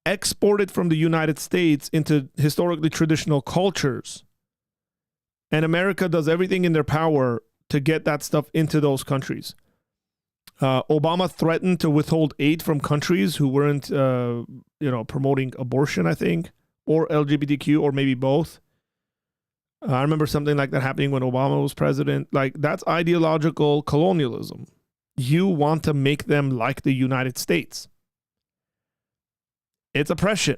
exported from the United States into historically traditional cultures. And America does everything in their power to get that stuff into those countries. Obama threatened to withhold aid from countries who weren't, promoting abortion, I think, or LGBTQ, or maybe both. I remember something like that happening when Obama was president. Like, that's ideological colonialism. You want to make them like the United States. It's oppression.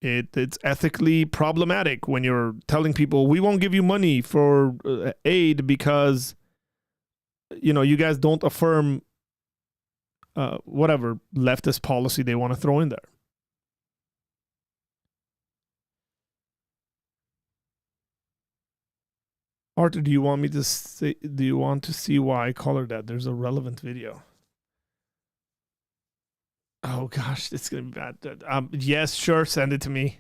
It's ethically problematic when you're telling people, we won't give you money for aid because, you guys don't affirm whatever leftist policy they want to throw in there. Arthur, do you want to see why I colored that? There's a relevant video. Oh gosh, it's gonna be bad. Yes, sure, send it to me.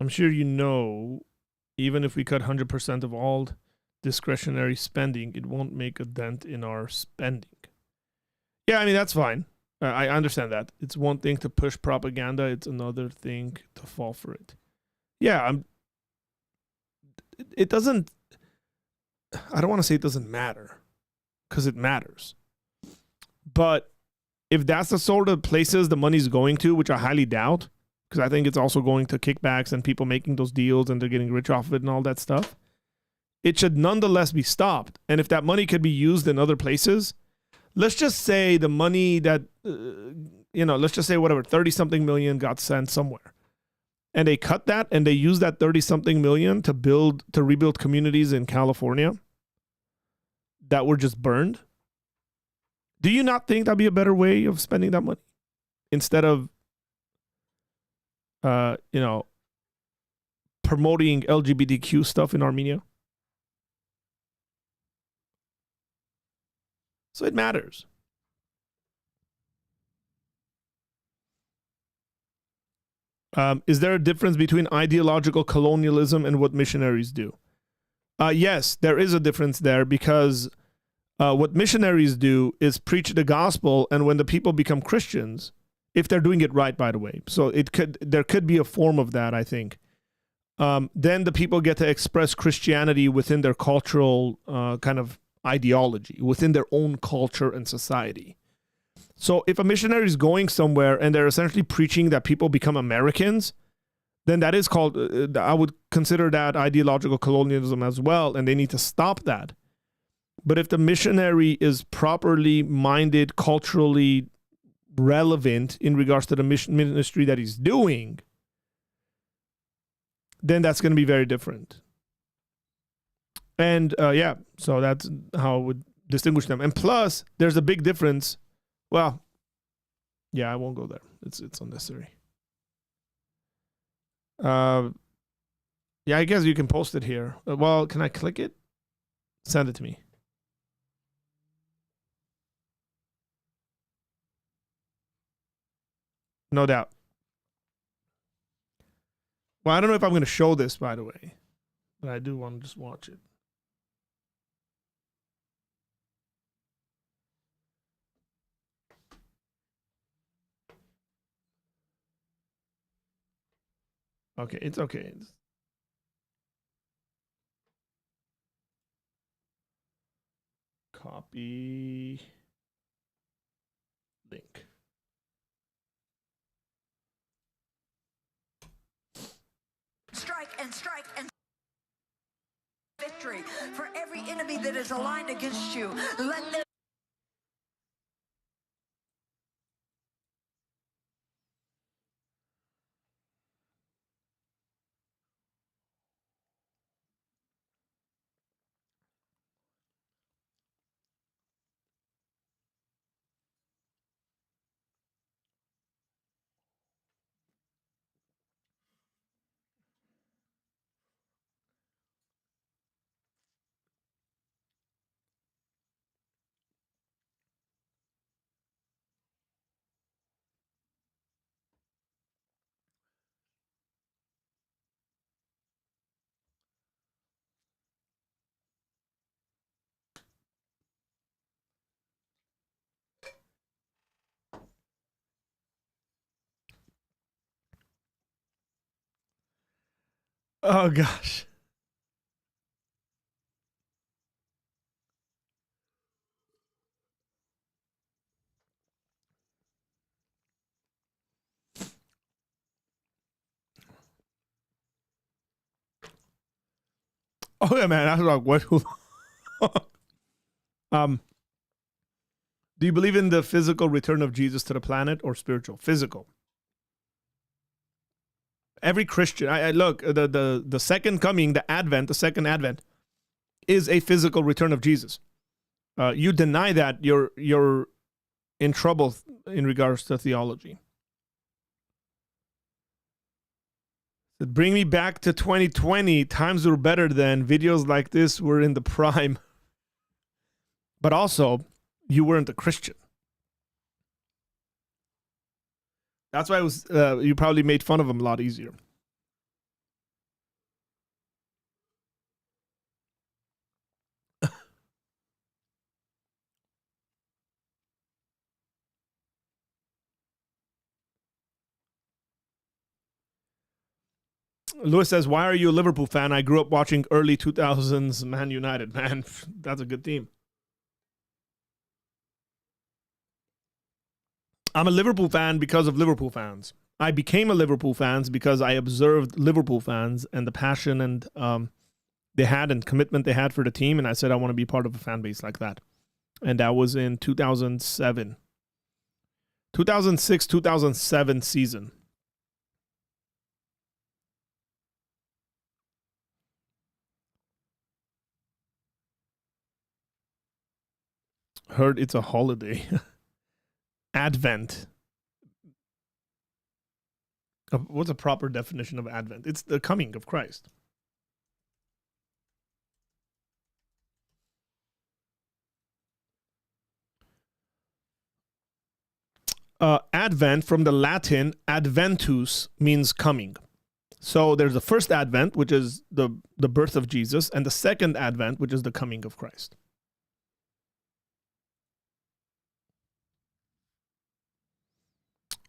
I'm sure even if we cut 100% of all discretionary spending, it won't make a dent in our spending. Yeah, I mean, that's fine. I understand that. It's one thing to push propaganda. It's another thing to fall for it. Yeah, it doesn't, I don't want to say it doesn't matter, because it matters. But if that's the sort of places the money's going to, which I highly doubt, because I think it's also going to kickbacks and people making those deals and they're getting rich off of it and all that stuff, it should nonetheless be stopped. And if that money could be used in other places, let's just say the money that, let's just say whatever, 30-something million got sent somewhere. And they cut that and they use that 30-something million to rebuild communities in California that were just burned. Do you not think that'd be a better way of spending that money? Instead of, promoting LGBTQ stuff in Armenia? So it matters. Is there a difference between ideological colonialism and what missionaries do? Yes, there is a difference there, because what missionaries do is preach the gospel, and when the people become Christians, if they're doing it right, by the way, so there could be a form of that, I think. Then the people get to express Christianity within their cultural kind of ideology, within their own culture and society. So if a missionary is going somewhere and they're essentially preaching that people become Americans, then that is called, I would consider that ideological colonialism as well, and they need to stop that. But if the missionary is properly minded, culturally relevant in regards to the ministry that he's doing, then that's going to be very different. And so that's how I would distinguish them. And plus, there's a big difference. Well, yeah, I won't go there. It's unnecessary. Yeah, I guess you can post it here. Well, can I click it? Send it to me. No doubt. Well, I don't know if I'm going to show this, by the way, but I do want to just watch it. Okay, it's okay. Copy link. Strike and victory for every enemy that is aligned against you. Let them Oh gosh. Oh yeah, man. I was like, what? Do you believe in the physical return of Jesus to the planet or spiritual? Physical. Every Christian, I look, the second coming, the Advent, the second Advent, is a physical return of Jesus. You deny that, you're in trouble in regards to theology. Bring me back to 2020. Times were better then. Videos like this were in the prime. But also, you weren't a Christian. That's why it was. You probably made fun of him a lot easier. Lewis says, "Why are you a Liverpool fan? I grew up watching early 2000s Man United." Man, that's a good team. I'm a Liverpool fan because of Liverpool fans. I became a Liverpool fan because I observed Liverpool fans and the passion and they had and commitment they had for the team, and I said I want to be part of a fan base like that. And that was in 2007. 2006, 2007 season. Heard it's a holiday. Advent. What's a proper definition of Advent? It's the coming of Christ. Advent, from the Latin adventus, means coming. So there's the first Advent, which is the birth of Jesus, and the second Advent, which is the coming of Christ.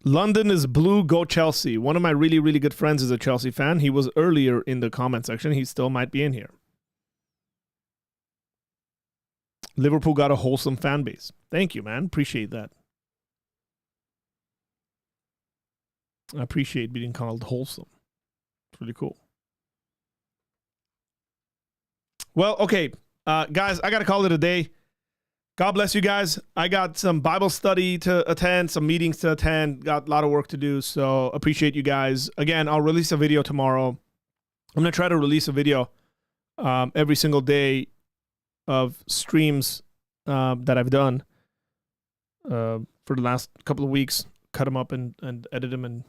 London is blue, go Chelsea. One of my really, really good friends is a Chelsea fan. He was earlier in the comment section. He still might be in here. Liverpool got a wholesome fan base. Thank you, man. Appreciate that. I appreciate being called wholesome. It's really cool. Well, okay. Guys, I got to call it a day. God bless you guys. I got some Bible study to attend, some meetings to attend, got a lot of work to do. So appreciate you guys. Again, I'll release a video tomorrow. I'm going to try to release a video every single day of streams that I've done for the last couple of weeks. Cut them up and edit them and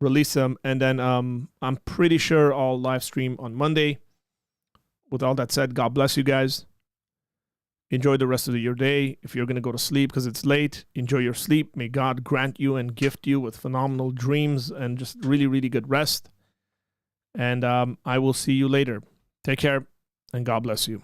release them. And then I'm pretty sure I'll live stream on Monday. With all that said, God bless you guys. Enjoy the rest of your day. If you're going to go to sleep because it's late, enjoy your sleep. May God grant you and gift you with phenomenal dreams and just really, really good rest. And I will see you later. Take care and God bless you.